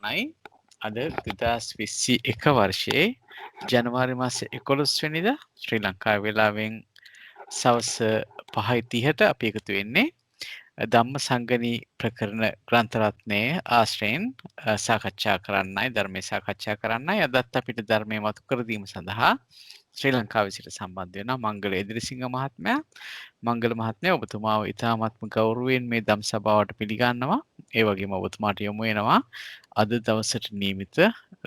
නයි අද 2021 වර්ෂයේ ජනවාරි මාසේ 11 වෙනිදා ශ්‍රී ලංකා වේලාවෙන් සවස් 5:30ට අපි එකතු වෙන්නේ ධම්මසංගණී ප්‍රකරණ ග්‍රන්ථ රත්නයේ ආශ්‍රයෙන් සාකච්ඡා කරන්නයි ධර්මයේ සාකච්ඡා කරන්නයි අදත් අපිට ධර්මයේ මතු කර දීම සඳහා ශ්‍රී ලංකාවේ සිට සම්බන්ධ වෙනවා මංගල එදිරිසිංහ මහත්මයා. මංගල මහත්මයා ඔබතුමාව ඉතාමත්ම ගෞරවයෙන් මේ ධම් සභාවට පිළිගන්නවා. ඒ වගේම ඔබතුමාට යොමු වෙනවා අද දවසට නියමිත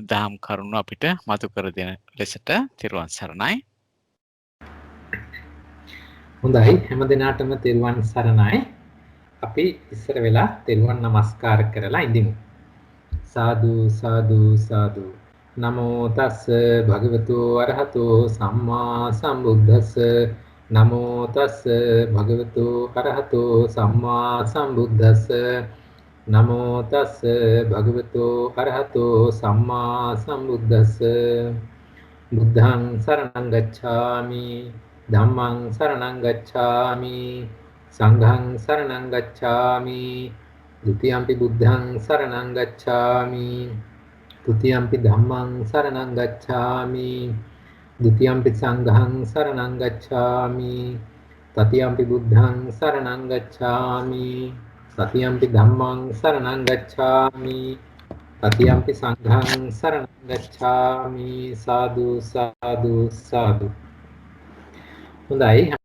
දහම් කරුණු අපිට මතු කර දෙන ලෙසට තෙරුවන් සරණයි. හොඳයි හැම දිනාටම තෙරුවන් සරණයි. අපි ඉස්සර වෙලා තෙරුවන් නමස්කාර කරලා ඉඳිමු. සාදු සාදු සාදු. නමෝ තස්ස භගවතු අරහතෝ සම්මා සම්බුද්දස්ස. නමෝ තස්ස භගවතු අරහතෝ සම්මා සම්බුද්දස්ස. නමෝ තස්ස භගවතු අරහතෝ සම්මා සම්බුද්දස්ස. බුද්ධං සරණං ගච්ඡාමි ධම්මං සරණං ගච්ඡාමි සංඝං සරණං ගච්ඡාමි ဒ ුතියම්පි බුද්ධං සරණං ගච්ඡාමි ဒ ුතියම්පි ධම්මං සරණං ගච්ඡාමි ဒ ුතියම්පි සංඝං සරණං ගච්ඡාමි තතියම්පි බුද්ධං සරණං ගච්ඡාමි සතියම්පි ධම්මං සරණං ගච්ඡාමි තතියම්පි සංඝං සරණං ගච්ඡාමි සාදු සාදු සාදු. හොඳයි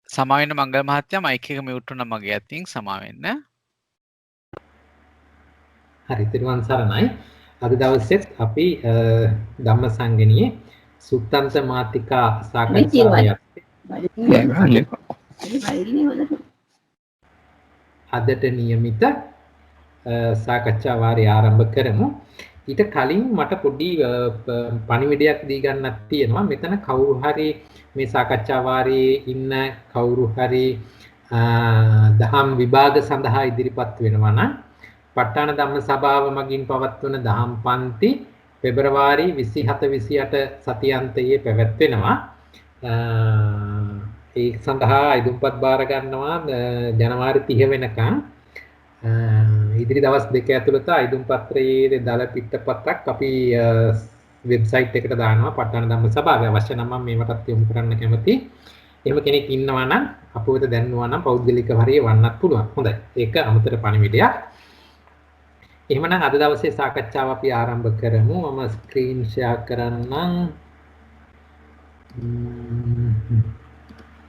සමා වෙන්න මංගල මහත්තයා මයික් එක මියුට් වුණා මගේ අතින් සමා වෙන්න. හරි තෙරුවන් සරණයි. අද දවසෙත් අපි ධම්මසංගණියේ සුත්තන්ත මාතිකා සාකච්ඡාවේ අදට නියමිත සාකච්ඡා වාරය ආරම්භ කරමු. ඊට කලින් මට පොඩි පණිවිඩයක් දී ගන්නක් තියෙනවා. මෙතන කවුරු හරි මේ සාකච්ඡා වාරයේ ඉන්න කවුරු හරි දහම් විභාග සඳහා ඉදිරිපත් වෙනවා නම් ප ဋ ාණ ධම්ම සභාව මගින් පවත්වන දහම් පන්ති පෙබරවාරි 27 28 සතියන්තයේ පැවැත්වෙනවා. ඒ සඳහා ඉදුම්පත් බාර ගන්නවා ජනවාරි 30 වෙනකන්. ඉදිරි දවස් දෙක ඇතුළත අයිදුම් පත්‍රයේ දල පිටපතක් අපි වෙබ්සයිට් එකට දානවා ප ဋ ාණ ධම්ම සභාවේ. අවශ්‍ය නම් මම මේවටත් යොමු කරන්න කැමතියි. එහෙම කෙනෙක් ඉන්නවා නම් අපව දැන්නවා නම් පෞද්ගලිකව හරිය වන්නත් පුළුවන්. හොඳයි. ඒක අමතර පණිවිඩයක්. එහෙමනම් අද දවසේ සාකච්ඡාව අපි ආරම්භ කරමු. මම ස්ක්‍රීන් ෂෙයා කරන්නම්.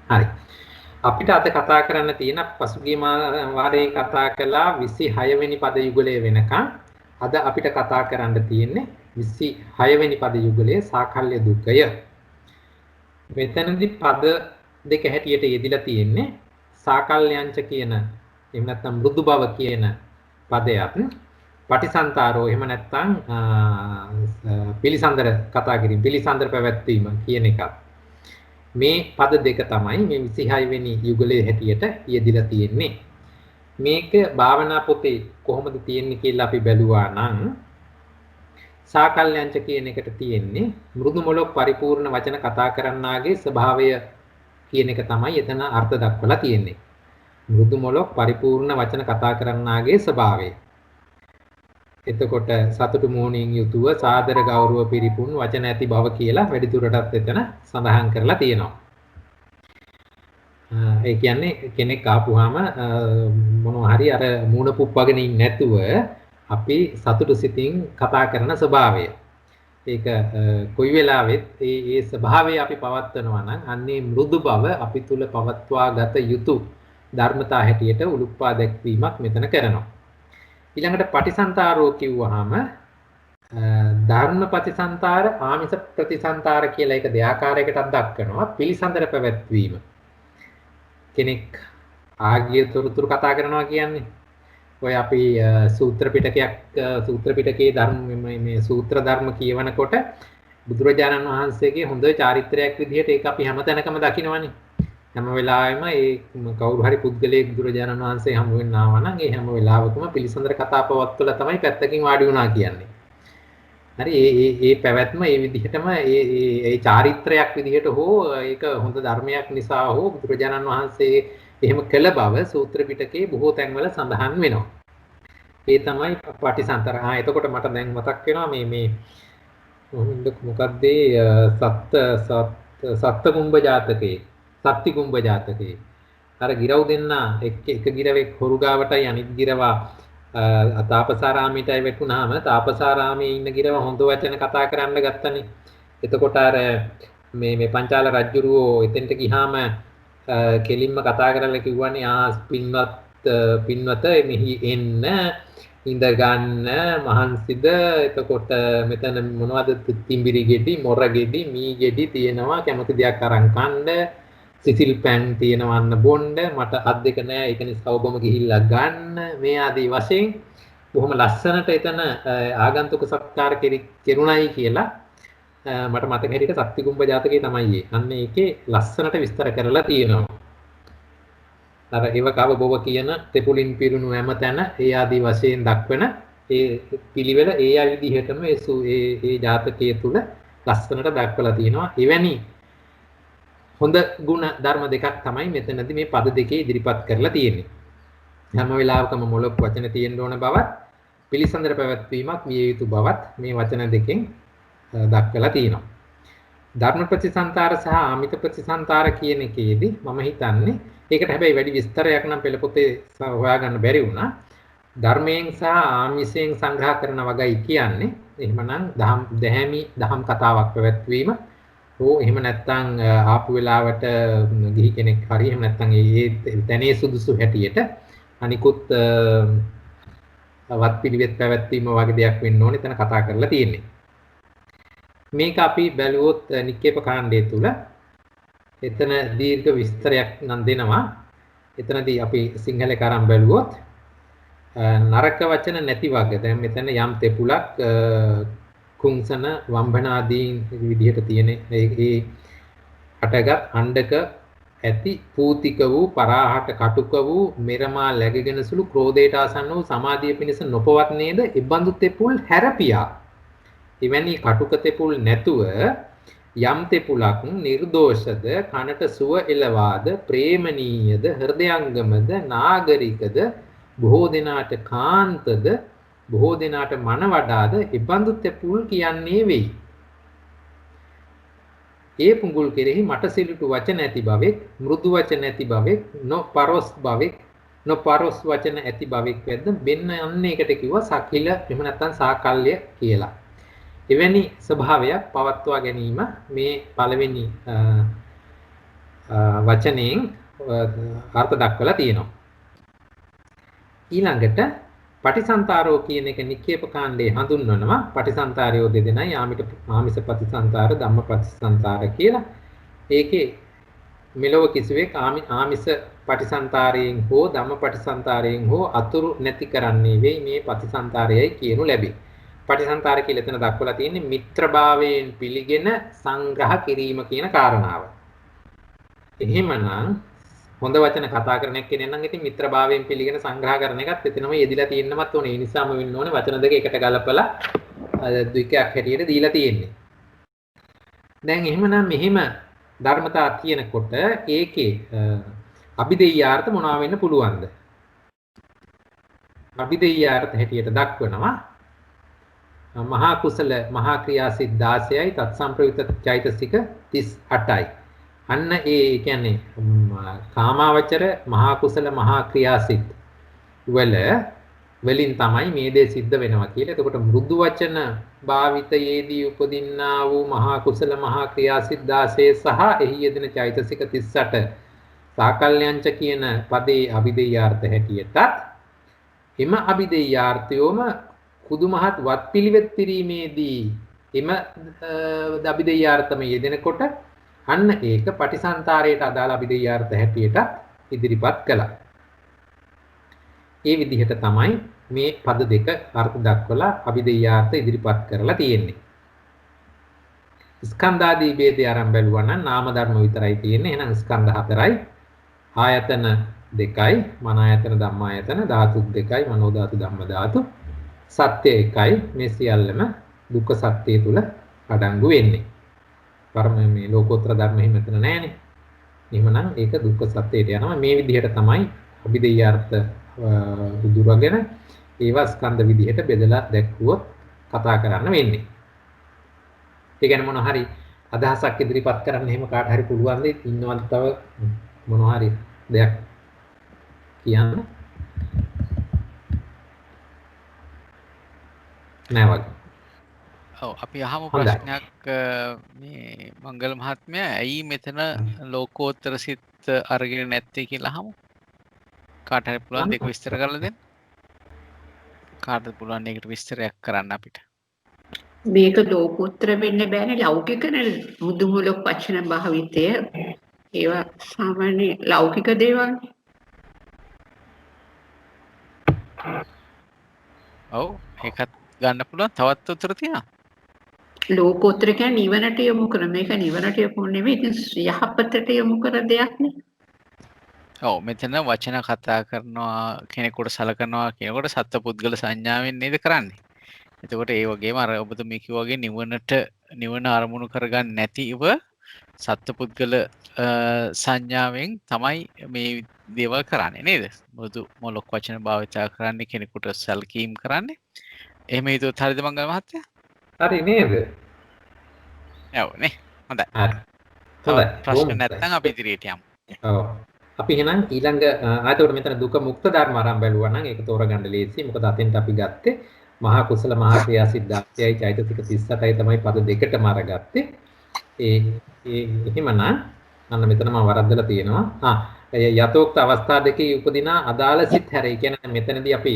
හරි. අපිට අද කතා කරන්න තියෙන පසුගිය වාරයේ කතා කළා 26 වෙනි පද යුගලයේ වෙනකන්. අද අපිට කතා කරන්න තියෙන්නේ 26 වෙනි පද යුගලයේ සාකල්‍ය දුකය. මෙතනදී පද දෙක හැටියට යෙදිලා තියෙන්නේ සාකල්යංච කියන එහෙම නැත්නම් මෘදු බව කියන පදයක් පටිසන්තරෝ එහෙම නැත්නම් පිළිසඳර කතා කිරීම පිළිසඳර පැවැත්වීම කියන එකත් මේ පද දෙක තමයි මේ 26 වෙනි යුගලයේ හැටියට යෙදිලා තියෙන්නේ. මේක භාවනා පොතේ කොහොමද තියෙන්නේ කියලා අපි බැලුවා නම් සාකල්යංච කියන එකට තියෙන්නේ මෘදු මොළොක් පරිපූර්ණ වචන කතා කරන්නාගේ ස්වභාවය කියන එක තමයි එතන අර්ථ දක්වලා තියෙන්නේ. මෘදු මොළොක් පරිපූර්ණ වචන කතා කරන්නාගේ ස්වභාවය. එතකොට සතුටු මොහොනින් යුතුව සාදර ගෞරව පිරිපුන් වචන ඇති බව කියලා වැඩිදුරටත් එතන සඳහන් කරලා තියෙනවා. ඒ කියන්නේ කෙනෙක් ආපුවාම මොනවා හරි අර මූණ පුප්පගෙන ඉන්නේ නැතුව අපි සතුටු සිතින් කතා කරන ස්වභාවය. ඒක කොයි වෙලාවෙත් ඒ ස්වභාවය අපි පවත්වනවා නම් අන්නේ මෘදු බව අපි තුල පවත්වා ගත යුතු ධර්මතා හැටියට උලුප්පා දැක්වීමක් මෙතන කරනවා. ඊළඟට පටිසන්තරෝ කිව්වහම ධර්ම ප්‍රතිසන්තර ආමිෂ ප්‍රතිසන්තර කියලා එක දෙආකාරයකටත් දක්වනවා. පිළිසඳර පැවැත්වීම. කෙනෙක් ආගිය තොරතුරු කතා කරනවා කියන්නේ ඔය අපි සූත්‍ර පිටකයේ ධර්ම මේ සූත්‍ර ධර්ම කියවනකොට බුදුරජාණන් වහන්සේගේ හොඳ චාරිත්‍රයක් විදිහට ඒක අපි හැමතැනකම දකිනවනේ. හැම වෙලාවෙම ඒ කවුරු හරි පුද්ගලයෙක් බුදුරජාණන් වහන්සේ හමු වෙන්න ආවා නම් ඒ හැම වෙලාවකම පිළිසඳර කතා පවත්වලා තමයි පැත්තකින් වාඩි වුණා කියන්නේ. හරි ඒ පැවැත්ම ඒ විදිහටම ඒ චාරිත්‍රයක් විදිහට හෝ ඒක හොඳ ධර්මයක් නිසා හෝ බුදුරජාණන් වහන්සේ එහෙම කළ බව සූත්‍ර පිටකයේ බොහෝ තැන්වල සඳහන් වෙනවා. ඒ තමයි පටිසන්තර. එතකොට මට දැන් මතක් වෙනවා මේ මොකක්ද සත්ත කුම්භ ජාතකයේ සත්ති කුම්භ ජාතකයේ අර ගිරව් දෙන්න එක ගිරවෙක් හොරු ගාවටයි අනිත් ගිරවා තාපසාරාමයටයි වැටුණාම තාපසාරාමයේ ඉන්න ගිරව හොඳ වචන කතා කරන්න ගත්තනේ. එතකොට අර මේ පංචාල රජුරෝ එතෙන්ට ගියාම කෙලින්ම කතා කරලා කිව්වනේ පින්වත මෙහි එන්න ඉඳ ගන්න මහන්සිද එතකොට මෙතන මොනවද තිඹිරි ගෙඩි මොර ගෙඩි මී ගෙඩි තියෙනවා කැමති දෙයක් අරන් කන්න සිසිල් පැන් තියෙනවන්න බොන්න මට අත් දෙක නෑ ඒක නිසා ඔබම ගිහිල්ලා ගන්න මේ ආදී වශයෙන් බොහොම ලස්සනට එතන ආගන්තුක සත්කාර කෙරුණයි කියලා මට මතක හැටියට සත්තිකුම්භ ජාතකයේ තමයි අන්න ඒකේ ලස්සනට විස්තර කරලා තියෙනවා. අර ඒවකව බොව කියන තෙපුලින් පිරුණු හැම තැන ඒ ආදී වශයෙන් දක්වන ඒ පිළිවෙල ඒ ආ විදිහටම ඒ ජාතකයේ තුල ලස්සනට දක්වලා තියෙනවා. එවැනි හොඳ ගුණ ධර්ම දෙකක් තමයි මෙතනදී මේ පද දෙකේ ඉදිරිපත් කරලා තියෙන්නේ. හැම වෙලාවකම මොළොක් වචන තියෙන්න ඕන බවත් පිළිසඳර පැවැත්වීමක් විය යුතු බවත් මේ වචන දෙකෙන් දක්වලා තියෙනවා. ධර්ම ප්‍රතිසංතාර සහ ආමිත ප්‍රතිසංතාර කියන එකේදී මම හිතන්නේ ඒකට හැබැයි වැඩි විස්තරයක් නම් පෙළ පොතේ හොයාගන්න බැරි වුණා. ධර්මයෙන් සහ ආමිෂයෙන් සංග්‍රහ කරන වගයි කියන්නේ එහෙමනම් දහම් කතාවක් පැවැත්වීම ඕ එහෙම නැත්නම් ආපු වෙලාවට ගිහි කෙනෙක් හරි එහෙම නැත්නම් ඒ තැනේ සුදුසු හැටියට අනිකුත් වත් පිළිවෙත් පැවැත්වීම වගේ දෙයක් වෙන්න ඕනේ එතන කතා කරලා තියෙන්නේ. මේක අපි බැලුවොත් නික්කේප කාණ්ඩය තුල එතන දීර්ඝ විස්තරයක් නම් දෙනවා. එතනදී අපි සිංහලේ කරන් බැලුවොත් නරක වචන නැති වගේ දැන් මෙතන යම් තෙපුලක් කුංසන වම්බනාදීන් විදිහට තියෙන ඒ අටගත් අණ්ඩක ඇති පූතික වූ පරාහට කටුක වූ මෙරමා läගගෙන සුළු ක්‍රෝධයට ආසන්න වූ සමාධිය පිණිස නොපවත් නේද ඉබඳු තෙපුල් හැරපියා. එවැනි කටුක තෙපුල් නැතුව යම් තෙපුලක් නිර්දෝෂද කනට සුව එළවාද ප්‍රේමණීයද හෘදයාංගමද නාගරිකද බොහෝ දෙනාට කාන්තද බොහෝ දෙනාට මන වඩාද ඉබඳු තෙපුල් කියන්නේ වෙයි. ඒ පුඟුල් කෙරෙහි මට සිලුටු වචන ඇති බවෙක් මෘදු වචන ඇති බවෙක් නොපරොස් වචන ඇති බවෙක් වෙද්ද මෙන්න යන්නේ එකට කිව්වා සකිල එහෙම නැත්නම් සාකල්ය කියලා. එවැනි ස්වභාවයක් පවත්වා ගැනීම මේ පළවෙනි වචනයෙන් අර්ථ දක්වලා තියෙනවා. ඊළඟට පටිසන්තාරෝ කියන එක නික්කේප කාණ්ඩයේ හඳුන්වනවා. පටිසන්තාරයෝ දෙදෙනයි ආමිස ප්‍රතිසන්තාර ධම්ම ප්‍රතිසන්තාර කියලා. ඒකේ මෙලොව කිසිවෙක් ආමිස පටිසන්තාරයෙන් හෝ ධම්ම පටිසන්තාරයෙන් හෝ අතුරු නැති කරන්නේ වෙයි මේ ප්‍රතිසන්තාරයයි කියනු ලැබේ. පටිසන්තාර කියලා එතන දක්වලා තියෙන්නේ මිත්‍රභාවයෙන් පිළිගෙන සංග්‍රහ කිරීම කියන කාරණාව. එහෙමනම් හොඳ වචන කතා කරන කෙනෙක් නම් ඉතින් මිත්‍රභාවයෙන් පිළිගෙන සංග්‍රහ කරන එකත් එතනම යෙදිලා තියෙන්නමත් ඕනේ. ඒ නිසාම වෙන්න ඕනේ වචන දෙක එකට ගලපලා ද්විකයක් හැටියට දීලා තියෙන්නේ. දැන් එහෙමනම් මෙහෙම ධර්මතා තියෙනකොට ඒකේ අභිදෙය්‍යාර්ථ මොනවා වෙන්න පුළුවන්ද? අභිදෙය්‍යාර්ථ හැටියට දක්වනවා මහා කුසල මහා ක්‍රියා සිත් 16යි තත්සම්ප්‍රයුක්ත චෛතසික 38යි. අන්න ඒ කියන්නේ කාමාවචර මහා කුසල මහා ක්‍රියා සිත් වලින් තමයි මේ දේ සිද්ධ වෙනවා කියලා. එතකොට මෘදු වචන භාවිතයේදී උපදින්නා වූ මහා කුසල මහා ක්‍රියා සිත් 16 සහ එහි යෙදෙන චෛතසික 38 සාකල්යංච කියන පදේ අභිදෙය්‍යාර්ථ හැටියටත් එම අභිදෙය්‍යාර්ථයෝම කුදුමහත් වත් පිළිවෙත් පිරීමේදී එම අභිදෙය්‍යාර්ථම යෙදෙනකොට අන්න ඒක පටිසන්තාරයට අදාළ අභිදෙය්‍යාර්ථ හැටියට ඉදිරිපත් කළා. ඒ විදිහට තමයි මේ පද දෙක අර්ථ දක්වලා අභිදෙය්‍යාර්ථ ඉදිරිපත් කරලා තියෙන්නේ. ස්කන්ධාදී ભેදය ආරම්භ බැලුවා නම් නාම ධර්ම විතරයි තියෙන්නේ. එහෙනම් ස්කන්ධ හතරයි. ආයතන දෙකයි. මන ආයතන ධම්ම ආයතන ධාතු දෙකයි. මනෝ ධාතු ධම්ම ධාතු. සත්‍ය එකයි. මේ සියල්ලම දුක්ඛ සත්‍ය තුල අඩංගු වෙන්නේ. පරම මේ ලෝකෝත්තර ධර්ම එහෙම මෙතන නැහැනේ. එහෙමනම් ඒක දුක්ඛ සත්‍යයට යනවා. මේ විදිහට තමයි අභිධේයාර්ථ උදුරගෙන ඒවා ස්කන්ධ විදිහට බෙදලා දැක්වුවොත් කතා කරන්න වෙන්නේ. ඒ කියන්නේ මොන හරි අදහසක් ඉදිරිපත් කරන්න එහෙම කාට හරි පුළුවන් දෙයක් ඉන්නවද තව මොන හරි දෙයක් කියන්න නෑ වගේ. ඔව් අපි අහමු හොඳයි. ප්‍රශ්නයක් මේ මංගල මහත්මයා ඇයි මෙතන ලෝකෝත්තර සිත් අරගෙන නැත්තේ කියලා අහමු. කාට හරි පුළුවන් දෙක විස්තර කරලා දෙන්න. කාටද පුළුවන් ඒකට විස්තරයක් කරන්න අපිට. මේක ලෝකෝත්තර වෙන්න බෑනේ ලෞකිකනේ මුදුමුලක් වචන භාවිතය ඒවා සාමාන්‍ය ලෞකික දේවල් ඔව් ඒකත් ගන්න පුළුවන් තවත් උත්තර තියෙනවා. ලෝකෝත්තර කියන්නේ නිවනට යොමු කරන මේක නිවනට යොමු නෙවෙයි ඉතින් යහපතට යොමු කර දෙයක් නේ. ඔව් මෙතන වචන කතා කරනවා කෙනෙකුට සලකනවා කියනකොට සත්පුද්ගල සංඥාවෙන් නේද කරන්නේ. එතකොට ඒ වගේම අර ඔබතුමී කිව්වා වගේ නිවන අරමුණු කරගන්න නැතිව සත්පුද්ගල සංඥාවෙන් තමයි මේ දේවල් කරන්නේ නේද? මුදු මොලොක් වචන භාවිතා කරන්නේ කෙනෙකුට සැලකීම් කරන්නේ. එහෙම හිතුවොත් හරිද මංගල මහත්තයා? හරි නේද? ඔව් නේ. හොඳයි. හරි. හොඳයි. ප්‍රශ්න නැත්නම් අපි ඉදිරියට යමු. ඔව්. අපි එහෙනම් ඊළඟ ආයතන මෙතන දුක මුක්ත ධර්ම ආරම්භ බැලුවා නම් ඒක තෝරගන්න ලේසියි. මොකද අතෙන්ට අපි ගත්තේ මහා කුසල මහා ක්‍රියා සිද්ධාර්ථයයි චෛතසික 38යි තමයි පද දෙකටම අරගත්තේ. එහෙමනම් අන්න මෙතන මම වරද්දලා තියෙනවා. යතෝක්ත අවස්ථා දෙකේ උපදිනා අදාළ සිත් හැරේ. කියන්නේ මෙතනදී අපි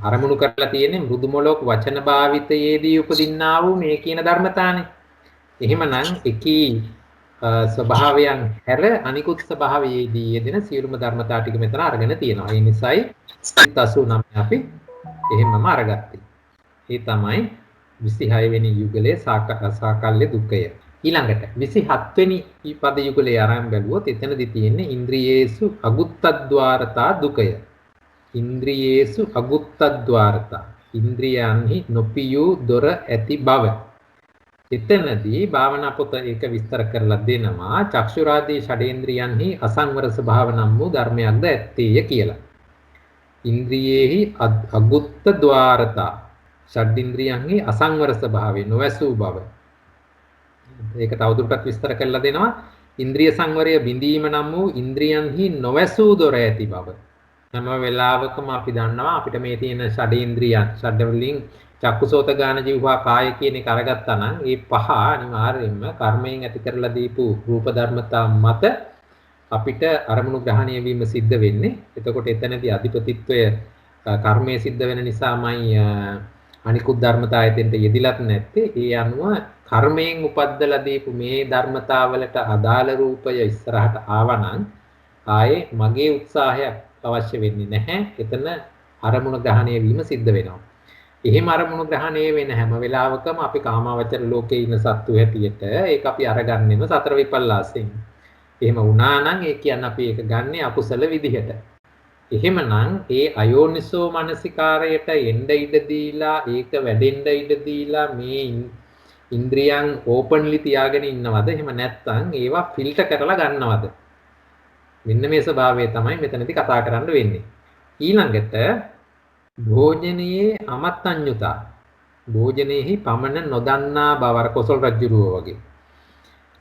අරමුණු කරලා තියෙන්නේ මෘදු මොලොක් වචන භාවිතයේදී උපදින්නා වූ මේ කියන ධර්මතානේ. එහෙමනම් එකී ස්වභාවයන් හැර අනිකුත් ස්වභාවයේදී යෙදෙන සියලුම ධර්මතා ටික මෙතන අරගෙන තියෙනවා. ඒ නිසායි 89 අපි එහෙමම අරගත්තේ. ඒ තමයි 26 වෙනි යුගලයේ සාකල්‍ය දුක්ඛය. ඊළඟට 27 වෙනි පද යුගලයේ ආරම්භ බැලුවොත් එතනදී තියෙන්නේ ඉන්ද්‍රියේසු අගුත්තද්්වාරතා දුකය. ඉන්ද්‍රියේසු අගුත්තද්්වාරතා. ඉන්ද්‍රියන්හි නොපියූ දොර ඇති බව. එතනදී භාවනා පොත ඒක විස්තර කරලා දෙනවා චක්ෂුරාදී ෂඩේන්ද්‍රියන්හි අසංවර ස්වභාව නම් වූ ධර්මයක්ද ඇත්තේය කියලා. ඉන්ද්‍රියේහි අගුත්ත ద్వාරතා ෂඩ්ඉන්ද්‍රියන්හි අසංවර ස්වභාවය නොවැසූ බව. ඒක තවදුරටත් විස්තර කරලා දෙනවා ඉන්ද්‍රිය සංවරය බිඳීම නම් වූ ඉන්ද්‍රියන්හි නොවැසූ දොර ඇති බව. හැම වෙලාවකම අපි දන්නවා අපිට මේ තියෙන ෂඩේන්ද්‍රියන් ෂඩ වලින් චක්කුසෝත ගාන ජීවහා කාය කියන එක අරගත්තා නම් ඒ පහ අනිවාර්යයෙන්ම කර්මයෙන් ඇති කරලා දීපු රූප ධර්මතා මත අපිට අරමුණු ග්‍රහණය වීම සිද්ධ වෙන්නේ. එතකොට එතනදී අධිපතිත්වය කර්මයේ සිද්ධ වෙන නිසාමයි අනිකුත් ධර්මතා එතෙන්ට යෙදිලත් නැත්තේ. ඒ අනුව කර්මයෙන් උපද්දලා දීපු මේ ධර්මතාවලට අදාළ රූපය ඉස්සරහට ආවනම් ආයේ මගේ උත්සාහයක් අවශ්‍ය වෙන්නේ නැහැ. එතන අරමුණු ග්‍රහණය වීම සිද්ධ වෙනවා. එහෙම අරමුණු ග්‍රහණය වෙන හැම වෙලාවකම අපි කාමාවචර ලෝකේ ඉන්න සත්තු හැටියට ඒක අපි අරගන්නෙම සතර විපල්ලාසයෙන්. එහෙම වුණා නම් ඒ කියන්නේ අපි ඒක ගන්නෙ අකුසල විදිහට. එහෙමනම් ඒ අයෝනිසෝ මනසිකාරයට එන්න ඉඩ දීලා ඒක වැඩෙන්න ඉඩ දීලා මේ ඉන්ද්‍රියන් ඕපන්ලි තියාගෙන ඉන්නවද? එහෙම නැත්නම් ඒවා ෆිල්ටර් කරලා ගන්නවද? මෙන්න මේ ස්වභාවය තමයි මෙතනදී කතා කරන්න වෙන්නේ. ඊළඟට භෝජනයේ අමත්තඤ්ඤුතා භෝජනයේහි පමණ නොදන්නා බව අර කොසල් රජුරුව වගේ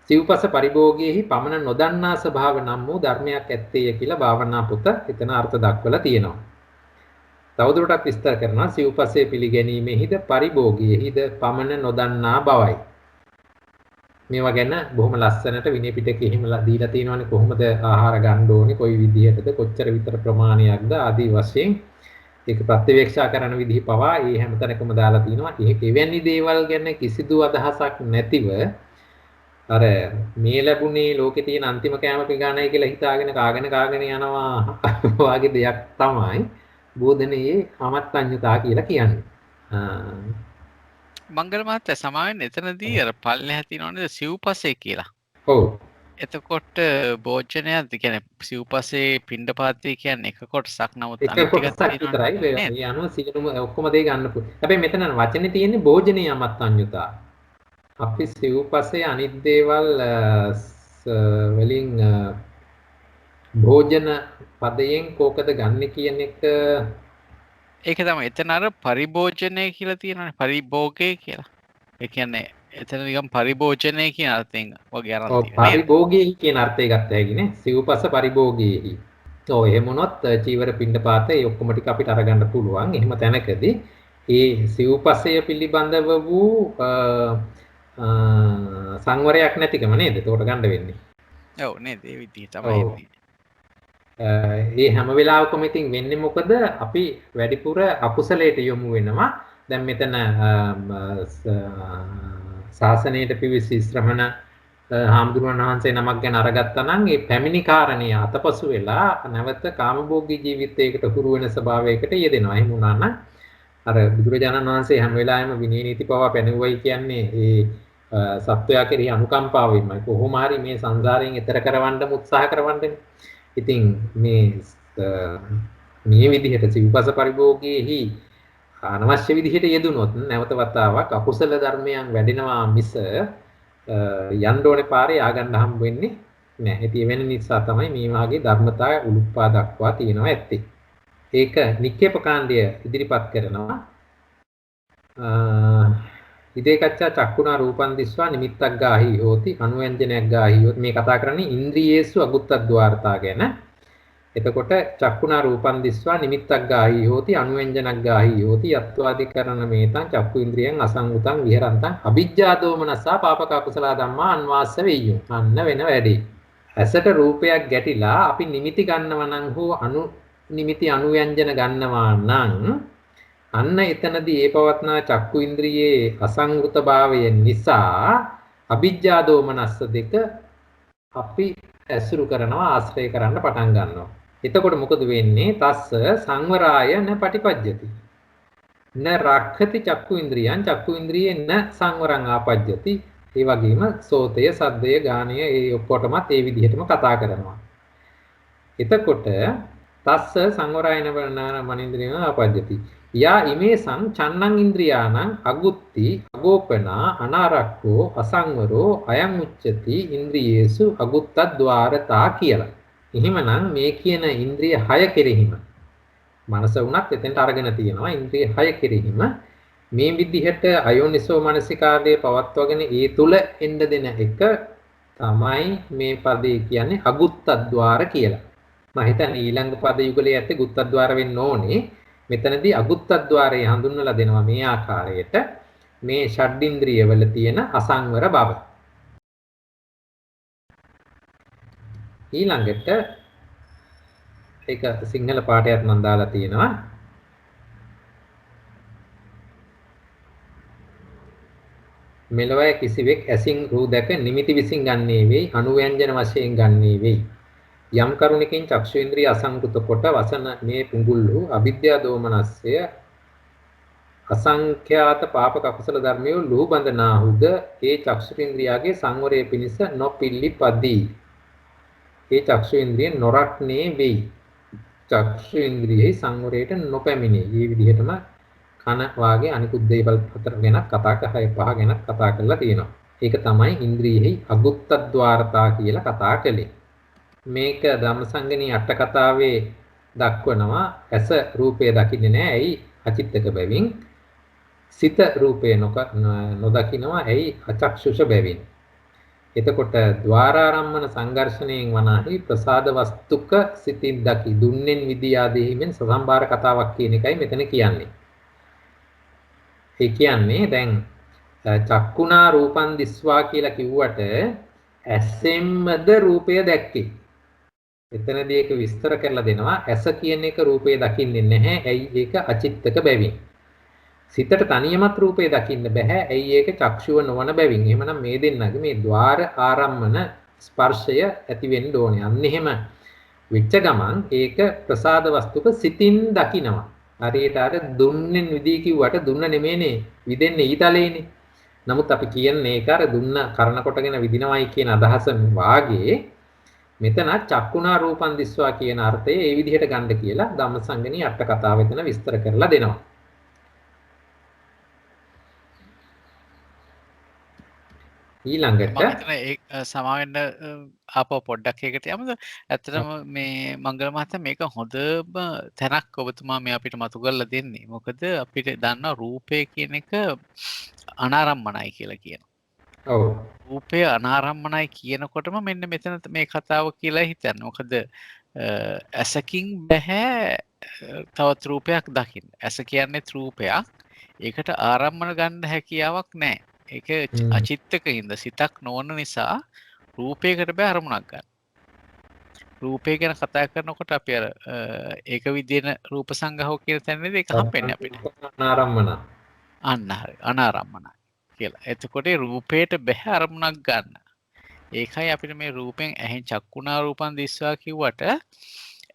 සිව්පස පරිභෝගයේහි පමණ නොදන්නා ස්වභාව නම් වූ ධර්මයක් ඇත්තේය කියලා භාවනා පොත එතන අර්ථ දක්වලා තියෙනවා. තවදුරටත් විස්තර කරනවා සිව්පසේ පිළිගැනීමේහිද පරිභෝගයේහිද පමණ නොදන්නා බවයි. මේවා ගැන බොහොම ලස්සනට විනය පිටකේ එහෙමලා දීලා තියෙනවානේ කොහොමද ආහාර ගන්න ඕනේ කොයි විදිහටද කොච්චර විතර ප්‍රමාණයක්ද ආදී වශයෙන් ඒක ප්‍රත්‍යවේක්ෂා කරන විදිහ පවා ඒ හැමතැනකම දාලා තිනවා. ඒක එවැනි දේවල් ගැන කිසිදු අදහසක් නැතිව අර මේ ලැබුණේ ලෝකේ තියෙන අන්තිම කෑම පිඟානයි කියලා හිතාගෙන කාගෙන යනවා වගේ දෙයක් තමයි බෝධනයේ අමත්තඤ්ඤතා කියලා කියන්නේ. මංගල මහත්තයා සමාවෙන්න එතනදී අර පල්ලෙහා තියෙනවනේ සිව්පසේ කියලා. ඔව්. එතකොට භෝජනයද කියන්නේ සිව්පසේ පිණ්ඩපාතය කියන්නේ එක කොටසක් නමුත් එක කොටසක් විතරයි. ඒ අනුව සියලුම ඔක්කොම දේ ගන්න පුළුවන්. හැබැයි මෙතන වචනේ තියෙන්නේ භෝජනීය අමත්තඤ්ඤතා. අපි සිව්පසේ අනිත් දේවල් වලින් භෝජන පදයෙන් කෝකද ගන්න කියන එක ඒක තමයි එතන අර පරිභෝජනය කියලා තියෙනවානේ පරිභෝගය කියලා. ඒ කියන්නේ එතන නිකන් පරිභෝජනය කියන අර්ථයෙන් වගේ අරන් ඔව් තියෙනවා නේද? පරිභෝගී කියන අර්ථය ගත්ත හැකිනේ. සිව්පස පරිභෝගීහි. ඔව් එහෙම වුණොත් චීවර පිණ්ඩපාත ඒ ඔක්කොම ටික අපිට අරගන්න පුළුවන්. එහෙම තැනකදී ඒ සිව්පසය පිළිබඳව වූ සංවරයක් නැතිකම නේද? ඒකට ගන්න වෙන්නේ. ඔව් නේද? ඒ විදිහ තමයි ඔව්. එන්නේ. ඒ හැම වෙලාවකම ඉතින් වෙන්නේ මොකද? අපි වැඩිපුර අකුසලයට යොමු වෙනවා. දැන් මෙතන ශාසනයට පිවිසි ශ්‍රමණ හාමුදුරුවන් වහන්සේ නමක් ගැන අරගත්තා නම් ඒ පැමිණි කාරණේ අතපසු වෙලා නැවත කාමභෝගී ජීවිතයකට හුරු වෙන ස්වභාවයකට යෙදෙනවා. එහෙම වුණා නම් අර බුදුරජාණන් වහන්සේ හැම වෙලාවෙම විනය නීති පවා පැනෙවුවයි කියන්නේ ඒ සත්වයා කෙරෙහි අනුකම්පාවෙන්මයි. කොහොම හරි මේ සංසාරයෙන් එතර කරවන්න උත්සාහ කරවන්නේ. ඉතින් මේ විදිහට සිව්පස පරිභෝගයේහි අනවශ්‍ය විදිහට යෙදුනොත් නැවත වතාවක් අකුසල ධර්මයන් වැඩෙනවා මිස යන්න ඕනේ පාරේ ආගන්න හම්බ වෙන්නේ නැහැ. ඉතින් වෙන නිසා තමයි මේ වාගේ ධර්මතා උලුප්පා දක්වා තියෙනවා ඇත්තේ. ඒක නික්කේප කාණ්ඩය ඉදිරිපත් කරනවා. ඉදේකච්චා චක්කුණා රූපං දිස්වා නිමිත්තක් ගාහි හෝති අනුව්‍යංජනයක් ගාහි හෝති. මේ කතා කරන්නේ ඉන්ද්‍රියේසු අගුත්තද්්වාරතා ගැන. එතකොට චක්කුණා රූපං දිස්වා නිමිත්තක් ගාහි හෝති අනුව්‍යංජනක් ගාහි හෝති යත්වාදිකරණ මේතං චක්කු ඉන්ද්‍රියං අසංගතං විහරන්තං අවිජ්ජා දෝමනස්සා පාපක කුසල ධම්මා අන්වාස්ස වෙය්‍යු. අන්න වෙන වැඩේ. ඇසට රූපයක් ගැටිලා අපි නිමිති ගන්නවා නම් හෝ නිමිති අනුව්‍යංජන ගන්නවා නම් අන්න එතනදී ඒ පවත්නා චක්කු ඉන්ද්‍රියේ අසංගතභාවය නිසා අවිජ්ජා දෝමනස්ස දෙක අපි ඇසුරු කරනවා ආශ්‍රය කරන්න පටන් ගන්නවා. එතකොට මොකද වෙන්නේ? තස්ස සංවරාය න පටිපජ්ජති. න රක්ඛති චක්කු ඉන්ද්‍රියං චක්කු ඉන්ද්‍රියේ න සංවරං ආපජ්ජති. ඒ වගේම සෝතය, සද්දය, ගානය ඒ ඔක්කොටමත් ඒ විදිහටම කතා කරනවා. එතකොට තස්ස සංවරායන මනින්ද්‍රියං ආපජ්ජති. යා ඉමේසං චන්නං ඉන්ද්‍රියාණං අගුත්ති අගෝපනා අනාරක්ඛෝ අසංවරෝ අයං උච්චති ඉන්ද්‍රියේසු අගුත්තද්්වාරතා කියලා. එහෙමනම් මේ කියන ඉන්ද්‍රිය 6 කෙරෙහිම මනස උනත් එතෙන්ට අරගෙන තියෙනවා. ඉන්ද්‍රිය 6 කෙරෙහිම මේ විදිහට අයෝනිසෝ මනසිකාර්යය පවත්වාගෙන ඒ තුල එන්න දෙන එක තමයි මේ පදේ කියන්නේ අගුත්තද්්වාර කියලා. මම හිතන්නේ ඊළඟ පද යුගලයේ ඇත්තේ ගුත්තද්්වාර වෙන්න ඕනේ. මෙතනදී අගුත්තද්්වාරය හඳුන්වලා දෙනවා මේ ආකාරයට මේ ෂඩ්ඉන්ද්‍රිය වල තියෙන අසංවර බව. ඊළඟට ඒක සිංහල පාඩයක් මම දාලා තියෙනවා. මෙලොව කිසිවෙක් ඇසින් රූ දැක නිමිති විසින් ගන්නේ වෙයි අනුව්‍යංජන වශයෙන් ගන්නේ වෙයි. යම් කරුණකින් චක්ෂු ඉන්ද්‍රිය අසංකෘත කොට වසන මේ පුඟුල්හු අවිද්‍යා දෝමනස්සය අසංඛ්‍යාත පාපක අකුසල ධර්මයෝ ලුහු බඳනාහුද ඒ චක්ෂු ඉන්ද්‍රියගේ සංවරයේ පිණිස නොපිල්ලිපදී. ඒ චක්ෂු ඉන්ද්‍රිය නොරක්නේ වෙයි. චක්ෂු ඉන්ද්‍රියෙහි සංවරයට නොපැමිණේ. මේ විදිහටම කන වාගේ අනිකුත් දේවල් හතර ගැන කතා කරලා පහ ගැන කතා කරලා තියෙනවා. ඒක තමයි ඉන්ද්‍රියෙහි අගුත්තද්්වාරතා කියලා කතා කළේ. මේක ධම්මසංගණී අට කතාවේ දක්වනවා. ඇස රූපය දකින්නේ නැහැ. ඇයි? අචිත්තක බැවින්. සිත රූපය නොදකින්නවා. ඇයි? අචක්ෂුෂ බැවින්. එතකොට ద్వාරාරම්මන සංඝර්ෂණයෙන් වනාහි ප්‍රසාද වස්තුක සිතින් දකි දුන්නෙන් විදී ආදීහිමෙන් සසම්බාර කතාවක් කියන එකයි මෙතන කියන්නේ. ඒ කියන්නේ දැන් චක්කුණා රූපං දිස්වා කියලා කිව්වට ඇසෙන්මද රූපය දැක්කේ. එතනදී ඒක විස්තර කරලා දෙනවා. ඇස කියන එක රූපය දකින්නේ නැහැ. ඇයි? ඒක අචිත්තක බැවින්. සිතට තනියමත් රූපය දකින්න බෑ. ඇයි? ඒක චක්ෂුව නොවන බැවින්. එහෙමනම් මේ දෙන්නගේ මේ ద్వාර ආරම්මන ස්පර්ශය ඇති වෙන්න ඕනේ. අන්න එහෙම වෙච්ච ගමන් ඒක ප්‍රසාද වස්තුක සිතින් දකිනවා. හරියට අර දුන්නෙන් විදී කිව්වට දුන්න නෙමෙයිනේ විදෙන්නේ ඊතලේනේ. නමුත් අපි කියන්නේ ඒක අර දුන්න කරන කොටගෙන විදිනවයි කියන අදහස වාගේ මෙතන චක්කුණා රූපං දිස්වා කියන අර්ථය ඒ විදිහට ගන්න කියලා ධම්මසංගණී අට කතාව එතන විස්තර කරලා දෙනවා. ඊළඟට මම හිතන සමාවෙන්න ආපහු පොඩ්ඩක් ඒකට යමුද? ඇත්තටම මේ මංගල මහත්තයා මේක හොඳම තැනක් ඔබතුමා මේ අපිට මතු කරලා දෙන්නේ. මොකද අපිට දන්නවා රූපය කියන එක අනාරම්මනයි කියලා කියනවා. ඔව් රූපය අනාරම්මනයි කියනකොටම මෙන්න මෙතන මේ කතාව කියලා හිතන්න. මොකද ඇසකින් බෑ තවත් රූපයක් දකින්න. ඇස කියන්නේ රූපයක්. ඒකට ආරම්මන ගන්න හැකියාවක් නැහැ. ඒක අචිත්තක හින්දා සිතක් නොවන නිසා රූපයකට බෑ අරමුණක් ගන්න. රූපය ගැන කතා කරනකොට අපි අර ඒක විදින රූප සංගහව කියන තැනදී ඒක හම්බෙන්නේ අපිට. අනාරම්මන. අන්න හරි. අනාරම්මනයි කියලා. එතකොට රූපයට බෑ අරමුණක් ගන්න. ඒකයි අපිට මේ රූපෙන් ඇහෙන් චක්කුණා රූපන් දිස්වා කිව්වට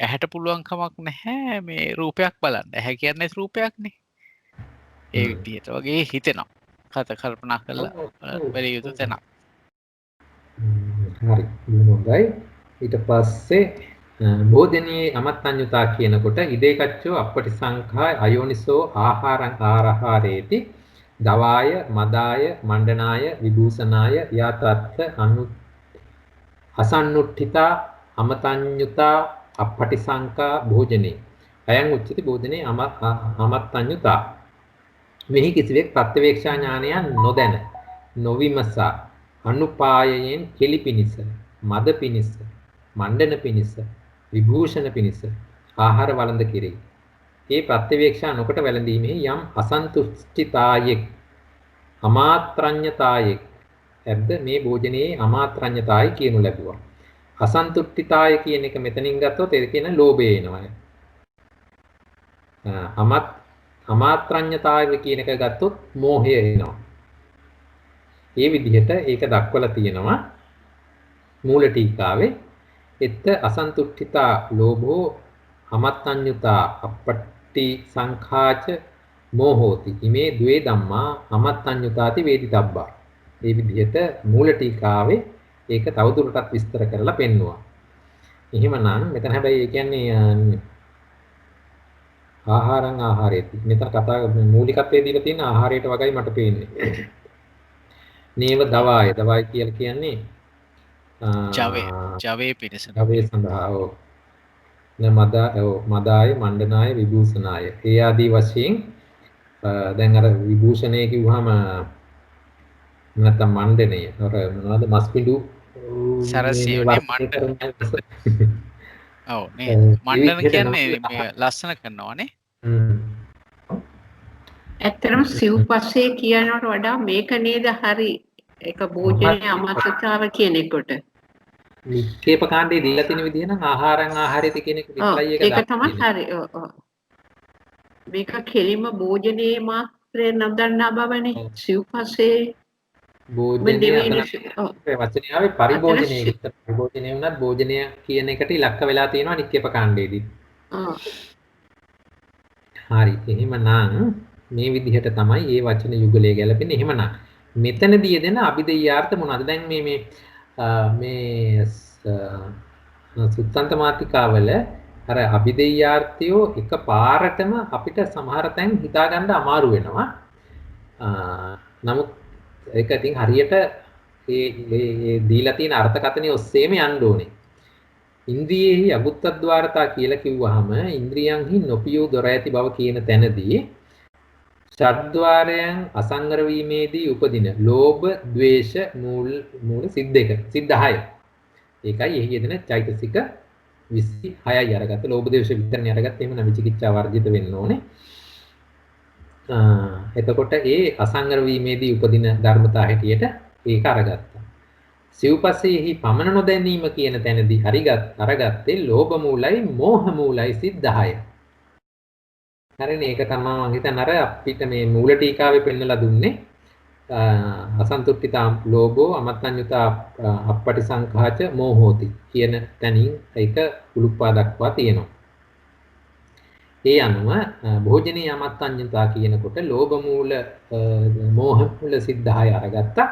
ඇහැට පුළුවන් කමක් නැහැ මේ රූපයක් බලන්න. ඇහැ කියන්නේ රූපයක්නේ. ඒ විදිහට වගේ හිතෙනවා. කල්පනා කරලා බැලිය යුතු තැනක්. හරි. හොඳයි. ඊට පස්සේ බෝධනීය අමත්තඤ්ඤුතා කියනකොට ඉදේකච්චෝ අපටිසංඛා අයෝනිසෝ ආහාරං ආරහාරේති දවාය මදාය මණ්ඩනාය විභූෂනාය යාතත්ත අසන්නුට්ඨිතා අමතඤ්ඤුතා අපටිසංඛා භෝජනේ අයං උච්චති බෝධනේ අමත්තඤ්ඤුතා මෙහි කිසිවෙක් ප්‍රත්‍යවේක්ෂා ඥානයන් නොදැන නොවිමසා අනුපායයෙන් කෙලි පිනිස මද පිනිස මණ්ඩන පිනිස විභූෂණ පිනිස ආහාර වළඳ කෙරේ. ඒ ප්‍රත්‍යවේක්ෂා නොකොට වැළඳීමේ යම් අසන්තුෂ්ඨිතායෙක් අමාත්‍රඤ්ඤතායෙක් ඇද්ද මේ භෝජනයේ අමාත්‍රඤ්ඤතායි කියනු ලැබුවා. අසන්තුෂ්ඨිතාය කියන එක මෙතනින් ගත්තොත් ඒ කියන ලෝභය එනවා. අමාත්‍රඤ්ඤතාය කියන එක ගත්තොත් මෝහය එනවා. මේ විදිහට ඒක දක්වලා තියෙනවා මූල ටීකාවේ එත්ත අසන්තුට්ඨිතා ලෝභෝ අමත්තඤ්ඤුතා අපට්ටි සංඛාච මෝහෝති ඉමේ ද්වේ ධම්මා අමත්තඤ්ඤුතාති වේදිතබ්බා. මේ විදිහට මූල ටීකාවේ ඒක තවදුරටත් විස්තර කරලා පෙන්වුවා. එහෙමනම් මෙතන හැබැයි ඒ කියන්නේ ආහාරං ආහාරේති. මෙතන කතා මූලිකත්වයේ දීලා තියෙන ආහාරයට වගේයි මට පේන්නේ. නේව දවාය. දවාය කියලා කියන්නේ ජවයේ පිණිස. ජවයේ සඳහා ඔව්. මදාය මණ්ඩනාය විභූෂනාය. ඒ ආදී වශයෙන් දැන් අර විභූෂණය කිව්වහම නැත්නම් මණ්ඩනය. අර මොනවද මස්පිඬු සරසියනේ මණ්ඩන. ඔව් නේ. මණ්ඩන කියන්නේ මේ ලස්සන කරනවානේ. ඇත්තටම සිව්පස්සේ කියනවට වඩා මේක නේද හරි ඒක භෝජනයේ අමතතාව කියන එකට. නික්කේප කාණ්ඩේ දීලා තියෙන විදිහ නම් ආහාරං ආහාරිත කියන එක විතරයි ඒක තමයි හරි. ඔව්. මේක කෙලිම භෝජනයේ මාත්‍රේ නම්දන්නා බවනේ. සිව්පස්සේ භෝජනයේ වචනේ ආවේ පරිභෝජනයේ විතර. පරිභෝජනයේ වුණත් භෝජනය කියන එකට ඉලක්ක වෙලා තියෙනවා නික්කේප කාණ්ඩේදී. හරි. එහෙමනම් මේ විදිහට තමයි මේ වචන යුගලයේ ගැලපෙන්නේ. එහෙමනම් මෙතනදී දෙන අභිධේයාර්ථ මොනවද? දැන් මේ සුත්තන්ත මාතිකාවල අර අභිධේයාර්ථයෝ එක පාරටම අපිට සමහර තැන් හිතා ගන්න අමාරු වෙනවා. නමුත් ඒක ඉතින් හරියට මේ දීලා තියෙන අර්ථකථනය ඔස්සේම යන්න ඕනේ. ඉන්ද්‍රියෙහි අගුත්තද්්වාරතා කියලා කිව්වහම ඉන්ද්‍රියන්හි නොපියූ දොර ඇති බව කියන තැනදී ෂඩ්ද්වාරයන් අසංගර වීමේදී උපදින ලෝභ, ද්වේෂ මූල සිත් 10. ඒකයි එහි යෙදෙන චෛතසික 26යි අරගත්ත. ලෝභ, ද්වේෂ විතරනේ අරගත්ත. එහෙම නම් විචිකිච්ඡා වර්ජිත වෙන්න ඕනේ. එතකොට ඒ අසංගර වීමේදී උපදින ධර්මතා හැටියට ඒක අරගත්තා. සිව්පස්සෙහි පමන නොදැනීම කියන තැනදී අරගත්තේ ලෝභ මූලයි, මෝහ මූලයි සිත් 10. හරිනේ ඒක තමයි මම හිතන්නේ අර අපිට මේ මූල ටීකාවේ පෙන්නලා දුන්නේ අසන්තුට්ඨිතා ලෝභෝ අමත්තඤ්ඤුතා අපටිසංඛාච මෝහෝති කියන තැනින් ඒක උලුප්පා දක්වා තියෙනවා. ඒ අනුව භෝජනීය අමත්තඤ්ඤුතා කියනකොට ලෝභ මූල මෝහ මූල සිත් 10 අරගත්තා.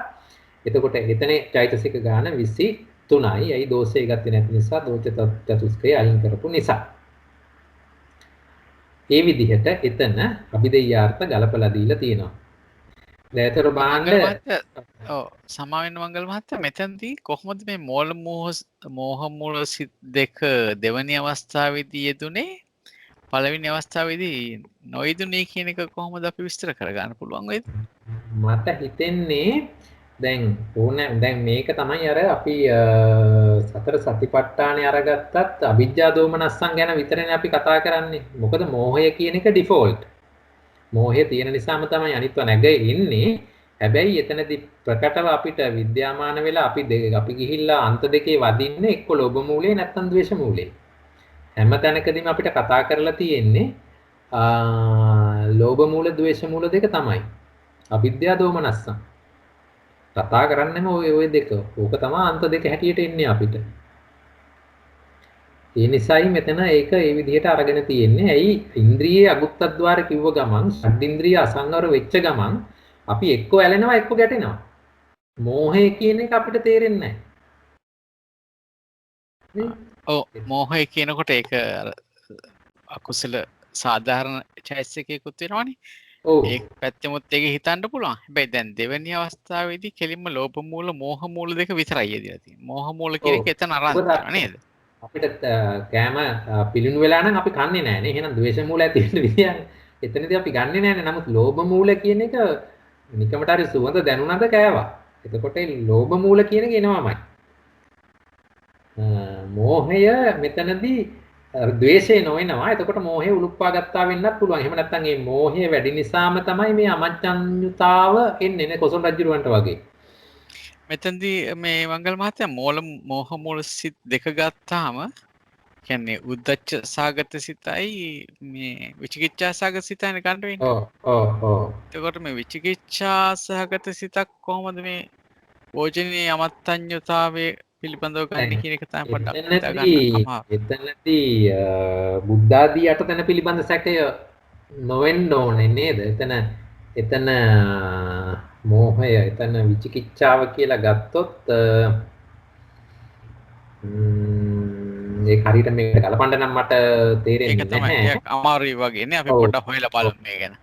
එතකොට එතන චෛතසික ගාන 23යි. අයි දෝෂය ගත්තේ නැති නිසා දෝෂ චතුස්කය අයින් කරපු නිසා. ඒ විදිහට එතන අභිධේයාර්ථ ගලපලා දීලා තියෙනවා. දැතර බාණ්ඩ සමාවෙන් මංගල මහත්තයා මෙතැන්දී කොහොමද මේ මෝහ මූල සිත් දෙක දෙවැනි අවස්ථාවේදී යෙදුනේ පළවෙනි අවස්ථාවේදී නොයෙදුනේ කියන එක කොහොමද අපි විස්තර කරගන්න පුළුවන් වෙයිද? මට හිතෙන්නේ දැන් දැන් මේක තමයි අර අපි සතර සතිපට්ඨානේ අරගත්තත් අවිජ්ජා දෝමනස්සන් ගැන විතරනේ අපි කතා කරන්නේ. මොකද මෝහය කියන එක ඩිෆෝල්ට්. මෝහය තියෙන නිසාම තමයි අනිත්ව නැග ඉන්නේ. හැබැයි එතනදී ප්‍රකටව අපිට විද්‍යාමාන වෙලා අපි ගිහිල්ලා අන්ත දෙකේ වදින්නේ එක්ක ලෝභ මූලේ නැත්නම් ද්වේෂ මූලේ. හැම තැනකදීම අපිට කතා කරලා තියෙන්නේ ලෝභ මූල ද්වේෂ මූල දෙක තමයි. අවිද්‍යා දෝමනස්සං. කතා කරන්නේම ওই දෙක. ඕක තමයි අන්ත දෙක හැටියට එන්නේ අපිට. ඒ නිසායි මෙතන ඒක ඒ විදිහට අරගෙන තියෙන්නේ. ඇයි ඉන්ද්‍රියේ අගුත්තද්්වාර කිව්ව ගමන් ෂඩ්ඉන්ද්‍රිය අසංවර වෙච්ච ගමන් අපි එක්ක ඇලෙනවා එක්ක ගැටෙනවා. මෝහය කියන එක අපිට තේරෙන්නේ නැහැ. මෝහය කියනකොට ඒක අකුසල සාධාරණ චෛතසිකයකුත් වෙනවනේ. ඒ පැත්තෙමුත් ඒක හිතන්න පුළුවන්. හැබැයි දැන් දෙවෙනි අවස්ථාවේදී කෙලින්ම ලෝභ මූල මෝහ මූල දෙක විතරයි යෙදලා තියෙන්නේ. මෝහ මූල කියන එක එතන අරන් තියෙනවා නේද? අපිට කෑම පිළිණු වෙලා නම් අපි කන්නේ නැහැ නේ. එහෙනම් ද්වේෂ මූල ඇති වෙන්න විදියක්. එතනදී අපි ගන්නෙ නැහැ නේ. නමුත් ලෝභ මූල කියන එක නිකමට හරි සුවඳ දැනුණාද කෑවා. එතකොට ඒ ලෝභ මූල කියන එක එනවාමයි. මෝහය මෙතනදී ද්වේෂය නොවෙනවා. එතකොට මෝහය උලුප්පා ගත්තා වෙන්නත් පුළුවන්. එහෙම නැත්නම් මේ මෝහය වැඩි නිසාම තමයි මේ අමච්ඡඤ්ඤතාව එන්නේ නේ කොසල් රජුරවන්ට වගේ. මෙතනදී මේ මංගල මහත්තයා මෝහ මූල සිත් දෙක ගත්තාම කියන්නේ උද්දච්ච සාගත සිතයි මේ විචිකිච්ඡා සාගත සිතයි ගන්න වෙන්නේ. ඔව්. එතකොට මේ විචිකිච්ඡා සහගත සිතක් කොහොමද මේ භෝජනයේ අමත්තඤ්ඤතාවයේ පිළිබඳව ගන්න කියන එක තමයි පොඩ්ඩක් හිතා ගන්න. එතනදී බුද්ධ ආදී අටතන පිළිබඳ සැකය නොවෙන්න ඕනේ නේද? එතන මෝහය එතන විචිකිච්ඡාව කියලා ගත්තොත් ඒක හරියට මේක ගලපන්න නම් මට තේරෙන්නේ නැහැ. ඒක තමයි අමාරුයි වගේ නේ. අපි පොඩ්ඩක් හොයලා බලමු මේ ගැන.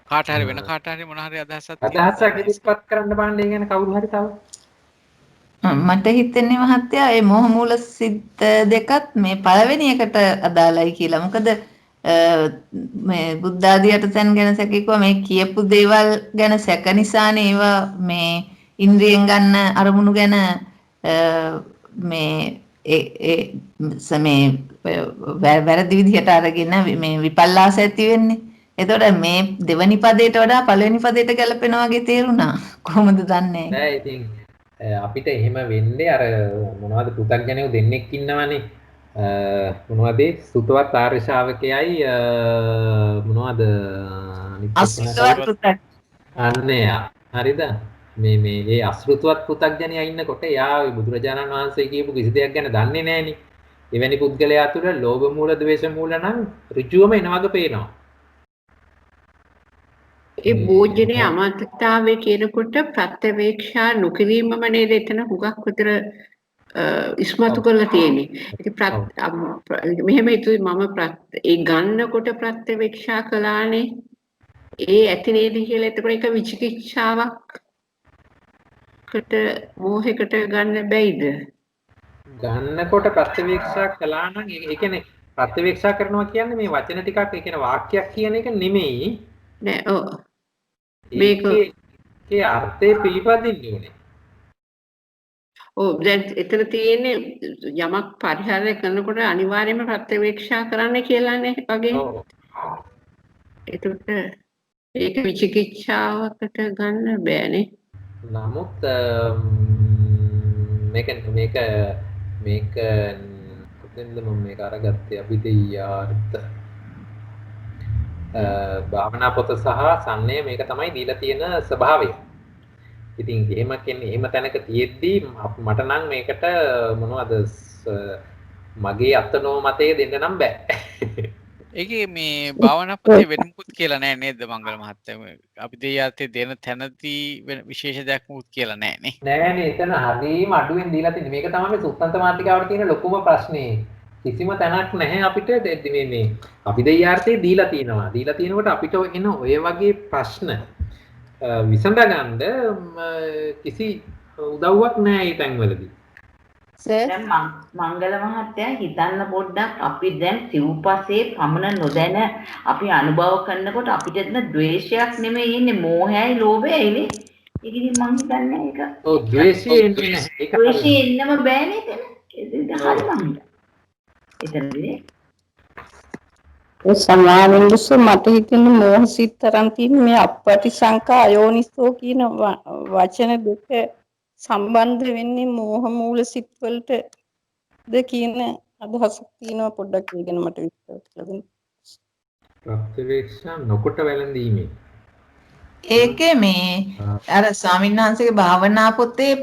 කාට හරි වෙන කාට හරි මොන හරි අදහසක් ඉදිරිපත් කරන්න බලන්න ඒ ගැන කවුරු හරි තව මට හිතෙන්නේ මහත්තයා මේ මෝහ මූල සිත් දෙකත් මේ පළවෙනි එකට අදාළයි කියලා. මොකද මේ බුද්ධ ආදී අටතැන් ගැන සැකේකුවා මේ කියපු දේවල් ගැන සැක නිසානේ ඒවා මේ ඉන්ද්‍රියෙන් ගන්න අරමුණු ගැන මේ වැරදි විදිහට අරගෙන මේ විපල්ලාස ඇති වෙන්නේ. එතකොට මේ දෙවනි පදයට වඩා පළවෙනි පදයට ගැලපෙනා වගේ තේරුණා. කොහොමද දන්නේ? නෑ ඉතින් අපිට එහෙම වෙන්නේ අර මොනවද පෘථග්ජනයෝ දෙන්නෙක් ඉන්නවනේ. මොනවද සුතවත් ආර්ය ශාවකයයි මොනවද අසුතවත් පෘථග් අන්නේ හරිද? මේ අසෘතවත් පෘථග්ජනයා ඉන්නකොට එයා බුදුරජාණන් වහන්සේ කියපු කිසි දෙයක් ගැන දන්නේ නැහෙනි. එවැනි පුද්ගලයා තුළ ලෝභ මූල ද්වේෂ මූල නම් ඍජුවම එනවගේ පේනවා. ඒ භෝජනයේ අමතතාවය කියනකොට ප්‍රත්‍යවේක්ෂා නොකිරීමම නේද එතන හුඟක් විතර ඉස්මතු කරලා තියෙන්නේ. ඉතින් මෙහෙම හිතුවේ මම ඒ ගන්නකොට ප්‍රත්‍යවේක්ෂා කළානේ. ඒ ඇති නේද කියලා. එතකොට ඒක විචිකිච්ඡාවක් කට මෝහයකට ගන්න බැයිද? ගන්නකොට ප්‍රත්‍යවේක්ෂා කළා නම් ඒ කියන්නේ ප්‍රත්‍යවේක්ෂා කරනවා කියන්නේ මේ වචන ටිකක් ඒ කියන්නේ වාක්‍යයක් කියන එක නෙමෙයි. නෑ ඔව්. මේකේ අර්ථය පිළිපදින්න ඕනේ. ඔව් දැන් එතන තියෙන්නේ යමක් පරිහරණය කරනකොට අනිවාර්යයෙන්ම ප්‍රත්‍යවේක්ෂා කරන්න කියලානේ වගේ. ඔව්. ඒකට ඒක විචිකිච්ඡාවකට ගන්න බෑනේ. නමුත් මේක කොතෙන්ද මම මේක අරගත්තේ අභිධේයාර්ථ භාවනා පොත සහ සම්නේ මේක තමයි දීලා තියෙන ස්වභාවය. ඉතින් එහෙම තැනක තියෙද්දි මට නම් මේකට මොනවද මගේ අත්නෝ මතය දෙන්න නම් බෑ. ඒකේ මේ භාවනා පොතේ වෙන මුකුත් කියලා නැහැ නේද මංගල මහත්තයා? අපි දෙයාත්තේ දෙන තැනදී වෙන විශේෂ දෙයක් මුකුත් කියලා නැහැ නේ. නෑනේ එතන හරීම අඩුවෙන් දීලා තියෙන්නේ. මේක තමයි මේ සුත්තන්ත මාත්‍රිකාවට තියෙන ලොකුම ප්‍රශ්නේ. කිසිම තැනක් නැහැ අපිට මේ අපි දෙයාර්ථේ දීලා තියෙනවා. දීලා තියෙනකොට අපිට එන ඔය වගේ ප්‍රශ්න විසඳගන්න කිසි උදව්වක් නැහැ ඒ තැන්වලදී. දැන් මංගල මහත්තයා හිතන්න පොඩ්ඩක් අපි දැන් සිව්පසේ පමණ නොදැන අපි අනුභව කරනකොට අපිට එතන ද්වේෂයක් නෙමෙයි ඉන්නේ මෝහයයි ලෝභයයි නේ. ඒක ඉතින් මං හිතන්නේ ඒක. ඔව් ද්වේෂය එන්නේ නැහැ. ඒක ද්වේෂය එන්නම බෑනේ එතන. ඒක හරි මං හිතන්නේ. එතනදී ඒ සමාවෙන්දුස මට හිතෙන්නේ මෝහ සිත් තරම් තියෙන මේ අපටිසංකා අයෝනිසෝ කියන වචන දෙක සම්බන්ධ වෙන්නේ මෝහ මූල සිත් වලටද කියන අදහසක් තියෙනවා පොඩ්ඩක් ඒ ගැන මට විස්තර කරලා දෙන්න. ප්‍රත්‍යවේක්ෂා නොකොට වැළඳීමේ ඒකේ මේ අර ස්වාමීන් වහන්සේගේ භාවනා පොතේ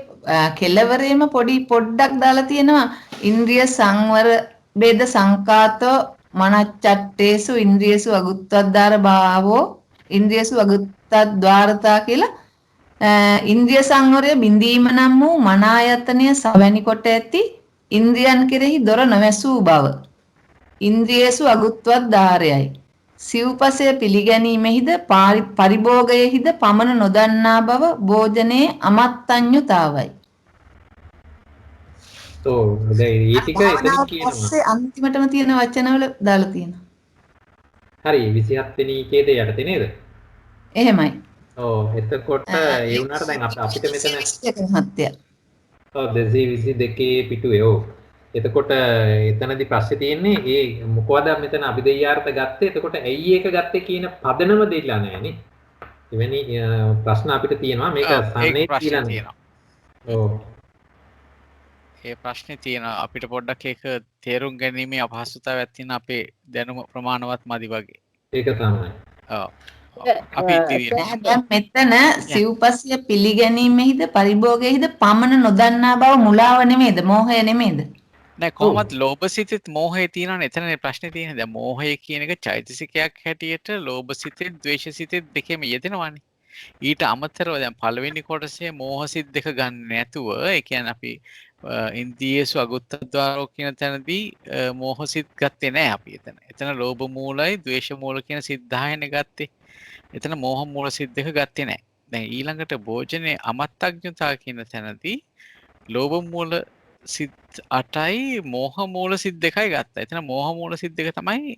කෙලවරේම පොඩ්ඩක් දාලා තියෙනවා ඉන්ද්‍රිය සංවර බේද සංකාතෝ මනච්චට්ටේසු ඉන්ද්‍රියසු අගුත්තද්දාර භාවෝ ඉන්ද්‍රියසු අගුත්තද්්වාරතා කියලා ඉන්ද්‍රිය සංවරය බිඳීම නම් වූ මන ආයතනය සවැනි කොට ඇති ඉන්ද්‍රියන් කෙරෙහි දොර නොවැසූ බව ඉන්ද්‍රියසු අගුත්වද්දාරයයි සිව්පසය පිළිගැනීමෙහිද පරිභෝගයෙහිද පමණ නොදන්නා බව භෝජනයේ අමත්තඤ්ඤතාවයි. ඔව් දැන් මේ ටික එතන කියනවා. පස්සේ අන්තිමටම තියෙන වචනවල දාලා තියෙනවා. හරි 27 වෙනි කේතේ යටතේ නේද? එහෙමයි. ඔව් එතකොට ඒ වුණාට දැන් අපිට මෙතන මහත්තයා. ඔව් 222 පිටුවේ ඔව්. එතකොට එතනදී ප්‍රශ්නේ තියෙන්නේ ඒ මොකවද මෙතන අභිදේයාර්ථ ගත්තේ? එතකොට ඇයි ඒක ගත්තේ කියන පදනම දෙilla නැහැ නේ. එවැනි ප්‍රශ්න අපිට තියෙනවා මේක සම්නේ කියලා. ඔව්. ඒ ප්‍රශ්නේ තියෙනවා අපිට පොඩ්ඩක් ඒක තේරුම් ගැනීමේ අපහසුතාවයක් තියෙන අපේ දැනුම ප්‍රමාණවත් මදි වගේ. ඒක තමයි. ඔව්. අපි දැන් මෙතන සිව්පස්ය පිළිගැනීමෙහිද පරිභෝගයෙහිද පමණ නොදන්නා බව මුලාව නෙමෙයිද? මෝහය නෙමෙයිද? නෑ කොහොමත් ලෝභ සිතෙත් මෝහය තියෙනවනේ. එතනනේ ප්‍රශ්නේ තියෙන්නේ. දැන් මෝහය කියන එක චෛතසිකයක් හැටියට ලෝභ සිතෙත් ද්වේෂ සිතෙත් දෙකේම යෙදෙනවානේ. ඊට අමතරව දැන් පළවෙනි කොටසේ මෝහ සිත් දෙක ගන්න නැතුව ඒ කියන්නේ අපි ඉන්ද්‍රියසු අගුත්තද්වාරෝ කියන තැනදී මෝහ සිත් ගත්තේ නෑ අපි එතන. එතන ලෝභ මූලයි ද්වේෂ මූල කියන සිත් 10නේ ගත්තේ. එතන මෝහ මූල සිත් දෙක ගත්තේ නෑ. දැන් ඊළඟට භෝජනේ අමත්තඥතා කියන තැනදී ලෝභ මූල සිත් 8යි මෝහ මූල සිත් 2යි ගත්තා. එතන මෝහ මූල සිත් දෙක තමයි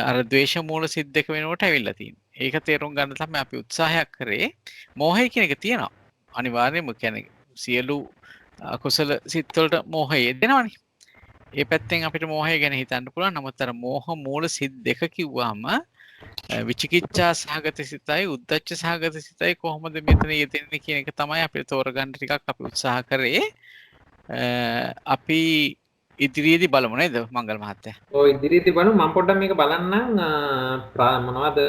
අර ද්වේෂ මූල සිත් දෙක වෙනකොට ඇවිල්ලා තියෙන්නේ. ඒක තේරුම් ගන්න තමයි අපි උත්සාහයක් කරේ. මෝහය කියන එක තියෙනවා. අනිවාර්යයෙන්ම කියන්නේ සියලු අකුසල සිත් වලට මෝහය දෙනවනේ. ඒ පැත්තෙන් අපිට මෝහය ගැන හිතන්න පුළුවන්. නමුත් අර මෝහ මූල සිත් දෙක කිව්වම විචිකිච්ඡා සහගත සිතයි උද්ධච්ච සහගත සිතයි කොහොමද මෙතන යෙදෙන්නේ කියන එක තමයි අපිට තෝරගන්න ටිකක් අපි උත්සාහ කරේ. අපි ඉදිරියේදී බලමු නේද මංගල මහත්තයා? ඔව් ඉදිරියේදී බලමු. මම පොඩ්ඩක් මේක බලන්නම් මොනවද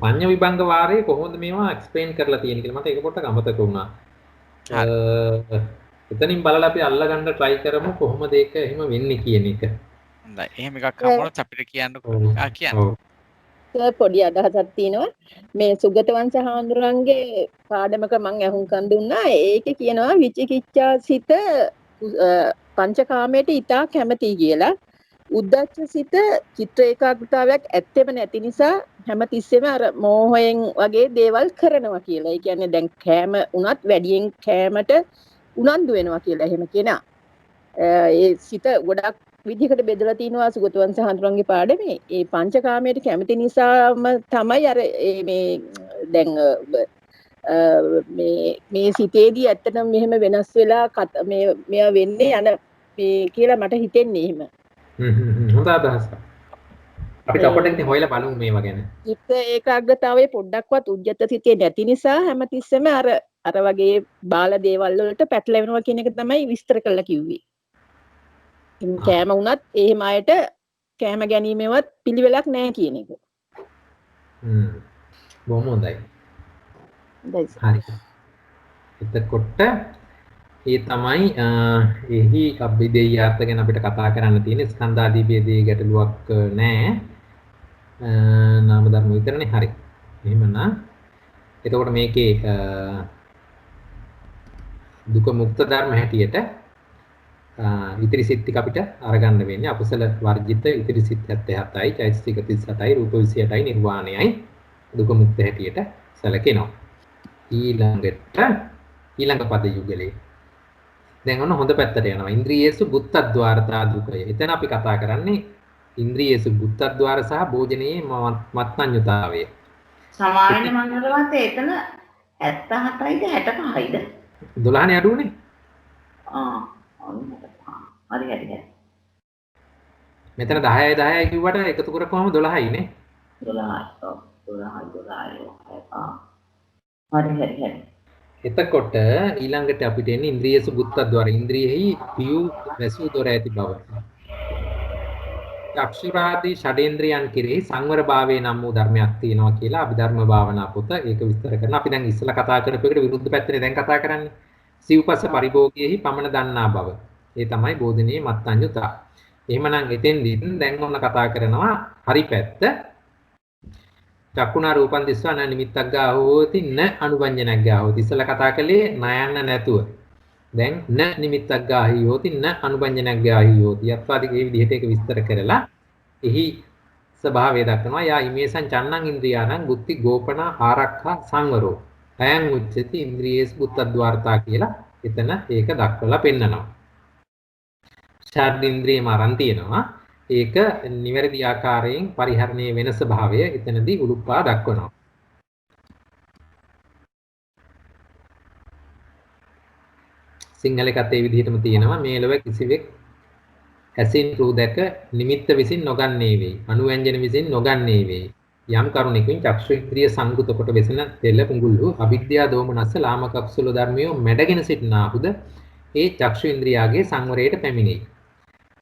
පඤ්ඤ විභංග වාරයේ කොහොමද මේවා එක්ස්ප්ලেইন කරලා තියෙන්නේ කියලා මට ඒක පොඩ්ඩක් අමතක වුණා. එතනින් බලලා අපි අල්ලගන්න try කරමු කොහොමද ඒක එහෙම වෙන්නේ කියන එක. හොඳයි. එහෙම එකක් හම්බුනොත් අපිට කියන්නකෝ. කියන්න. පොඩි අදහසක් තියෙනවා මේ සුගත වංශ හාමුදුරන්ගේ පාඩමක මම අහුම්කන් දුන්නා ඒකේ කියනවා විචිකිච්ඡා සිත පංචකාමයට ඊටා කැමති කියලා උද්ධච්ච සිත චිත්ත ඒකාග්‍රතාවයක් ඇත්තෙම නැති නිසා හැමතිස්සෙම අර මෝහයෙන් වගේ දේවල් කරනවා කියලා. ඒ කියන්නේ දැන් කෑම උනත් වැඩියෙන් කෑමට උනන්දු වෙනවා කියලා එහෙම කියනවා. ඒ සිත ගොඩක් විදිහකට බෙදලා තිනවා සුගත වංශ හඳුරන්ගේ පාඩමේ. ඒ පංචකාමයට කැමති නිසාම තමයි අර මේ දැන් මේ සිතේදී ඇත්තටම මෙහෙම වෙනස් වෙලා මෙයා වෙන්නේ යන මේ කියලා මට හිතෙන්නේ එහෙම. හොඳ අදහසක්. අපි තපොට ඉතින් හොයලා බලමු මේවා ගැන. චිත්ත ඒකාග්‍රතාවයේ පොඩ්ඩක්වත් උද්‍යත සිතේ නැති නිසා හැමතිස්සෙම අර වගේ බාල දේවල් වලට පැටලෙනවා කියන එක තමයි විස්තර කරලා කිව්වේ. කෑම වුණත් එහෙම අයට කෑම ගැනීමවත් පිළිවෙලක් නැහැ කියන එක. බොහොම හොඳයි. හරි. එතකොට ඒ තමයි එහි අභිදේයාර්ථ ගැන අපිට කතා කරන්න තියෙන්නේ. ස්කන්ධාදී ભેදයේ ගැටලුවක් නැහැ. නාම ධර්ම විතරනේ. හරි. එහෙමනම් එතකොට මේකේ දුක මුක්ත ධර්ම හැටියට ඉතිරි සිත් ටික අපිට අරගන්න වෙන්නේ අකුසල වර්ජිත ඉතිරි සිත් 77යි චෛතසික 37යි රූප 28යි නිර්වාණයයි දුක මුක්ත හැටියට සැලකෙනවා. ඊළඟ පද යුගලේ දැන් ඔන්න හොඳ පැත්තට යනවා. ඉන්ද්‍රියේසු බුත්තද්වාරතා දුකය. එතන අපි කතා කරන්නේ ඉන්ද්‍රියේසු බුත්තද්වාර සහ භෝජනයේ මත්ඤ්‍යතාවය. සමාවෙන්න මංගලවත් එතන 77යිද 65යිද? 12නේ අඩුවනේ. හරි. මෙතන 10යි 10යි කිව්වට එකතු කරපුවම 12යි නේ. 12යි. හරි. එතකොට ඊළඟට අපිට එන්නේ ඉන්ද්‍රියසු බුත්තද්වාර. ඉන්ද්‍රියෙහි පියු වැසූ දොර ඇති බව. චක්ෂුරාදී ෂඩේන්ද්‍රයන් කෙරෙහි සංවරභාවයේ නම් වූ ධර්මයක් තියෙනවා කියලා අභිධර්ම භාවනා පොත ඒක විස්තර කරනවා. අපි දැන් ඉස්සලා කතා කරපු එකට විරුද්ධ පැත්තනේ දැන් කතා කරන්නේ. සිව්පස පරිභෝගයේහි පමණ දන්නා බව. ඒ තමයි බෝධනීය මත්ඤ්‍යතා. එහෙමනම් එතෙන්දී දැන් මොන කතා කරනවා හරි පැත්ත. චක්කුණා රූපං දිස්වා න නිමිත්තක් ගා හෝති න අනුභඤ්ජනක් ගා හෝති. ඉස්සලා කතා කළේ නයන්න නැතුව. දැන් න නිමිත්තක් ගාහි හෝති න අනුභඤ්ජනක් ගාහි හෝති. යත්වාදී මේ විදිහට ඒක විස්තර කරලා එහි ස්වභාවය දක්වනවා. යා ඉමේසං චන්නං ඉන්ද්‍රියාණං බුද්ධි ගෝපන ආරක්ඛා සංවරෝ. අයං උච්චති ඉන්ද්‍රියේස් බුත්තද්වාරතා කියලා එතන ඒක දක්වලා පෙන්නනවා. ෂඩ් ඉන්ද්‍රියම අරන් තියෙනවා. ඒක නිවැරදි ආකාරයෙන් පරිහරණය වෙන ස්වභාවය එතනදී උලුප්පා දක්වනවා. සිංහල එකත් ඒ විදිහටම තියෙනවා. මේ ලොව කිසිවෙක් ඇසින් රූ දැක නිමිත්ත විසින් නොගන්නේ වෙයි. අනුවැංජන විසින් නොගන්නේ වෙයි. යම් කරුණකින් චක්ෂු ඉන්ද්‍රිය සංගත කොට වෙසෙන තෙල පුඟුල්හු අවිද්‍යා දෝමනස්ස ලාමක අකුසල ධර්මියෝ මැඩගෙන සිටනාහුද ඒ චක්ෂු ඉන්ද්‍රියාගේ සංවරයට පැමිණෙයි.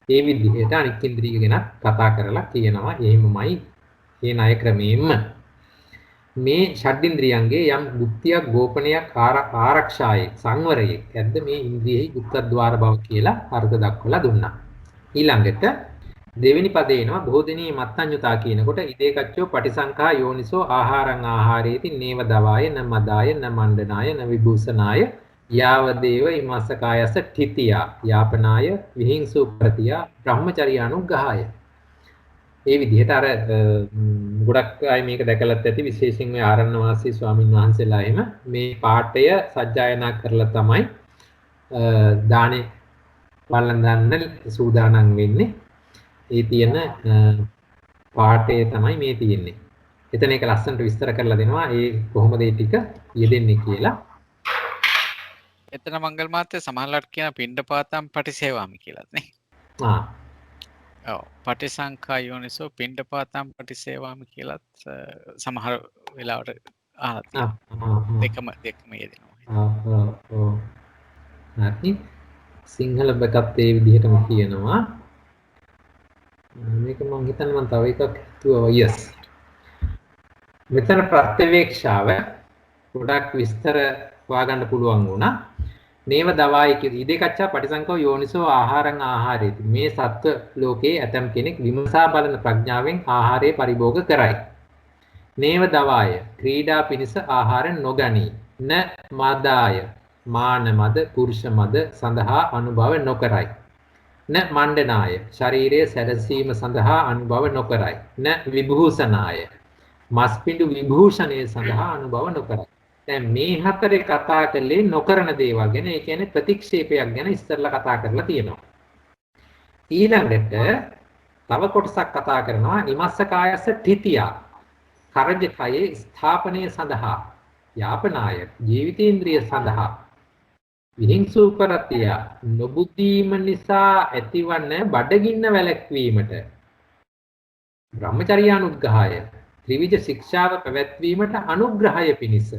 ඒ විදිහට අනික් ඉන්ද්‍රිය ගැන කතා කරලා කියනවා. එහෙමමයි මේ ණය ක්‍රමයෙන්ම මේ ෂඩ්ඉන්ද්‍රියන්ගේ යම් බුද්ධියක් ගෝපනයක් ආරක්ෂායේ සංවරයේ ඇද්ද මේ ඉන්ද්‍රියෙහි බුද්ධද්වාර බව කියලා අර්ථ දක්වලා දුන්නා. ඊළඟට දෙවෙනි පදේ එනවා බෝධනීය මත්ඤ්‍යතා කියනකොට ඉදේකච්චෝ පටිසංඛා යෝනිසෝ ආහාරං ආහාරේති නේව දවාය න මදාය න මණ්ඩනාය න විභූෂනාය යාවදේව ඉමස්සකායස ඨිතියා යාපනාය විහිංසු ප්‍රතියා බ්‍රහ්මචර්යානුග්‍රහය. ඒ විදිහට අර ගොඩක් අය මේක දැකලත් ඇති විශේෂයෙන් මේ ආරණ්‍ය වාසී ස්වාමින් වහන්සේලා එහෙම මේ පාඨය සජ්ජායනා කරලා තමයි දානේ වළඳන්න සූදානම් වෙන්නේ. ඒ තියෙන පාඨය තමයි මේ තියෙන්නේ. එතන ඒක ලස්සනට විස්තර කරලා දෙනවා ඒ කොහොමද ඒ ටික යෙදෙන්නේ කියලා. එතන මංගල් මාත්‍ය සමහරලාට කියන පිණ්ඩපාතම් පටිසේවාමි කියලාත් නේ. ඔව් පටිසංඛා යෝනිසෝ පිණ්ඩපාතම් පටිසේවාමි කියලාත් සමහර වෙලාවට අහලා තියෙනවා. දෙකම යෙදෙනවා. ඔව්. හරි. සිංහල බකත් ඒ විදිහටම කියනවා. මේක මම හිතන්නේ මම තව එකක් හිතුවා. yes. මෙතන ප්‍රත්‍යවේක්ෂාව ගොඩක් විස්තර හොයාගන්න පුළුවන් වුණා. නේව දවායි කිය ඉදේකච්චා පටිසංකෝ යෝනිසෝ ආහාරං ආහාරේති. මේ සත්ව ලෝකයේ ඇතම් කෙනෙක් විමසා බලන ප්‍රඥාවෙන් ආහාරය පරිභෝග කරයි. නේව දවාය ක්‍රීඩා පිණිස ආහාර නොගනී. න මදාය මාන මද පුරුෂ මද සඳහා අනුභව නොකරයි. න මණ්ඩනාය ශරීරයේ සැරසීම සඳහා අනුභව නොකරයි. න විභූෂනාය මස්පිඬු විභූෂණය සඳහා අනුභව නොකරයි. දැන් මේ හතරේ කතා කළේ නොකරන දේවල් ගැන. ඒ කියන්නේ ප්‍රතික්ෂේපයක් ගැන ඉස්සරලා කතා කරලා තියෙනවා. ඊළඟට තව කොටසක් කතා කරනවා නිමස්සකායස ඨිතියා කරජකයේ ස්ථාපනය සඳහා යාපනාය ජීවිතේන්ද්‍රිය සඳහා විහිංසු කරතිය නොබුද්ධීම නිසා ඇතිවන බඩගින්න වැළැක්වීමට බ්‍රහ්මචර්යානුග්‍රහය ත්‍රිවිධ ශික්ෂාව පැවැත්වීමට අනුග්‍රහය පිණිස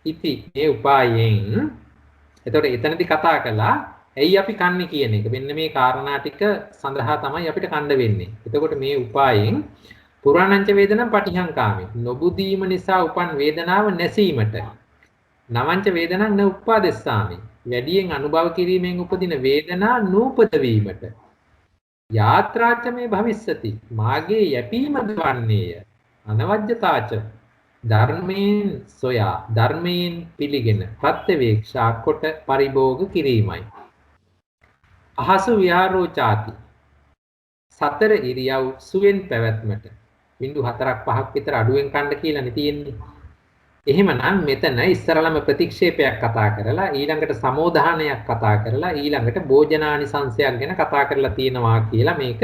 ඉති මේ උපායෙන්. එතකොට එතනදී කතා කළා ඇයි අපි කන්නේ කියන එක. මෙන්න මේ කාරණා ටික සඳහා තමයි අපිට කන්න වෙන්නේ. එතකොට මේ උපායෙන් පුරාණංච වේදනම් පටිහංකාමි නොබුදීම නිසා උපන් වේදනාව නැසීමට නවංච වේදනං න උප්පාදෙස්සාමි වැඩියෙන් අනුභව කිරීමෙන් උපදින වේදනා නූපද වීමට යාත්‍රාච මේ භවිස්සති මාගේ යැපීම දවන්නේය අනවජ්‍යතාච ධර්මයෙන් සොයා ධර්මයෙන් පිළිගෙන ප්‍රත්‍යවේක්ෂා කොට පරිභෝග කිරීමයි. අහසු විහාරෝ ചാති සතර ඉරියව් සුවෙන් පැවැත්මට බිඳු 4ක් 5ක් විතර අඩුවෙන් කන්න කියලානේ තියෙන්නේ. එහෙමනම් මෙතන ඉස්සරළම ප්‍රතික්ෂේපයක් කතා කරලා ඊළඟට සමෝධානයක් කතා කරලා ඊළඟට භෝජනානිසංශයක් ගැන කතා කරලා තියෙනවා කියලා මේක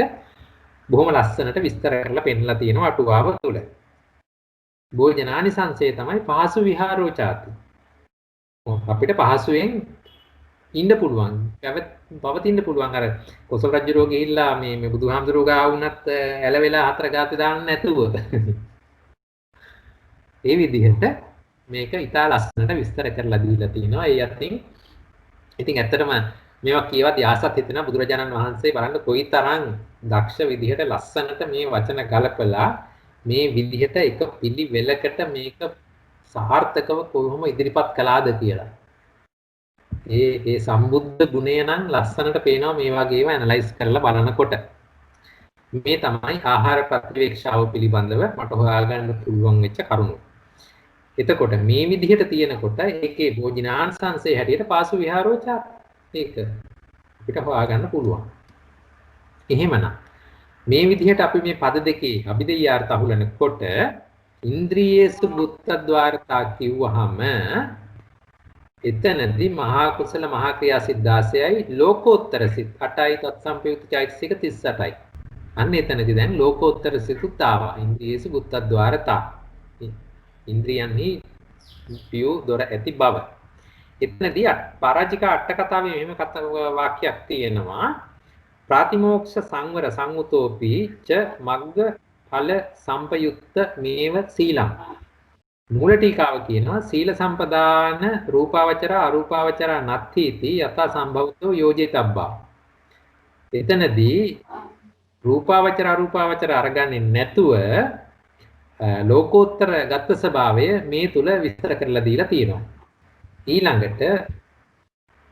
බොහොම ලස්සනට විස්තර කරලා පෙන්නලා තියෙනවා අටුවාව තුළ. භෝජනානිසංශය තමයි පහසු විහාරෝචාති. අපිට පහසුවෙන් ඉන්න පුළුවන්. පවතින්න පුළුවන්. අර කොසල් රජුරෝ ගිහිල්ලා මේ බුදුහාමුදුරුවෝ ගාව වුණත් ඇලවෙලා හතර ගාතේ දාන්න නැතුව. ඒ විදිහට මේක ඉතා ලස්සනට විස්තර කරලා දීලා තිනවා. ඒ අතින් ඉතින් ඇත්තටම මේවා කියවද්දී ආසත් හිතෙනවා බුදුරජාණන් වහන්සේ බලන්න කොයිතරම් දක්ෂ විදිහට ලස්සනට මේ වචන ගලපලා මේ විදිහට එක පිළිවෙලකට මේක සාර්ථකව කොහොම ඉදිරිපත් කළාද කියලා. ඒ සම්බුද්ධ ගුණය නම් ලස්සනට පේනවා මේ වගේම ඇනලයිස් කරලා බලනකොට. මේ තමයි ආහාර ප්‍රතිවේක්ෂාව පිළිබඳව මට හොයාගන්න පුළුවන් වෙච්ච කරුණු. එතකොට මේ විදිහට තියෙනකොට ඒකේ භෝජනාංශංශයේ හැටියට පාසු විහාරෝචාර ඒක අපිට හොයාගන්න පුළුවන්. එහෙමනම් මේ විදිහට අපි මේ පද දෙකේ අභිධේයාර්ථ අහුලනකොට ඉන්ද්‍රියේසු බුත්තද්වාරතා කිව්වහම එතනදී මහා කුසල මහා ක්‍රියා සිත් 16යි ලෝකෝත්තර සිත් 8යි තත්සම්පයුක්ත චෛතසික 38යි. අන්න එතනදී දැන් ලෝකෝත්තර සිතුත් ආවා. ඉන්ද්‍රියේසු බුත්තද්වාරතා. ඉන්ද්‍රියන්හි පියු දොර ඇති බව. එතනදී පරාජික අට කතාවේ මෙහෙම වාක්‍යයක් තියෙනවා. ප්‍රාතිමෝක්ෂ සංවර සංඋතෝපි ච මග්ග ඵල සම්පයුක්ත මේව සීලං. මූල ටීකාව කියනවා සීල සම්පදාන රූපාවචර අරූපාවචර නත්ථීති යත සම්භවතෝ යෝජිතබ්බා. එතනදී රූපාවචර අරූපාවචර අරගන්නේ නැතුව ලෝකෝත්තර ගත්ත ස්වභාවය මේ තුල විස්තර කරලා දීලා තියෙනවා. ඊළඟට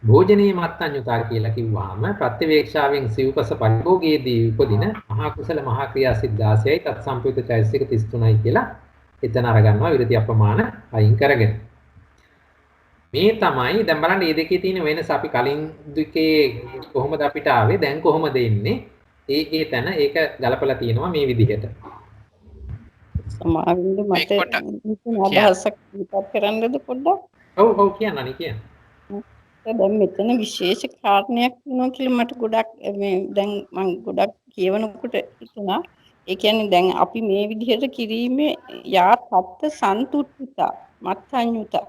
භෝජනීය මත්ඤ්‍යතා කියලා කිව්වහම ප්‍රතිවේක්ෂාවෙන් සිව්පස පරිභෝගයේදී උපදින මහා කුසල මහා ක්‍රියා සිත් 16යි තත්සම්පයුක්ත චෛතසික 33යි කියලා එතන අරගන්නවා විරති අප්‍රමාණ අයින් කරගෙන. මේ තමයි දැන් බලන්න මේ දෙකේ තියෙන වෙනස. අපි කලින් දෙකේ කොහොමද අපිට ආවේ දැන් කොහොමද එන්නේ? ඒ තැන ඒක ගලපලා තියෙනවා මේ විදිහට. සමාවෙන්න මට අදහසක් විපත් කරන්නද පොඩ්ඩක්? ඔව් කියන්න අනේ කියන්න. දැන් මෙතන විශේෂ කාරණයක් වෙනවා කියලා මට ගොඩක් මේ දැන් මම ගොඩක් කියවනකොට හිතුණා. ඒ කියන්නේ දැන් අපි මේ විදිහට කිරීමේ යා තත්ත සන්තුට්ඨිතා මත්ඤ්‍යුතා.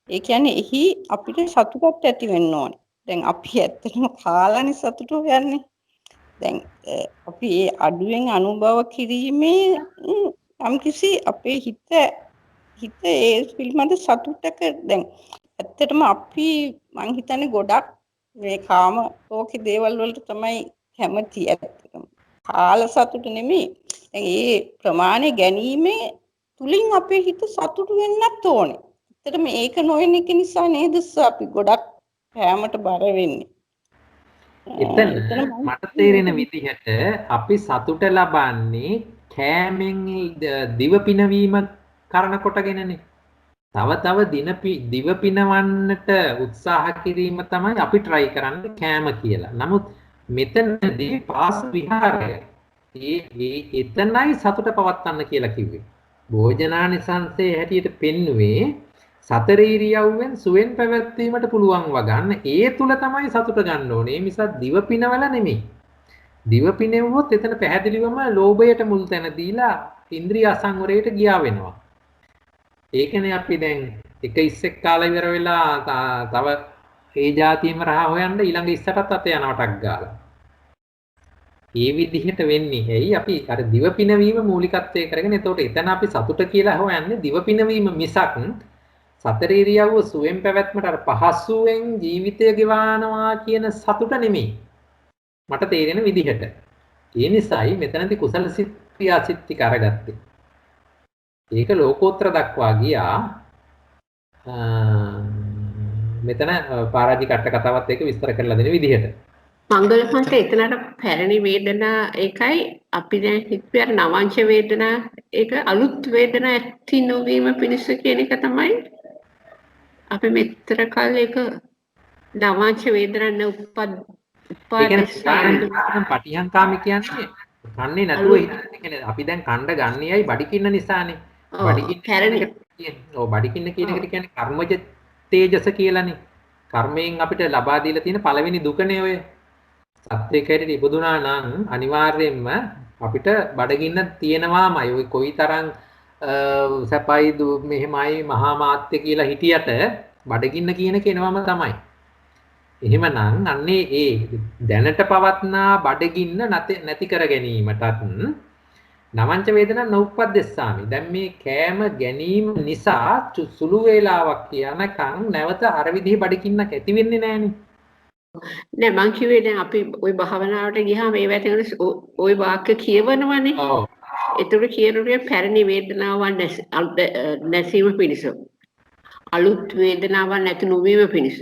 ඒ කියන්නේ එහි අපිට සතුටක් ඇති වෙන්න ඕනේ. දැන් අපි ඇත්තටම කාලානේ සතුට හොයන්නේ. දැන් අපි ඒ අඩුවෙන් අනුභව කිරීමේ යම්කිසි අපේ හිත ඒ පිළිබඳ සතුටක දැන් ඇත්තටම අපි මං හිතන්නේ ගොඩක් මේ කාම ලෝකේ දේවල් වලට තමයි කැමති ඇත්තටම. කාල සතුට නෙමෙයි. දැන් ඒ ප්‍රමාණය ගැනීමේ තුලින් අපේ හිත සතුට වෙන්නත් ඕනේ. ඇත්තටම ඒක නොවෙන එක නිසා නේද අපි ගොඩක් කැමට බර වෙන්නේ. එතන මට තේරෙන විදිහට අපි සතුට ලබන්නේ කෑමෙන් දිව පිනවීම කරන කොටගෙනනේ. තව දිව පිනවන්නට උත්සාහ කිරීම තමයි අපි try කරන්නේ කෑම කියලා. නමුත් මෙතනදී පාස් විහාරය එතනයි සතුට පවත්වන්න කියලා කිව්වේ. භෝජනානිසංසයේ හැටියට පෙන්නුවේ සතර ඉරියව්වෙන් සුවෙන් පැවැත්වීමට පුළුවන් වගන්න ඒ තුල තමයි සතුට ගන්න ඕනේ. ඒ නිසා දිව පිනවල නෙමෙයි. දිව පිනෙවුවොත් එතන පැහැදිලිවම ලෝභයට මුල් තැන දීලා ඉන්ද්‍රිය අසංවරයට ගියා වෙනවා. ඒකනේ අපි දැන් එක ඉස්සෙක් කාලා ඉවර වෙලා තව ඒ જાතියෙම රහ හොයන්න ඊළඟ ඉස්සටත් අත යනවටක් ගාලා. ඒ විදිහට වෙන්නේ. ඇයි අපි අර දිව පිනවීම මූලිකත්වයේ කරගෙන එතකොට එතන අපි සතුට කියලා හොයන්නේ දිව පිනවීම මිසක් සතර ඉරියව්ව සුවෙන් පැවැත්මට අර පහසුවෙන් ජීවිතය ගෙවනවා කියන සතුට නෙමෙයි. මට තේරෙන විදිහට. ඒ නිසායි මෙතනදී කුසල සිත් ක්‍රියා සිත් ටික අරගත්තේ. ඒක ලෝකෝත්තර දක්වා ගියා. මෙතන පරාජික අට කතාවත් එක්ක විස්තර කරලා දෙන විදිහට. මංගලපන්ත එතනට පැරණි වේදනා ඒකයි අපි දැන් හිතුවේ අර නවංශ වේදනා ඒක අලුත් වේදනා ඇති නොවීම පිණිස කියන එක තමයි අපි මෙතර කල් ඒක නවංශ වේදනා පටිහංකාමී කියන්නේ කන්නේ නැතුව ඉන්නේ. අපි දැන් කණ්ඩ ගන්නේයි බඩිකින්න නිසානේ. බඩිකින්න ඔව් බඩගින්න කියන එකට කියන්නේ කර්මජ තේජස කියලානේ. කර්මයෙන් අපිට ලබා දීලා තියෙන පළවෙනි දුකනේ ඔය. සත්‍යයක් හැටියට ඉපදුනා නම් අනිවාර්යයෙන්ම අපිට බඩගින්න තියෙනවාමයි. ඔය කොයිතරම් සැපයි මෙහෙමයි මහා මාත්‍ය කියලා හිටියට බඩගින්න කියන කෙනවම තමයි. එහෙමනම් අන්නේ ඒ දැනට පවත්නා බඩගින්න නැති කර ගැනීමටත් නවංච වේදනා නෝපද්දස්සාමි. දැන් මේ කෑම ගැනීම නිසා සුළු වේලාවක් යනකම් නැවත අර විදිහේ බඩගින්නක් ඇති වෙන්නේ නැහනේ. නෑ මං කිව්වේ දැන් අපි ওই භාවනාවට ගියාම ඒ වැටෙන ওই වාක්‍ය කියවනවනේ. ඔව්. ඒතර කියනුනේ පැරණි වේදනාවන් නැසීම පිණිස. අලුත් වේදනාවක් නැති නොවීම පිණිස.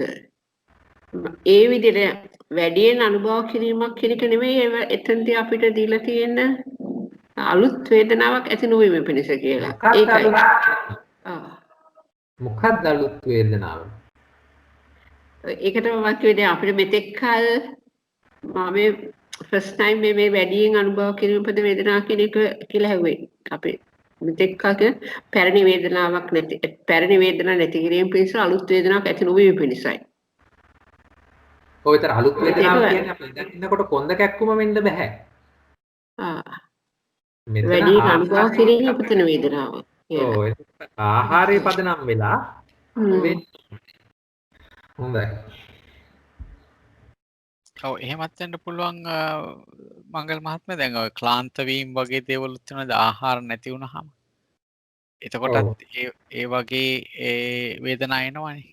ඒ විදිහට වැඩියෙන් අනුභව කිරීමක් කියන එක නෙමෙයි එතනදී අපිට දීලා තියෙන අලුත් වේදනාවක් ඇති නොවීම පිණිස කියලා. ඒකයි. මොකක්ද අලුත් වේදනාව? ඒකට මම කිව්වේ දැන් අපිට මෙතෙක් කල මම ෆස්ට් ටයිම් මේ වැඩියෙන් අනුභව කිරීම පද වේදනාව කියන එක කියලා හැව්වේ. අපි මෙතෙක් කල පැරණි වේදනාවක් නැති පැරණි වේදනාවක් නැති කිරීම පිණිස අලුත් වේදනාවක් ඇති නොවීම පිණිසයි. ඔය විතර අලුත් වේදනාව කියන්නේ අපි ඉඳන් ඉන්නකොට කොන්ද කැක්කුම වෙන්න බෑ. වැඩි අනුභව කිරීම පුතන වේදනාව. ඔව් ආහාරයේ පදනම් වෙලා හොඳයි. ඔව් එහෙමත් වෙන්න පුළුවන් මංගල මහත්මයා දැන් ඔය ක්ලාන්ත වීම වගේ දේවල් තියෙනවාද ආහාර නැති වුනහම එතකොටත් ඒ වගේ වේදනා එනවනේ.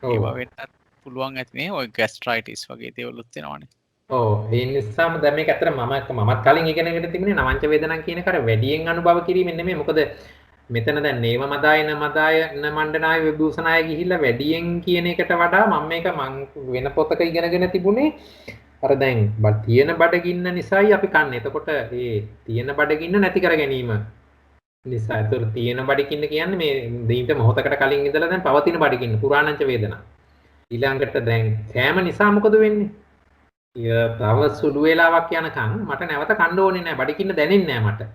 ඒවා වෙන්නත් පුළුවන් ඇතිනේ ඔය ગેස්ට්‍රයිටිස් වගේ දේවල් තියෙනවනේ. ඔව් ඒ නිසාම දැන් මේක ඇත්තට මමත් කලින් ඉගෙනගෙන තිබුණේ නවංච වේදනා කියන කර වැඩියෙන් අනුභව කිරීමෙන් නෙමෙයි. මොකද මෙතන දැන් නේව මදාය මණ්ඩනාය විභූෂනාය ගිහිල්ලා වැඩියෙන් කියන එකට වඩා මම මේක වෙන පොතක ඉගෙනගෙන තිබුණේ අර දැන් තියෙන බඩගින්න නිසායි අපි කන්නේ. එතකොට මේ තියෙන බඩගින්න නැති කර ගැනීම නිසා. ඒතර තියෙන බඩගින්න කියන්නේ මේ දීන්ට මොහොතකට කලින් ඉඳලා දැන් පවතින බඩගින්න පුරාණංච වේදනා. ඊළඟට දැන් කෑම නිසා මොකද වෙන්නේ? තව සුළු වේලාවක් යනකම් මට නැවත කන්න ඕනේ නැහැ. බඩගින්න දැනෙන්නේ නැහැ මට.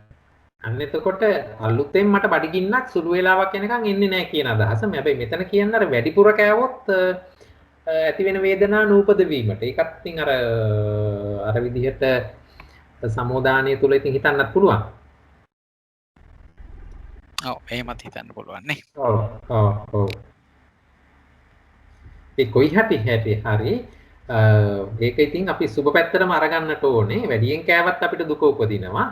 අන්න එතකොට අලුතෙන් මට බඩගින්නක් සුළු වේලාවක් යනකම් එන්නේ නැහැ කියන අදහස. හැබැයි මෙතන කියන්නේ අර වැඩිපුර කෑවොත් ඇති වෙන වේදනා නූපද වීමට. ඒකත් ඉතින් අර විදිහට සමෝදානිය තුල ඉතින් හිතන්නත් පුළුවන්. ඔව් එහෙමත් හිතන්න පුළුවන් නේ. ඔව්. ඒ කොයි හරි ඒක ඉතින් අපි සුබ පැත්තටම අරගන්නට ඕනේ. වැඩියෙන් කෑවත් අපිට දුක උපදිනවා.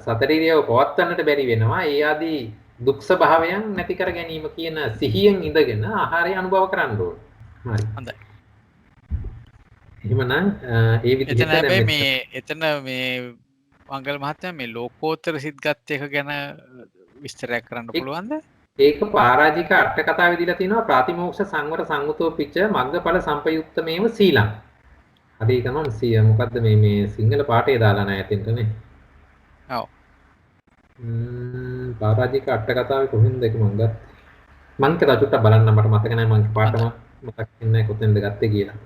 සතරීරියව පවත්වන්නට බැරි වෙනවා. ඒ ආදී දුක් ස්වභාවයන් නැති කර ගැනීම කියන සිහියෙන් ඉඳගෙන ආහාරය අනුභව කරන්න ඕනේ. හරි. හොඳයි. එහෙමනම් ඒ විදිහට එතන මේ මංගල මහත්මයා මේ ලෝකෝත්තර සිද්ගත් එක ගැන විස්තරයක් කරන්න පුළුවන්ද? ඒක පරාජික අට කතාවේ දීලා තියෙනවා ප්‍රාතිමෝක්ෂ සංවර සංගතෝ පිච්ච මග්ගඵල සම්පයුක්තමේව සීලං. අද ඒක තමයි මොකද්ද මේ සිංහල පාඨය දාලා නැහැ එතෙන්ටනේ. ඔව්. පරාජික අට කතාවේ කොහෙන්ද ඒක මම ගත්තේ? මං කතා චුට්ටක් බලන්න මට මතක නැහැ මං පාඨම මතක් වෙන්නේ නැහැ කොතෙන්ද ගත්තේ කියලා.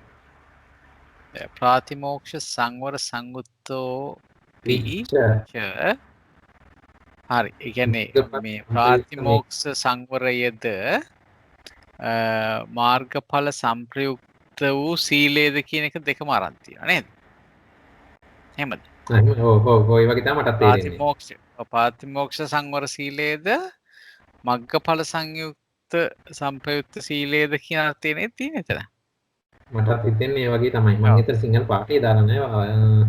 ප්‍රාතිමෝක්ෂ සංවර සංගුත්තෝ පිච්ච හරි. ඒ කියන්නේ මේ ප්‍රාතිමෝක්ෂ සංවරයද මාර්ගඵල සම්ප්‍රයුක්ත වූ සීලයද කියන එක දෙකම අරන් තියෙනවා නේද? එහෙමද? ඔව් ඒ වගේ තමයි මටත් තේරෙන්නේ. ප්‍රාතිමෝක්ෂ සංවර සීලයද මග්ගඵල සංයුක්ත සම්ප්‍රයුක්ත සීලයද කියන අර්ථයනේ තියෙන්නේ එතන. මටත් හිතෙන්නේ ඒ වගේ තමයි. මම හිතර සිංහල පාඨය දාලා නැහැ.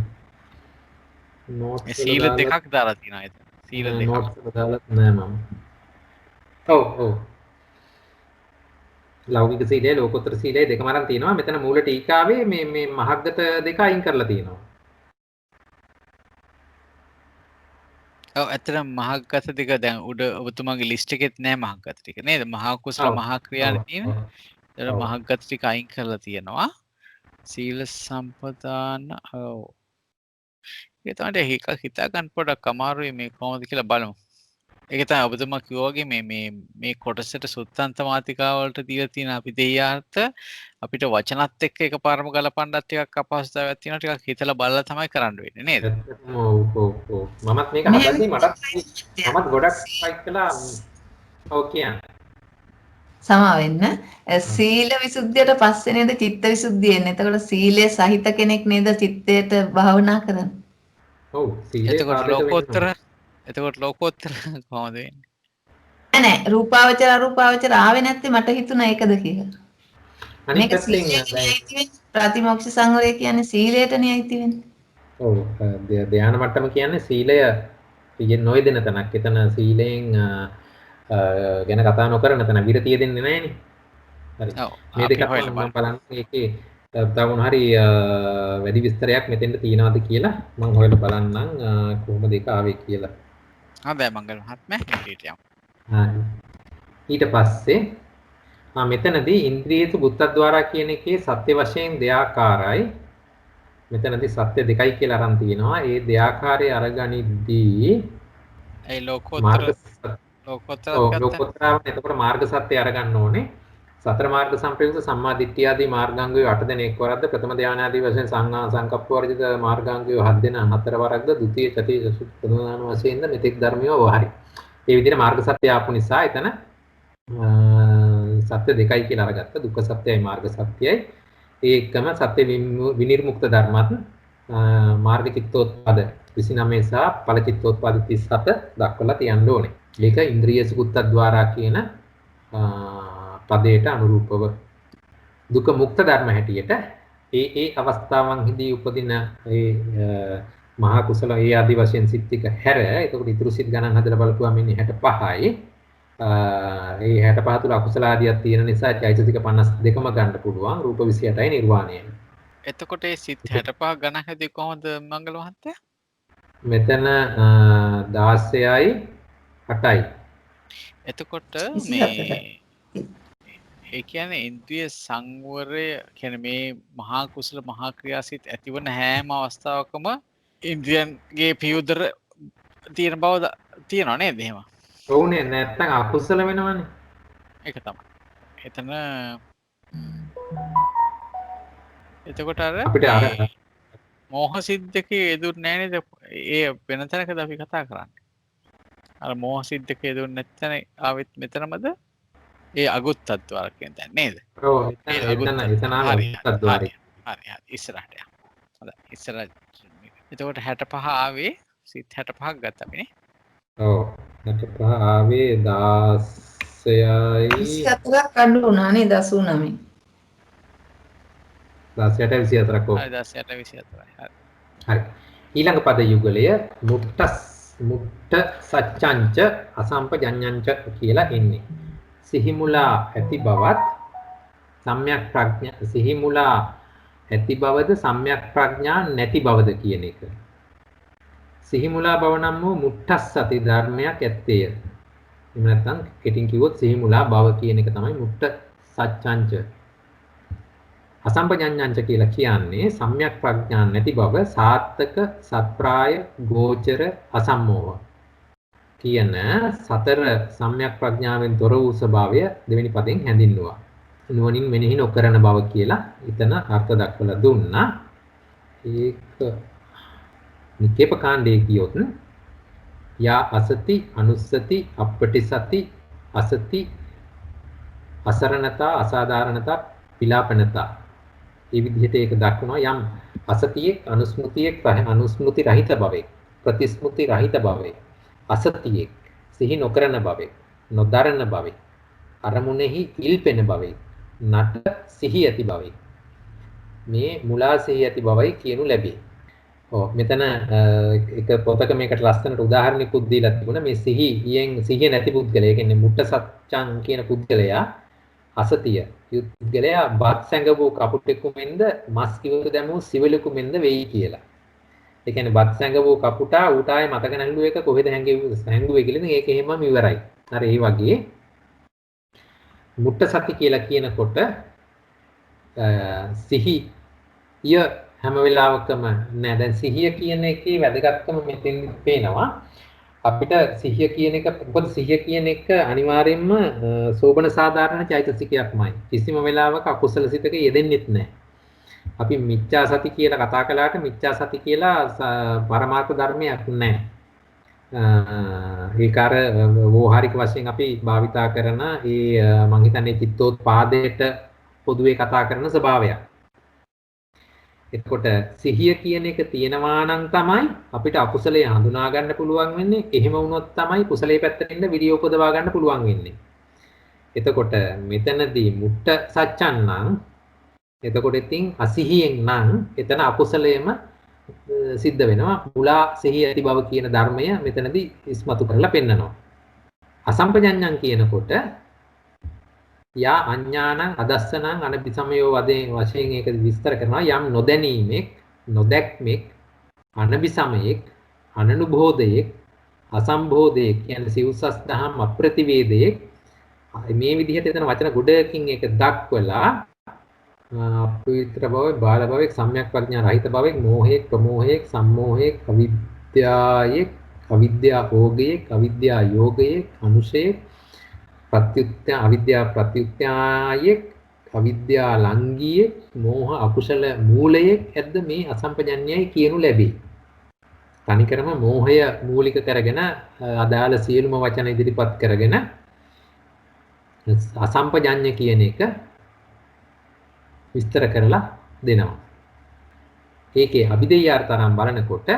නෝට්ස් සීල දෙකක් දාලා තියෙනවා එතන. සීල දෙකක්. නෝට්ස් දාලා නැහැ මම. ඔව්. ලෞකික සීලය ලෝකෝත්තර සීලය දෙකම අරන් තියෙනවා. මෙතන මූල ටීකාවේ මේ මහග්ගත දෙක අයින් කරලා තියෙනවා. ඔව් ඇත්තට මහග්ගත දෙක දැන් උඩ ඔබතුමාගේ ලිස්ට් එකෙත් නෑ මහග්ගත ටික නේද? මහා කුසල මහා ක්‍රියානේ තියෙන්නේ. ඒතර මහග්ගත ටික අයින් කරලා තියෙනවා. සීල සම්පදාන ඔව්. ඒක තමයි හිතා ගන්න පොඩක් අමාරුයි මේ කොහොමද කියලා බලමු. ඒක තමයි ඔබතුමා කිව්වා වගේ මේ කොටසට සුත්තන්ත මාතිකා වලට දීලා තියෙන අපි දෙයාර්ථ අපිට වචනත් එක්ක එකපාරම ගලපන්නත් ටිකක් අපහසුතාවයක් තියෙනවා. ටිකක් හිතලා බලලා තමයි කරන්න වෙන්නේ නේද? ඔව්. මමත් මේක හදද්දී මමත් ගොඩක් ෆයිට් කළා ඔව් කියන්න. සමා වෙන්න. සීල විසුද්ධියට පස්සේ නේද චිත්ත විසුද්ධිය එන්නේ. එතකොට සීලය සහිත කෙනෙක් නේද චිත්තයට භාවනා කරන්නේ. ඔව් සීලේ එතකොට සාධක වෙන්න ලෝකෝත්තර ඕනේ. එතකොට ලෝකෝත්තර කොහොමද වෙන්නේ? නෑ රූපාවචර අරූපාවචර ආවේ නැත්තේ මට හිතුණා ඒකද කියලා. අනිත් මේක පැත්තෙන් සීලයට දැන් අයිති වෙන්නේ. ප්‍රතිමෝක්ෂ සංවරය කියන්නේ සීලයටනේ අයිති වෙන්නේ. ඔව් ධ්‍යාන මට්ටම කියන්නේ සීලය පිළිගෙන නොයදෙන තැනක්. එතන සීලයෙන් ගැන කතා නොකරන තැන විරතිය දෙන්නේ නැහනේ. හරි. ඔව් මේ අපි දෙකක් හොයලා මම බලමු. බලන්න ඒකේ තව මොන හරි වැඩි විස්තරයක් මෙතෙන්ට තියනවාද කියලා මම හොයලා බලන්නම් කොහොමද ඒක ආවේ කියලා. හොඳයි මංගල මහත්මයා ඉදිරියට යමු. හරි. ඊට පස්සේ මෙතනදී ඉන්ද්‍රියේසු බුත්තද්වාරා කියන එකේ සත්‍ය වශයෙන් දෙආකාරයි. මෙතනදී සත්‍ය දෙකයි කියලා අරන් තියෙනවා. ඒ දෙආකාරයේ අරගනිද්දී ඒ මාර්ග ලෝකෝත්තරත් ඔව් ගත්තා. ලෝකෝත්තරාව එතකොට මාර්ග සත්‍ය අරගන්න ඕනේ. සතර මාර්ග සම්ප්‍රයුක්ත සම්මා දිට්ඨිය ආදී මාර්ගාංගය 8 දෙනෙක් වරද්ද ප්‍රථම ධානය ආදී වශයෙන් සංඝා සංකප්ප වර්ජිත මාර්ගාංගය 7 දෙනා 4 වරක්ද ද්විතීය තෘතීය චතුර්ථ ප්‍රථම ධාන වශයෙන්ද මෙතෙක් ධර්මිය වහරි. ඒ විදිහට මාර්ග සත්‍ය ආපු නිසා එතන සත්‍ය දෙකයි කියලා අරගත්ත දුක්ඛ සත්‍යයි මාර්ග සත්‍යයි. ඒකම සත්‍ය විනිර්මුක්ත ධර්මත් මාර්ග චිත්තෝත්පාද 29 සහ ඵල චිත්තෝත්පාද 37 දක්වලා තියන්න ඕනේ. මේක ඉන්ද්‍රිය සුකුත්තද්වාරා කියන පදයට අනුරූපව දුක මුක්ත ධර්ම හැටියට ඒ අවස්ථාවන්හිදී උපදින ඒ මහා කුසල ඒ ආදි වශයෙන් සිත් ටික හැර එතකොට ඉතුරු සිත් ගණන් හදලා බලපුවාම ඉන්නේ 65යි. ඒ 65 තුල අකුසල ආදියක් තියෙන නිසා චෛතසික 52ම ගන්න පුළුවන්. රූප 28යි නිර්වාණය. එතකොට ඒ සිත් 65 ගණන් හැදුවේ කොහොමද මංගල මහත්තයා? මෙතන 16යි 8යි. එතකොට 27යි. මේ ඒ කියන්නේ ඉන්ද්‍රිය සංවරය කියන්නේ මේ මහා කුසල මහා ක්‍රියාසිත ඇතිවන හැම අවස්ථාවකම ඉන්ද්‍රියන්ගේ පියුදර තියෙන බව තියෙනව නේද එහෙම? ඔව්නේ නැත්තම් අකුසල වෙනවනේ. ඒක තමයි. එතන එතකොට අර අපිට අර මෝහ සිද්දකේ යෙදුන්නේ නැහැ නේද? ඒ වෙන තැනකද අපි කතා කරන්නේ? අර මෝහ සිද්දකේ යෙදුන්නේ නැත්නම් ආවෙත් මෙතනමද? ඒ අගුත්තද්වාර කියන තැන නේද? ඔව් එතන අගුත්තද්වාරේ. හරි ඉස්සරහට යන්න. හොඳයි ඉස්සරහ. එතකොට 65 ආවේ සිත් 65ක් ගත්තා අපිනේ. ඔව් 65 ආවේ 16යි 24ක් අඩු වුණා නේද 89. 16ට 24ක් ඔව්. හරි 16ට 24යි. හරි. හරි. ඊළඟ පද යුගලය මුට්ට සච්ඡංච අසම්පජඤ්ඤංච කියලා එන්නේ. සිහිමුලා ඇති බවත් සම්‍යක් ප්‍රඥා සිහිමුලා ඇති බවද සම්‍යක් ප්‍රඥා නැති බවද කියන එක. සිහිමුලා බව නම් වූ මුට්ටස්සති ධර්මයක් ඇත්තේය. එහෙම නැත්නම් කෙටින් කිව්වොත් සිහිමුලා බව කියන එක තමයි මුට්ට සච්ඡංච. අසම්පජඤ්ඤංච කියලා කියන්නේ සම්‍යක් ප්‍රඥා නැති බව සාත්තක සත්ප්‍රාය ගෝචර අසම්මෝහ කියන සතර සම්‍යක් ප්‍රඥාවෙන් තොර වූ ස්වභාවය දෙවෙනි පදයෙන් හැඳින්වුවා. නුවණින් මෙනෙහි නොකරන බව කියලා එතන අර්ථ දක්වලා දුන්නා. ඒක නිකේප කාණ්ඩයේ කියොත් යා අසති අනුස්සති අපටිසති අසති අසරණතා අසාධාරණතා පිලාපනතා මේ විදිහට ඒක දක්වනවා යම් අසතියේ අනුස්මෘති රහිත භවෙක් ප්‍රතිස්මෘති රහිත භවෙක් අසතියේ සිහි නොකරන භවෙක් නොදරන භවෙක් අරමුණෙහි ඉල්පෙන භවෙක් නට සිහි ඇති භවෙක් මේ මුලා සිහි ඇති භවයි කියනු ලැබේ. ඔව් මෙතන එක පොතක මේකට ලස්සනට උදාහරණයක් දීලා තිබුණා. මේ සිහිය නැති පුද්ගලයා කියන්නේ මුට්ට සත්‍යං කියන පුද්ගලයා අසතිය පුද්ගලයා බත් සැඟවූ කපුටෙකු මෙන්ද මස් කිවතු දැමූ සිවලෙකු මෙන්ද වෙයි කියලා. ඒ කියන්නේ බත් සැඟවූ කපුටා ඌට ආයේ මතක නැල්ලු එක කොහෙද හැංගුවේ කියලා ඉතින් ඒක එහෙමම ඉවරයි. අර ඒ වගේ මුට්ට සති කියලා කියනකොට සිහිය හැම වෙලාවකම නෑ. දැන් සිහිය කියන එකේ වැදගත්කම මෙතෙන් පේනවා. අපිට සිහිය කියන එක මොකද සිහිය කියන එක අනිවාර්යයෙන්ම සෝබන සාධාරණ චෛතසිකයක්මයි. කිසිම වෙලාවක අකුසල සිතක යෙදෙන්නෙත් නෑ. අපි මිච්ඡා සති කියලා කතා කළාට මිච්ඡා සති කියලා පරමාර්ථ ධර්මයක් නෑ. ඒක අර වෝහාරික වශයෙන් අපි භාවිතා කරන ඒ මං හිතන්නේ චිත්තෝත්පාදයට පොදුවේ කතා කරන ස්වභාවයක්. එතකොට සිහිය කියන එක තියෙනවා නම් තමයි අපිට අකුසලයේ හඳුනා ගන්න පුළුවන් වෙන්නේ. එහෙම වුණොත් තමයි කුසලයේ පැත්තට ඉන්න විරිය උපදවා ගන්න පුළුවන් වෙන්නේ. එතකොට මෙතනදී මුට්ට සත්‍යං නම් එතකොට ඉතින් අසිහියෙන් නම් එතන අකුසලයේම සිද්ධ වෙනවා. මුලා සිහිය ඇති බව කියන ධර්මය මෙතනදී ඉස්මතු කරලා පෙන්නනවා. අසම්පජඤ්ඤං කියනකොට යා අඥානං අදස්සනං අනபிසමයෝ වශයෙන් ඒක විස්තර කරනවා. යම් නොදැනීමෙක්, නොදැක්මෙක්, අනபிසමයෙක්, අනනුබෝධයෙක්, අසම්බෝධයෙක් කියන සිව්සස් දහම් අප්‍රතිවේදයෙක් මේ විදිහට එතන වචන ගොඩකින් ඒක දක්වලා අපවිත්‍ර භවයේ බාල භවයේ සම්‍යක් ප්‍රඥා රහිත භවයේ මෝහයේ ප්‍රමෝහයේ සම්මෝහයේ අවිද්‍යායේ අවිද්‍යා භෝගයේ අවිද්‍යා යෝගයේ අනුශේ ප්‍රත්‍යුත්‍ය අවිද්‍යා ප්‍රත්‍යුත්‍යයේ අවිද්‍යා ලංගියේ මෝහ අකුසල මූලයේ ඇද්ද මේ අසම්පජඤ්ඤයයි කියනු ලැබේ. තනිකරම මෝහය මූලික කරගෙන අදාළ සියලුම වචන ඉදිරිපත් කරගෙන අසම්පජඤ්ඤ කියන එක විස්තර කරලා දෙනවා. ඒකේ අභිදේයාර්ථනම් බලනකොට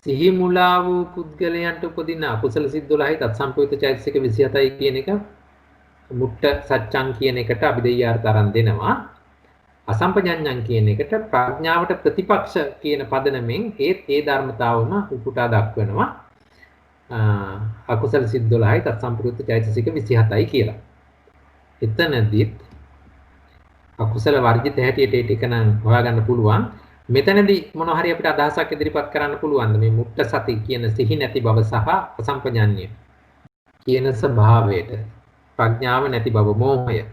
සිහි මුලා වූ පුද්ගලයන්ට උපදින අකුසල සිත් 12යි තත්සම්පයුක්ත චෛතසික 27යි කියන එක මුට්ට සත්‍යං කියන එකට අභිදේයාර්ථ දෙනවා. අසම්පජඤ්ඤං කියන එකට ප්‍රඥාවට ප්‍රතිපක්ෂ කියන පදනමෙන් ඒ ධර්මතාවම උපුටා දක්වනවා. අකුසල සිත් 12යි තත්සම්පයුක්ත චෛතසික 27යි කියලා. එතනදිත් අකුසල වර්ජිත හැටියට ඒ ටික නම් හොයාගන්න පුළුවන්. මෙතනදී මොන හරි අපිට අදහසක් ඉදිරිපත් කරන්න පුළුවන් මේ මුට්ට සති කියන සිහි නැති බව සහ අසම්පජඤ්ඤය කියන ස්වභාවයට ප්‍රඥාව නැති බව මෝහය.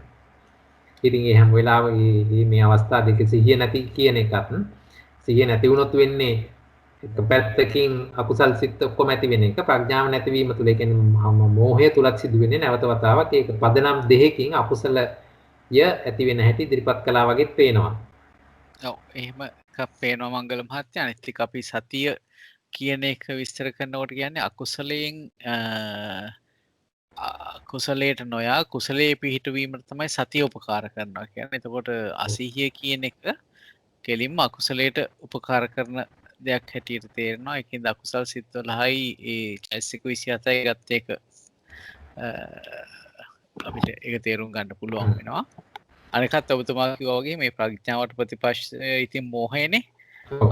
ඉතින් ඒ හැම වෙලාවෙම මේ අවස්ථා දෙක සිහිය නැති කියන එකත් සිහිය නැති වුණොත් වෙන්නේ එක පැත්තකින් අකුසල් සිත් ඔක්කොම ඇති වෙන එක ප්‍රඥාව නැතිවීම තුල. ඒ කියන්නේ මෝහය තුලත් සිදු වෙන්නේ නැවත වතාවක් ඒක පදනම් දෙකකින් අකුසලය ඇති වෙන හැටි ඉදිරිපත් කළා වගේ පේනවා. ඔව් එහෙම එකක් පේනවා මංගල මහත්තයා. අනිත් එක අපි සතිය කියන එක විස්තර කරනකොට කියන්නේ අකුසලයෙන් කුසලයට නොයා කුසලයේ පිහිටවීමට තමයි සතිය උපකාර කරනවා කියන්නේ. එතකොට අසීහිය කියන එක කෙලින්ම අකුසලයට උපකාර කරන දෙයක් හැටියට තේරෙනවා. ඒකෙන්ද අකුසල් සිත් 12යි ඒ චෛතසික 27යි ගත්ත එක අපිට ඒක තේරුම් ගන්න පුළුවන් වෙනවා. අනිකත් ඔබතුමා කිව්වා වගේ මේ ප්‍රඥාවට ප්‍රතිපක්ෂ ඉතින් මෝහයනේ.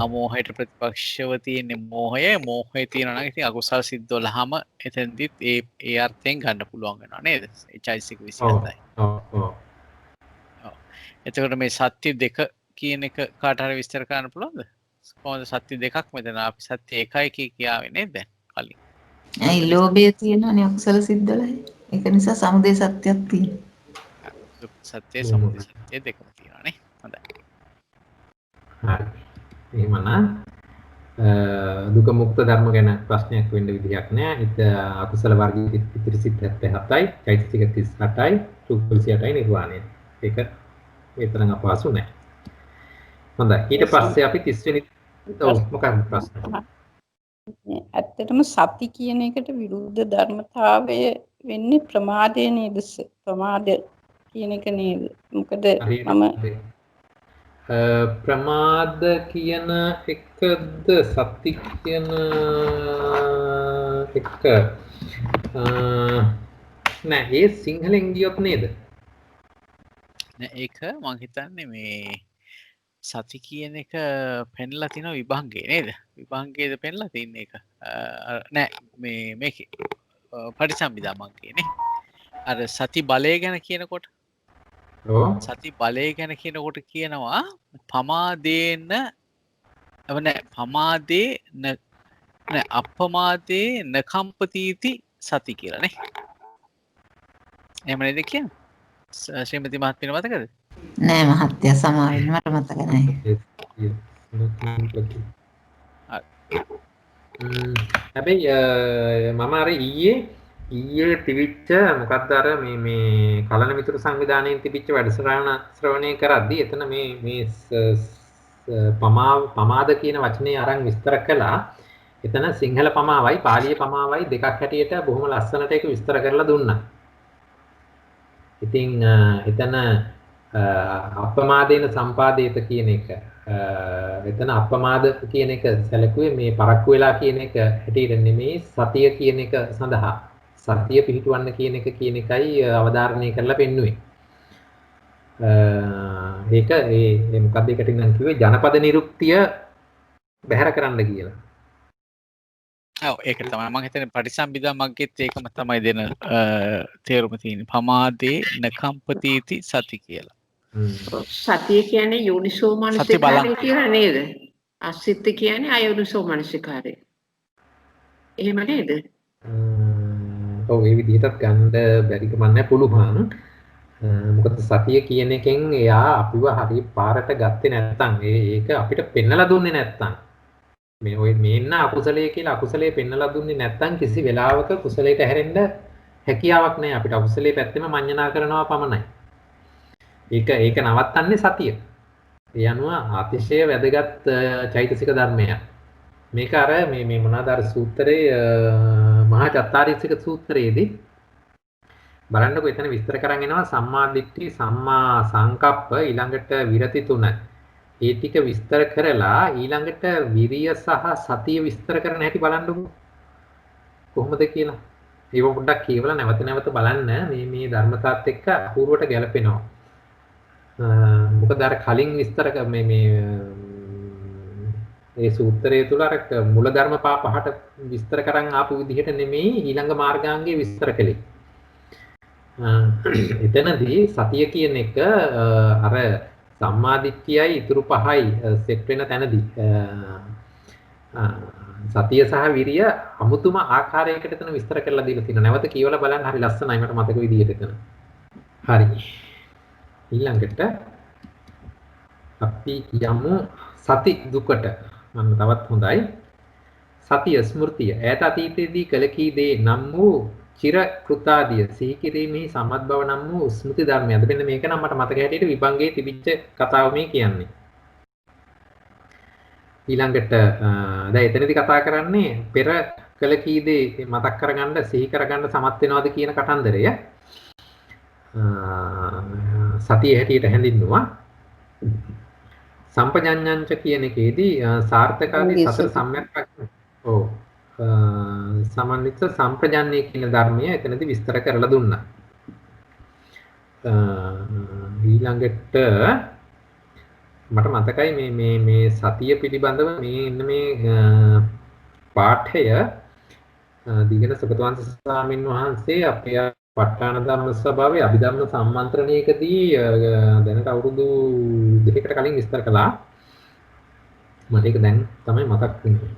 අමෝහයට ප්‍රතිපක්ෂව තියෙන්නේ මෝහය. මෝහය තියෙනවා නම් ඉතින් අකුසල් සිත් 12ම එතෙන්දිත් ඒ අර්ථයෙන් ගන්න පුළුවන් වෙනවා නේද? ඒ චෛතසික 27යි. ඔව්. එතකොට මේ සත්‍ය දෙක කියන එක කාට හරි විස්තර කරන්න පුළුවන්ද? කොහොමද සත්‍ය දෙකක් මෙතන අපි සත්‍ය එකයි කියාවේ නේද දැන් කලින්? ඇයි ලෝභය තියෙනවනේ අකුසල සිත් 12යි. ඒක නිසා සමුදය සත්‍යයක් තියෙනවා. සත්‍ය සමුදය සත්‍ය දෙකම තියෙනවානේ. හොඳයි. හරි. එහෙමනම් දුක මුක්ත ධර්ම ගැන ප්‍රශ්නයක් වෙන්න විදිහක් නෑ. ඒත් අකුසල වර්ගයේ ඉතිරි සිත් 77යි, චෛතසික 38යි, රූප 28යි නිර්වාණය. ඒක ඒ තරම් අපහසු නෑ. හොඳයි. ඊට පස්සේ අපි 30 වෙනි මොකක්ද ප්‍රශ්න? ඇත්තටම සති කියන එකට විරුද්ධ ධර්මතාවය වෙන්නේ ප්‍රමාදය නේද? ප්‍රමාද කියන එක නේද? මොකද මම ප්‍රමාද කියන එකද සති කියන එක නෑ ඒ සිංහලෙන් ගියොත් නේද? නෑ ඒක මං හිතන්නේ මේ සති කියන එක පෙන්ලා තිනවා විභංගේ නේද? විභංගේද පෙන්ලා තින්නේ එක. නෑ මේකේ පටිසම්භිදා මං කියන්නේ. අර සති බලය ගැන කියනකොට සති බලය ගැන කියනකොට කියනවා පමාදේන නෑ පමාදේ නෑ අපමාදේ නකම්පතිති සති කියලා නේ. එහෙම නේද කියන්නේ? ශ්‍රීමති මහත්මිය මතකද? නෑ මහත්තයා සමා වෙන්න මට මතක නැහැ. හැබැයි මම අර ඊයේ තිබිච්ච මොකක්ද අර මේ කලන මිතුරු සංවිධානයෙන් තිබිච්ච වැඩසටහන ශ්‍රවණය කරද්දී එතන මේ පමාද කියන වචනේ අරන් විස්තර කළා. එතන සිංහල පමාවයි පාලි පමාවයි දෙකක් හැටියට බොහොම ලස්සනට ඒක විස්තර කරලා දුන්නා. ඉතින් එතන අප්‍රමාදේන සම්පාදේත කියන එක එතන අප්‍රමාද කියන එක සැලකුවේ මේ පරක්කු වෙලා කියන එක හැටියට නෙමෙයි සතිය කියන එක සඳහා සතිය පිහිටවන්න කියන එකයි අවධාරණය කරලා පෙන්නුවේ. ඒක ඒ මොකක්ද ඒකට නම් කිව්වේ ජනපද නිරුක්තිය බැහැර කරන්න කියලා. ඔව් ඒක තමයි මම හිතන්නේ පටිසම්භිදා මග්ගෙත් ඒකම තමයි දෙන තේරුම තියෙන්නේ. පමාදේ නකම්පතිති සති කියලා. සතිය කියන්නේ යෝනිසෝ මනසිකාරය කියලා නේද? අසිත කියන්නේ අයෝනිසෝ මනසිකාරය. එහෙම නේද? ඔව් ඒ විදිහටත් ගන්න බැරි කමන්නේ පුළුවන්. මොකද සතිය කියන එකෙන් එයා අපිව හරි පාරට ගත්තේ නැත්නම් ඒක අපිට පෙන්නලා දුන්නේ නැත්නම් මේ ඔය මේන්න අකුසලයේ කියලා අකුසලයේ පෙන්නලා දුන්නේ නැත්නම් කිසි වෙලාවක කුසලයට හැරෙන්න හැකියාවක් නැහැ අපිට අකුසලයේ පැත්තෙම මඤ්ඤණා කරනවා පමණයි. ඒක නවත්තන්නේ සතිය. ඒ අනුව අතිශය වැදගත් චෛතසික ධර්මයක්. මේක අර මේ මොනවාද අර සූත්‍රයේ මහා චත්තාරීසික සූත්‍රයේදී බලන්නකො එතන විස්තර කරන් එනවා සම්මා දිට්ඨි සම්මා සංකප්ප ඊළඟට විරති තුන. ඒ ටික විස්තර කරලා ඊළඟට විරිය සහ සතිය විස්තර කරන හැටි බලන්නකො. කොහොමද කියලා. ඒක පොඩ්ඩක් කියවලා නැවත නැවත බලන්න මේ ධර්මතාවත් එක්ක අපූර්වට ගැලපෙනවා. මොකද අර කලින් විස්තර ඒ සූත්‍රයේ තුල අර මුල ධර්ම පහට විස්තර කරන් ආපු විදිහට නෙමෙයි ඊළඟ මාර්ගාංගයේ විස්තර කළේ. එතනදී සතිය කියන එක අර සම්මාදිට්ඨියයි ඉතුරු පහයි සෙට් වෙන තැනදී සතිය සහ විරිය අමුතුම ආකාරයකට එතන විස්තර කරලා දීලා තියෙනවා. නැවත කියවලා බලන්න හරි ලස්සනයි මට මතක විදිහට එතන. හරි. ඊළඟට අපි යමු සති දුකට. මම තවත් හොඳයි. සතිය ස්මෘතිය. ඈත අතීතයේදී කළ කී දේ නම් වූ චිර කෘතාදිය සිහි කිරීමේ සමත් බව නම් වූ ස්මෘති ධර්මයද. මෙන්න මේක නම් මට මතක හැටියට විභංගයේ තිබිච්ච කතාව මේ කියන්නේ. ඊළඟට දැන් එතනදී කතා කරන්නේ පෙර කළ කී දේ මතක් කරගන්න සිහි කරගන්න සමත් වෙනවද කියන කතන්දරය. සතිය හැටියට හැඳින්නුවා. සම්පජඤ්ඤංච කියන එකේදී සාර්ථකාදී සතර සම්‍යක් ඔව් සමන්විත සම්ප්‍රජාන්නේ කියන ධර්මය එතනදී විස්තර කරලා දුන්නා. ඊළඟට මට මතකයි මේ සතිය පිළිබඳව මේ පාඨය දීගෙන සුගතවංශ ස්වාමීන් වහන්සේ අපේ ප ဋ ාණ ධම්ම සභාවේ අභිධර්ම සම්මන්ත්‍රණයකදී දැනට අවුරුදු 2කට කලින් විස්තර කළා. මට ඒක දැන් තමයි මතක් වෙන්නේ.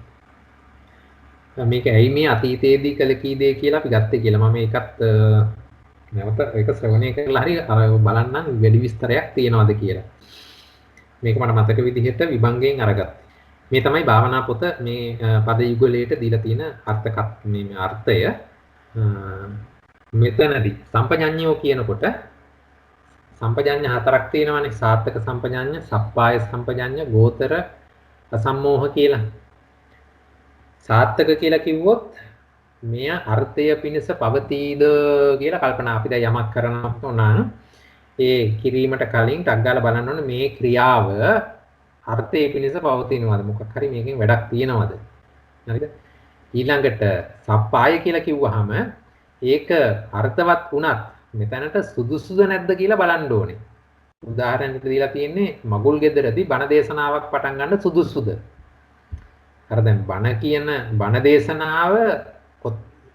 මේක ඇයි මේ අතීතයේදී කළ කී දේ කියලා අපි ගත්තේ කියලා මම ඒකත් නැවත ඒක ශ්‍රවණය කරලා හරි බලන්නම් වැඩි විස්තරයක් තියනවාද කියලා. මේක මට මතක විදිහට විභංගයෙන් අරගත්තා. මේ තමයි භාවනා පොත මේ පද යුගලයට දීලා තියෙන අර්ථය. මෙතනදී සම්පජඤ්ඤෝ කියනකොට සම්පජඤ්ඤ හතරක් තියෙනවානේ. සාත්තක සම්පජඤ්ඤ, සප්පාය සම්පජඤ්ඤ, ගෝතර අසම්මෝහ කියලා. සාත්තක කියලා කිව්වොත් මෙය අර්ථය පිණිස පවතීද කියලා කල්පනා. අපි දැන් යමක් කරනවා නම් ඒ කිරීමට කලින් ටක් ගාලා බලන්න ඕනේ මේ ක්‍රියාව අර්ථය පිණිස පවතිනවද, මොකක් හරි මේකෙන් වැඩක් තියෙනවද. හරිද? ඊළඟට සප්පාය කියලා කිව්වහම ඒක අර්ථවත් වුණත් මෙතනට සුදුසුද නැද්ද කියලා බලන්න ඕනේ. උදාහරණයක් දීලා තියෙන්නේ මගුල් ගෙදරදී බණ දේශනාවක් පටන් ගන්න සුදුසුද? අර දැන් බණ දේශනාව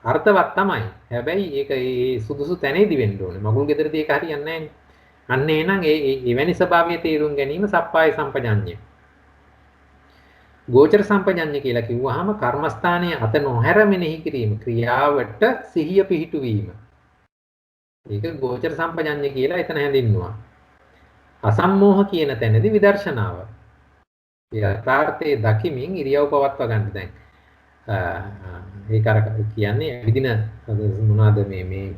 අර්ථවත් තමයි. හැබැයි ඒක ඒ සුදුසු තැනේදී වෙන්න ඕනේ. මගුල් ගෙදරදී ඒක හරියන්නේ නැහැ. අන්න එහෙනම් එවැනි ස්වභාවයේ තේරුම් ගැනීම සප්පාය සම්පජඤ්ඤය. ගෝචර සම්පජඤ්ඤය කියලා කිව්වහම කර්මස්ථානයේ අත නොහැර මෙනෙහි කිරීම, ක්‍රියාවට සිහිය පිහිටුවීම. ඒක ගෝචර සම්පජඤ්ඤය කියලා එතන හැඳින්වුවා. අසම්මෝහ කියන තැනදී විදර්ශනාව. යථාර්ථයේ දකිමින් ඉරියව් පවත්වා ගන්න. දැන් ඒක අර කියන්නේ විදින මොනවාද මේ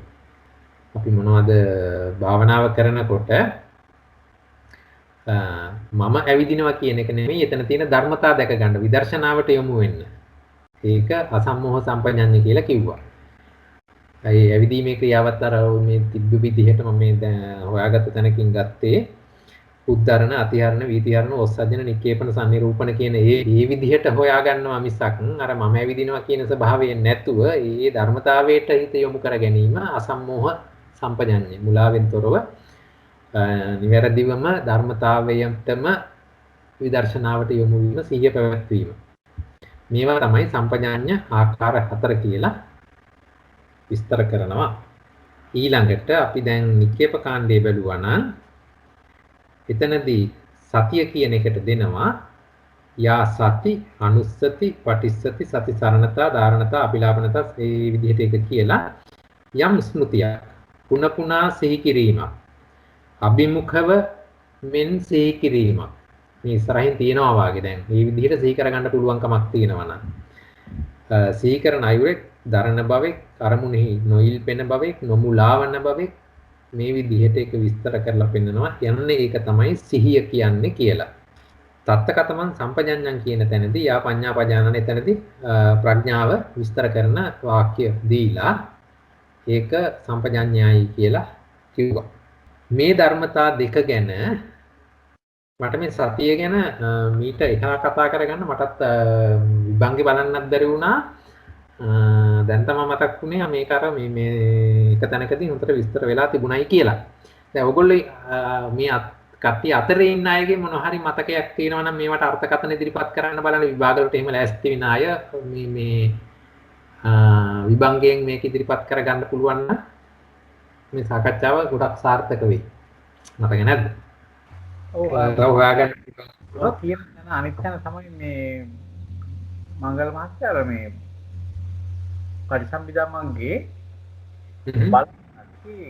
අපි මොනවද භාවනාව කරනකොට මම ඇවිදිනවා කියන එක නෙමෙයි එතන තියෙන ධර්මතාව දැක ගන්න විදර්ශනාවට යොමු වෙන්න. ඒක අසම්මෝහ සම්පජඤ්ඤය කියලා කිව්වා. ඒ ඇවිදීමේ ක්‍රියාවත් අර මේ තිබ්බ විදිහට මම මේ හොයාගත්ත තැනකින් ගත්තේ උද්ධරණ, අතිහරණ, වීතිහරණ, ඔස්සජන, නික්කේපන, සම්නිරූපණ කියන ඒ විදිහට හොයාගන්නවා මිසක් අර මම ඇවිදිනවා කියන ස්වභාවයෙන් නැතුව ඒ ධර්මතාවයට හිත යොමු කර ගැනීම අසම්මෝහ සම්පජඤ්ඤය. මුලාවෙන් තොරව නිවැරදිවම ධර්මතාවයටම විදර්ශනාවට යොමු වීම, සිහිය පැවැත්වීම. මේවා තමයි සම්පජඤ්ඤ ආකාර 4 කියලා විස්තර කරනවා. ඊළඟට අපි දැන් නික්කේප කාණ්ඩය බැලුවා නම් එතනදී සතිය කියන එකට දෙනවා යා සති, අනුස්සති, පටිස්සති, සති සරණතා, ධාරණතා, අපිලාපනතා මේ විදිහට එක කියලා යම් ස්මෘතියක් පුන පුනා සිහි කිරීමක්, අභිමුඛව මෙන් සිහි කිරීමක් මේ ඉස්සරහින් තියෙනවා වාගේ දැන් මේ විදිහට සිහි කරගන්න පුළුවන්කමක් තියෙනවා නම් සිහි කරන අයුරේ දරණ භවෙක්, අරමුණෙහි නොයිල්පෙන භවෙක්, නොමුලාවන භවෙක් මේ විදිහට ඒක විස්තර කරලා පෙන්නනවා. යන්නේ ඒක තමයි සිහිය කියන්නේ කියලා. තත්තකතමන් සම්පජඤ්ඤං කියන තැනදී යා පඤ්ඤා පජානන එතනදී ප්‍රඥාව විස්තර කරන වාක්‍ය දීලා ඒක සම්පජඤ්ඤයයි කියලා කිව්වා. මේ ධර්මතා දෙක ගැන මට මේ සතිය ගැන මීට එහා කතා කරගන්න මටත් විභංගේ බලන්නත් බැරි වුණා. දැන් තමයි මතක් වුණේ මේක අර මේ එක තැනකදී උන්ට විස්තර වෙලා තිබුණයි කියලා. දැන් ඔයගොල්ලෝ මේ කට්ටිය අතරේ ඉන්න අයගේ මොන හරි මතකයක් තියෙනවා නම් මේවට අර්ථකථන ඉදිරිපත් කරන්න බලන්න විභාග වලට එහෙම ලෑස්ති වෙන අය මේ විභංගයෙන් මේක ඉදිරිපත් කරගන්න පුළුවන් නම් මේ සාකච්ඡාව ගොඩක් සාර්ථක වෙයි. මතක නැද්ද? ඔව් හොයාගන්න කියන අනිත් තැන තමයි මේ මංගල මහත්තයා මේ පරිසම්පදා මංගේ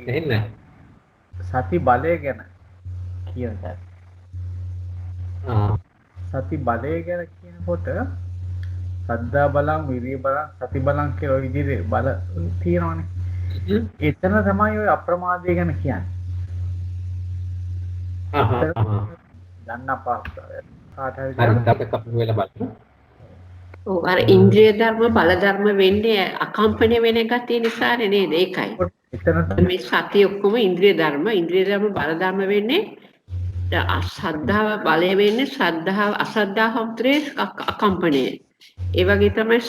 එහෙන්නේ සති බලය ගැන කියන තැන. සති බලය ගැන කියනකොට සද්ධා බලං, විරිය බලං, සති බලං කියලා ඔය විදිහේ බල තියෙනවනේ. එතන තමයි ඔය අප්‍රමාදය ගැන කියන්නේ. දන්න කාට හරි වෙලා බලන්න. ඔව් අර ඉන්ද්‍රිය ධර්ම බල ධර්ම වෙන්නේ අකම්පණය වෙන ගතිය නිසානේ නේද? ඒකයි. මේ සතිය ඔක්කොම ඉන්ද්‍රිය ධර්ම බල ධර්ම වෙන්නේ අසද්ධාව බලය වෙන්නේ ශ්‍රද්ධාව අසද්ධාව හම්තරේ අකම්පණය. ඒ වගේ තමයි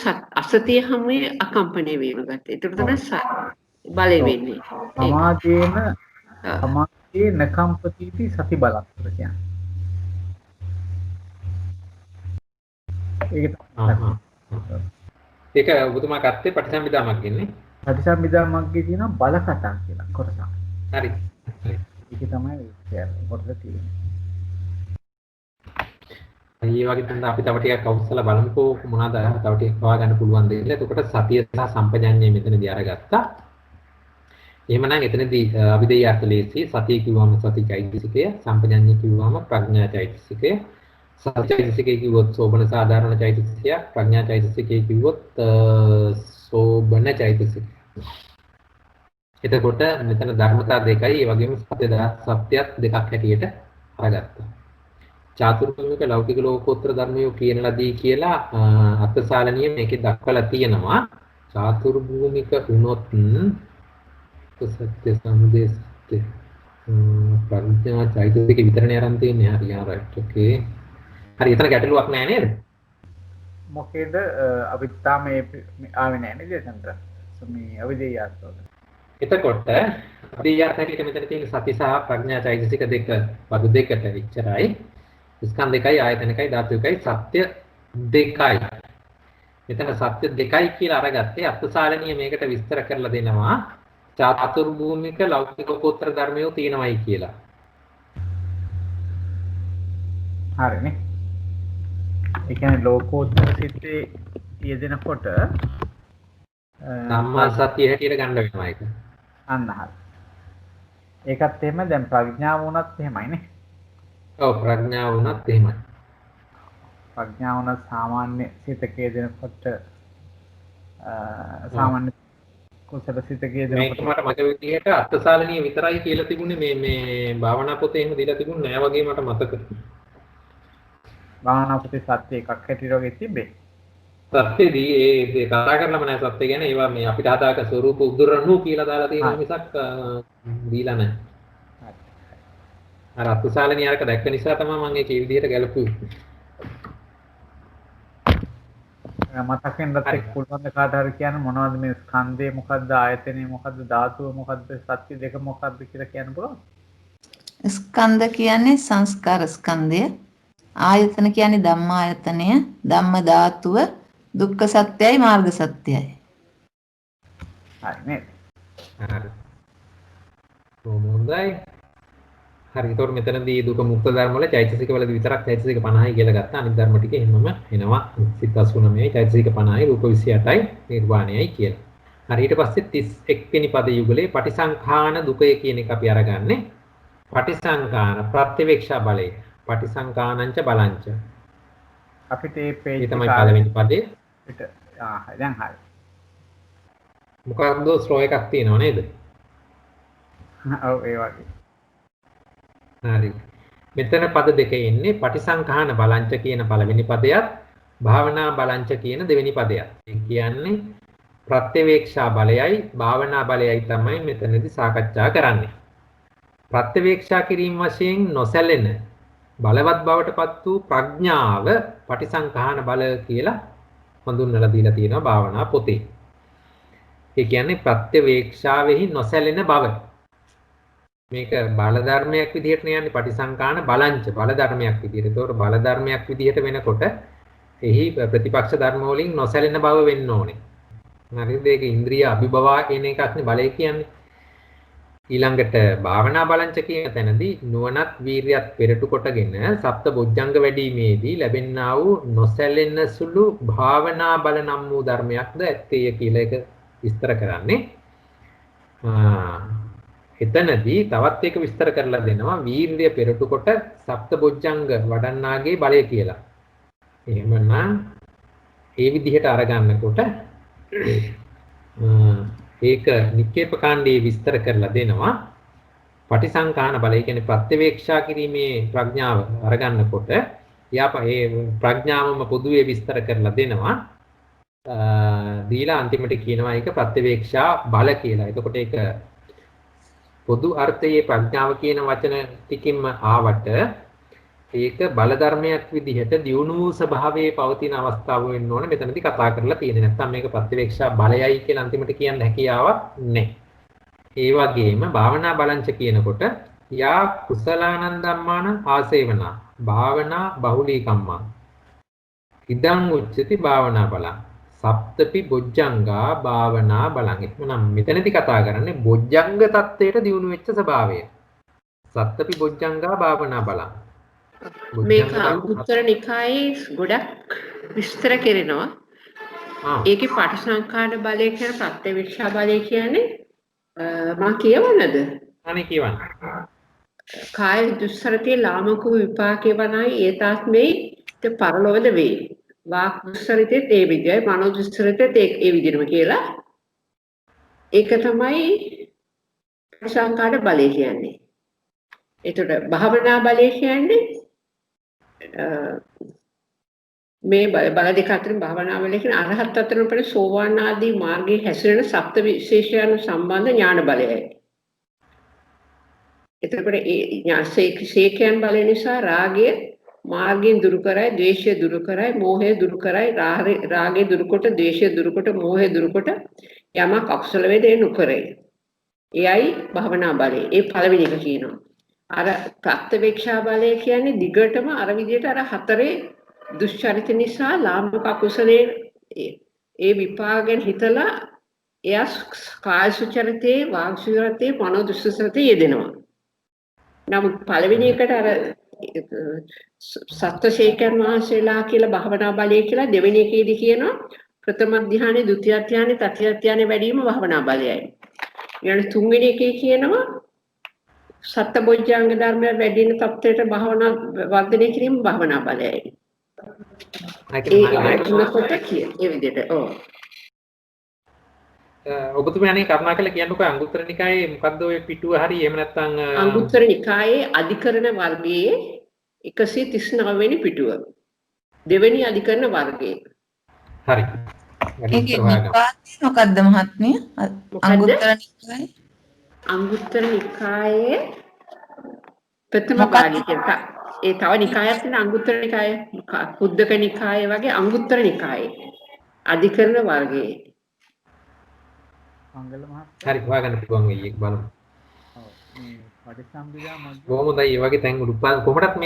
අසතිය හැමේ අකම්පණය වීම ගතිය. ඒක තමයි බලය වෙන්නේ. සමාධියේ නකම්පතිති සති බලක් කියන්නේ. ඒක ඔබතුමා ගත්තේ පටිසම්භිදා මග්ගින්නේ. පටිසම්භිදා මග්ගේ තියෙනවා බල කතා කියලා කොටසක්. හරි. ඒක තමයි කොටස තියෙන්නේ. මේ වගේ තමයි අපි තව ටිකක් අවශ්‍යලා බලමුකෝ මොනවාද තව ටිකක් හොයාගන්න පුළුවන්ද කියලා. එතකොට සතිය සහ සම්පජඤ්ඤය මෙතනදී අරගත්තා. එහෙමනම් එතනදී අවිදේයාර්ථ ලේසි සතිය කිව්වම සති චෛතසිකය, සම්පජඤ්ඤය කිව්වම ප්‍රඥා චෛතසිකය. සති චෛතසිකය කිව්වොත් සෝබන සාධාරණ චෛතසිකය, ප්‍රඥා චෛතසිකය කිව්වොත් සෝබන චෛතසිකය. එතකොට මෙතන ධර්මතා දෙකයි ඒ වගේම සත්‍යයක් දෙකක් හැටියට අරගත්තා. චාතුර්භූමික ලෞකික ලෝකෝත්තර ධර්මයෝ කියන ලදී කියලා අත්සාලනිය මේකේ දක්වලා තියෙනවා. චාතුර්භූමික වුණොත් සත්‍ය සමුදය සත්‍ය ප්‍රඥා චෛතසික විතරනේ අරන් තියෙන්නේ. හරි රයිට් ඕකේ. හරි එතන ගැටලුවක් නෑ නේද? මොකේද අපිට තාම මේ ආවේ නෑ නේද එතනට. මේ අවිදේයාර්ථවල. එතකොට අවිදේයාර්ථයට මෙතන තියෙන සති සහ ප්‍රඥා චෛතසික දෙක පද දෙකට විචරයි. ස්කන්ධ දෙකයි ආයතන එකයි ධාතු එකයි සත්‍ය දෙකයි. මෙතන සත්‍ය දෙකයි කියලා අරගත්තේ අත්සාලනිය මේකට විස්තර කරලා දෙනවා. චාතුර්භූමික ලෞකික ලෝකෝත්තර ධර්මයෝ තියෙනවයි කියලා. හරිනේ. ඒ කියන්නේ ලෝකෝත්තර සිත්තේ යෙදෙනකොට සම්මා සතිය හැටියට ගන්න වෙනවා ඒක. අන්න හරි. ඒකත් එහෙම දැන් ප්‍රඥාව වුණත් එහෙමයිනේ. ඔව් ප්‍රඥාව වුණත් එහෙමයි. ප්‍රඥාව වුණත් සාමාන්‍ය සිතකේ යෙදෙනකොට සාමාන්‍ය කුසල සිතකේ යෙදෙනකොට මට මතක විදිහට අත්සාලනිය විතරයි කියලා තිබුණේ මේ භාවනා පොතේ එහෙම දීලා තිබුණේ නෑ වගේ මට මතක. භාවනා පොතේ සත්‍ය එකක් හැටියට වගේ තිබ්බේ. සත්‍යදී ඒ කතා කරනම නැහැ සත්‍ය ගැන ඒවා මේ අපිට හදාක ස්වරූප උදුරනු කියලා දාලා තියෙනවා මිසක් දීලා නැහැ. අර අතුසාලනී අරක දැක්ක නිසා තමයි මම ඒක ඒ විදිහට ගැලපුවේ. මතක් වෙනත් එක්ක පුළුවන් ද කාට හරි කියන්න මොනවද මේ ස්කන්ධය මොකද්ද ආයතනය මොකද්ද ධාතුව මොකද්ද සත්‍ය දෙක මොකද්ද කියලා කියන්න පුළුවන්. ස්කන්ධ කියන්නේ සංස්කාර ස්කන්ධය. ආයතන කියන්නේ ධම්මායතනය, ධම්ම ධාතුව, දුක්ඛ සත්‍යයි මාර්ග සත්‍යයි. හරි නේද? හරි. හොඳයි. හරි. ඒතකොට මෙතනදී දුක මුක්ත ධර්ම වල චෛතසික වලදී විතරක් චෛතසික 50යි කියලා ගත්තා. අනිත් ධර්ම ටික එහෙමම එනවා. සිත් 89යි චෛතසික 50යි රූප 28යි නිර්වාණයයි කියලා. හරි. ඊට පස්සේ 31 වෙනි පද යුගලේ පටිසංඛාන දුකය කියන එක අපි අරගන්නේ. පටිසංඛාන ප්‍රත්‍යවේක්ෂා බලය. පටිසංඛානංච බලංච. අපිට මේ පේජ් එක තමයි පළවෙනි පදේ. පිට දැන් හරි. මොකක්ද ස්ලෝ එකක් තියෙනව නේද? ඔව් ඒ වගේ. හරි. මෙතන පද දෙක ඉන්නේ පටිසංඛාන බලංච කියන පළවෙනි පදයත් භාවනා බලංච කියන දෙවෙනි පදයත්. ඒ කියන්නේ ප්‍රත්‍යවේක්ෂා බලයයි භාවනා බලයයි තමයි මෙතනදී සාකච්ඡා කරන්නේ. ප්‍රත්‍යවේක්ෂා කිරීම වශයෙන් නොසැලෙන බලවත් බවට පත් වූ ප්‍රඥාව පටිසංඛාන බල කියලා හඳුන්වලා දීලා තියෙනවා භාවනා පොතේ. ඒ කියන්නේ ප්‍රත්‍යවේක්ෂාවෙහි නොසැලෙන බව. මේක බල ධර්මයක් විදිහට යන්නේ පටිසංඛාන බලංච බල ධර්මයක් විදිහට. ඒතකොට බල ධර්මයක් විදිහට වෙනකොට එහි ප්‍රතිපක්ෂ ධර්ම වලින් නොසැලෙන බව වෙන්න ඕනේ. හරිද? ඒක ඉන්ද්‍රිය අභිභවා කියන එකක්නේ බලය කියන්නේ. ඊළඟට භාවනා බලංච කියන තැනදී නුවණත් වීරියත් පෙරටු කොටගෙන සප්ත බොජ්ජංග වැඩිීමේදී ලැබෙනා වූ නොසැලෙන සුළු භාවනා බල නම් වූ ධර්මයක්ද ඇත්තේ කියලා එක විස්තර කරන්නේ. එතනදී තවත් එක විස්තර කරලා දෙනවා වීරිය පෙරටු කොට සප්ත බොජ්ජංග වඩන්නාගේ බලය කියලා. එහෙමනම් ඒ විදිහට අරගන්නකොට ඒක නික්කේප කාණ්ඩයේ විස්තර කරලා දෙනවා පටිසංඛාන බලය කියන්නේ ප්‍රත්‍යවේක්ෂා කිරීමේ ප්‍රඥාව අරගන්නකොට ඒ ප්‍රඥාවම පොදුවේ විස්තර කරලා දෙනවා දීලා අන්තිමට කියනවා ඒක ප්‍රත්‍යවේක්ෂා බල කියලා. එතකොට ඒක පොදු අර්ථයේ ප්‍රඥාව කියන වචන ටිකින්ම ආවට ඒක බල ධර්මයක් විදිහට දියුණු වූ ස්වභාවයේ පවතින අවස්ථාව වෙන්න ඕන මෙතනදී කතා කරලා තියෙන්නේ. නැත්නම් මේක ප්‍රත්‍යවේක්ෂා බලයයි කියලා අන්තිමට කියන්න හැකියාවක් නැහැ. ඒ වගේම භාවනා බලංච කියනකොට යා කුසලානං ධම්මාන ආසේවනා භාවනා බහුලී කම්මා ඉදං උච්චති භාවනා බලං සප්තපි බොජ්ජංගා භාවනා බලං. එතනම් මෙතනදී කතා කරන්නේ බොජ්ජංග තත්ත්වයට දියුණු වෙච්ච ස්වභාවය. සප්තපි බොජ්ජංගා භාවනා බලං. මේක අංගුත්තර නිකායේ ගොඩක් විස්තර කරනවා. ඒකේ පටිසංඛාන බලය කියන ප්‍රත්‍යවේක්ෂා බලය කියන්නේ මම කියවන්නද? අනේ කියවන්න. කාය දුස්සරතේ ලාමක විපාකේ වනායි ඒතාත්මේ පරලොවද වේ. වාක් දුස්සරිතේ ඒ විදියයි මනෝ දුස්සරිතේ ඒ විදියම කියලා. ඒක තමයි පටිසංඛාන බලය කියන්නේ. එතකොට භාවනා බලය කියන්නේ මේ බල දෙක අතරින් භාවනා වල කියන අරහත් අතරින් පෙර සෝවාන් ආදී මාර්ගයේ හැසිරෙන සප්ත විශේෂයන් සම්බන්ධ ඥාන බලයයි. එතකොට ඒ සේකයන් බලය නිසා රාගය මාර්ගයෙන් දුරු කරයි, ද්වේෂය දුරු කරයි, මෝහය දුරු කරයි, රාගය දුරුකොට, ද්වේෂය දුරුකොට, මෝහය දුරුකොට යමක් අකුසල වේදේ නුකරයි. එයයි භාවනා බලය. ඒ පළවෙනි එක කියනවා. අර ප්‍රත්‍යවේක්ෂා බලය කියන්නේ දිගටම අර විදිහට අර හතරේ දුෂ්චරිත නිසා ලාමක අකුසලයේ ඒ විපාකයෙන් හිතලා එයා කාය සුචරිතේ වාග් සුචරිතේ මනෝ දුෂ්චරිතේ යෙදෙනවා. නමුත් පළවෙනි එකට අර සත්‍යශේඛරන් වහන්සේලා කියලා භාවනා බලය කියලා දෙවෙනි එකේදී කියනවා ප්‍රථම ධානයේ, ဒုတိ ධානයේ, තෘතිය ධානයේ වැඩිම භාවනා බලයයි. ඊළඟ තුන්වෙනි එකේ කියනවා සත්බොජ්ජංග ධර්ම වැඩි වෙන තත්ත්වයට භාවනා වර්ධනය කිරීම භාවනා බලයයි. ඒ විදිහට ඔබතුමා අනේ කරුණාකරලා කියන්නකෝ අංගුත්තර නිකායේ මොකද්ද ඔය පිටුව හරි එහෙම නැත්නම් අංගුත්තර නිකායේ අධිකරණ වර්ගයේ 139 වෙනි පිටුව. දෙවෙනි අධිකරණ වර්ගයේ. හරි. ඒකේ නිපාතය මොකද්ද මහත්මිය? අංගුත්තර නිකායේ අංගුත්තර නිකායේ ප්‍රථම භාගය කියලා. ඒ තව නිකායක් තියෙන අංගුත්තර නිකාය, කුද්දක නිකාය වගේ අංගුත්තර නිකායේ අධිකරණ වර්ගයේ. මංගල මහත්තයා හරි හොයාගන්න පුළුවන් වෙයි ඒක බලමු. ඔව් මේ පටිසම්භිදා මධ්‍ය කොහොමදයි මේ වගේ තැන් කොහොමදත්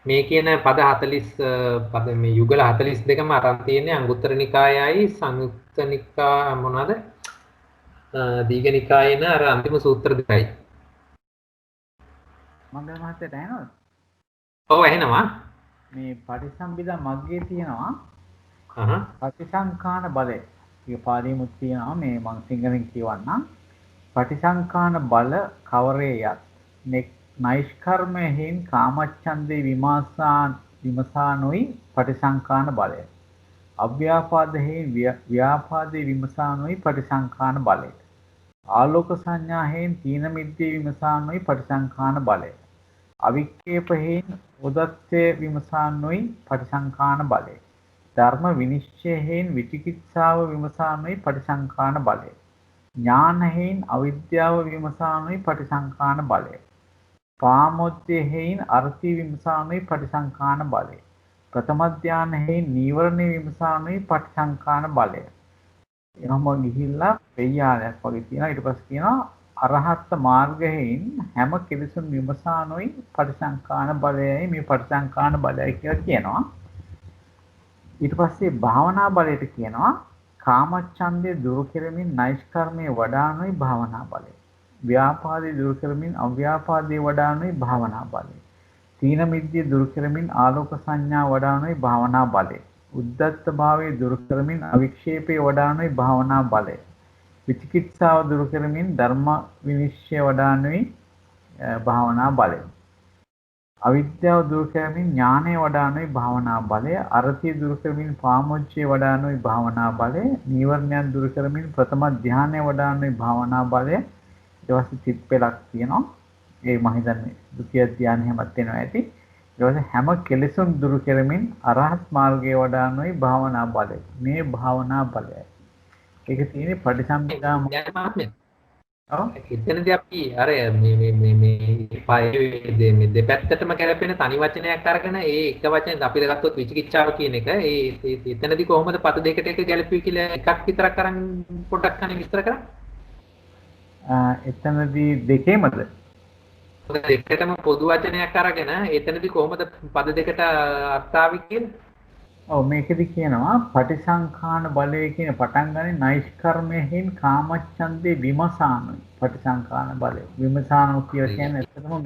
මේ කියන පද 40 පද මේ යුගල 42ම අරන් තියෙන්නේ අංගුත්තර නිකායයි සංයුක්ත නිකාය මොනවාද? දීඝ නිකායේන අර අන්තිම සූත්‍ර දෙකයි. මංගල මහත්තයාට ඇහෙනවද? ඔව් ඇහෙනවා. මේ පටිසම්භිදා මග්ගේ තියෙනවා පටිසංඛාන බලය. ඒක පාළියෙමුත් තියෙනවා මේ මම සිංහලෙන් කියවන්නම්. පටිසංඛාන බල කවරේයත් නෛෂ්කර්මයෙන් කාමච්ඡන්දේ විමසානොයි පටිසංඛාන බලය. අව්‍යාපාදයෙන් ව්‍යාපාදේ විමසානොයි පටිසංඛාන බලය. ආලෝක සංඥායෙන් තීන මිද්දේ විමසානොයි පටිසංඛාන බලය. අවික්කේපයෙන් උදත්තේ විමසානොයි පටිසංඛාන බලය. ධර්ම විනිශ්චයෙන් විචිකිච්ඡාව විමසානොයි පටිසංඛාන බලය. ඥානයෙන් අවිද්‍යාව විමසානොයි පටිසංඛාන බලය. පාමොච්චයෙන් අර්ථි විමසානොයි පටිසංඛාන බලය. ප්‍රථම ධානයෙන් නීවරණ විමසානොයි පටිසංඛාන බලය. එහම ගිහිල්ලා වෙయ్యාලයක් වගේ තියෙනවා. ඊට පස්සේ කියනවා අරහත් මාර්ගයෙන් හැම කෙලෙසුන් විමසානොයි පටිසංඛාන බලයයි මේ පටිසංඛාන බලයයි කියලා කියනවා. ඊට පස්සේ භාවනා බලයට කියනවා කාමච්ඡන්දේ දුරු කෙරමින් නෛෂ්කර්මයේ වඩානොයි භාවනා බලය. ව්‍යාපාදේ දුරු කෙරමින් අව්‍යාපාදේ වඩානොයි භාවනා බලය. තීන මිද්දේ දුරු කෙරමින් ආලෝක සංඥා වඩානොයි භාවනා බලය. උද්දත්ත භාවයේ දුරු කරමින් අවික්ෂේපේ වඩානොයි භාවනා බලය. විචිකිච්ඡාව දුරු කරමින් ධර්ම විනිශ්චය වඩානොයි භාවනා බලය. අවිද්‍යාව දුරු කරමින් ඥානය වඩානොයි භාවනා බලය. අරතිය දුරු කරමින් පාමොච්චය වඩානොයි භාවනා බලය. නීවරණයන් දුරු කරමින් ප්‍රථම ධානය වඩානොයි භාවනා බලය. ඊට පස්සේ චිත් පෙළක් තියෙනවා. ඒ මම හිතන්නේ ဒုတိ ය ධානය හැමත් වෙනවා ඇති. හැම කෙලෙසුන් දුරු කරමින් අරහත් මාර්ගයේ වඩානොයි භාවනා බලය. මේ භාවනා බලයයි. ඒක තියෙන්නේ පටිසම්භිදා මහත්මයා. ඔව්. එතනදී අපි අර මේ දෙපැත්තටම ගැලපෙන තනි වචනයක් අරගෙන ඒ එක වචනේ අපිට ගත්තොත් විචිකිච්ඡාව කියන එක ඒ එතනදී කොහොමද පද දෙකට එක ගැලපෙයි කියලා එකක් විතරක් අරන් පොඩ්ඩක් කන්නේ විස්තර කරන්න. එතනදී දෙකේමද? දෙකටම පොදු වචනයක් අරගෙන එතනදී කොහොමද පද දෙකට අර්ථාවි කියන්නේ? ඔව් මේකෙදි කියනවා පටිසංඛාන බලය කියන පටන් ගන්නේ නෛෂ්කර්මයෙන් කාමච්ඡන්දේ විමසානොයි පටිසංඛාන බලය. විමසානෝ කියන්නේ ඇත්තටම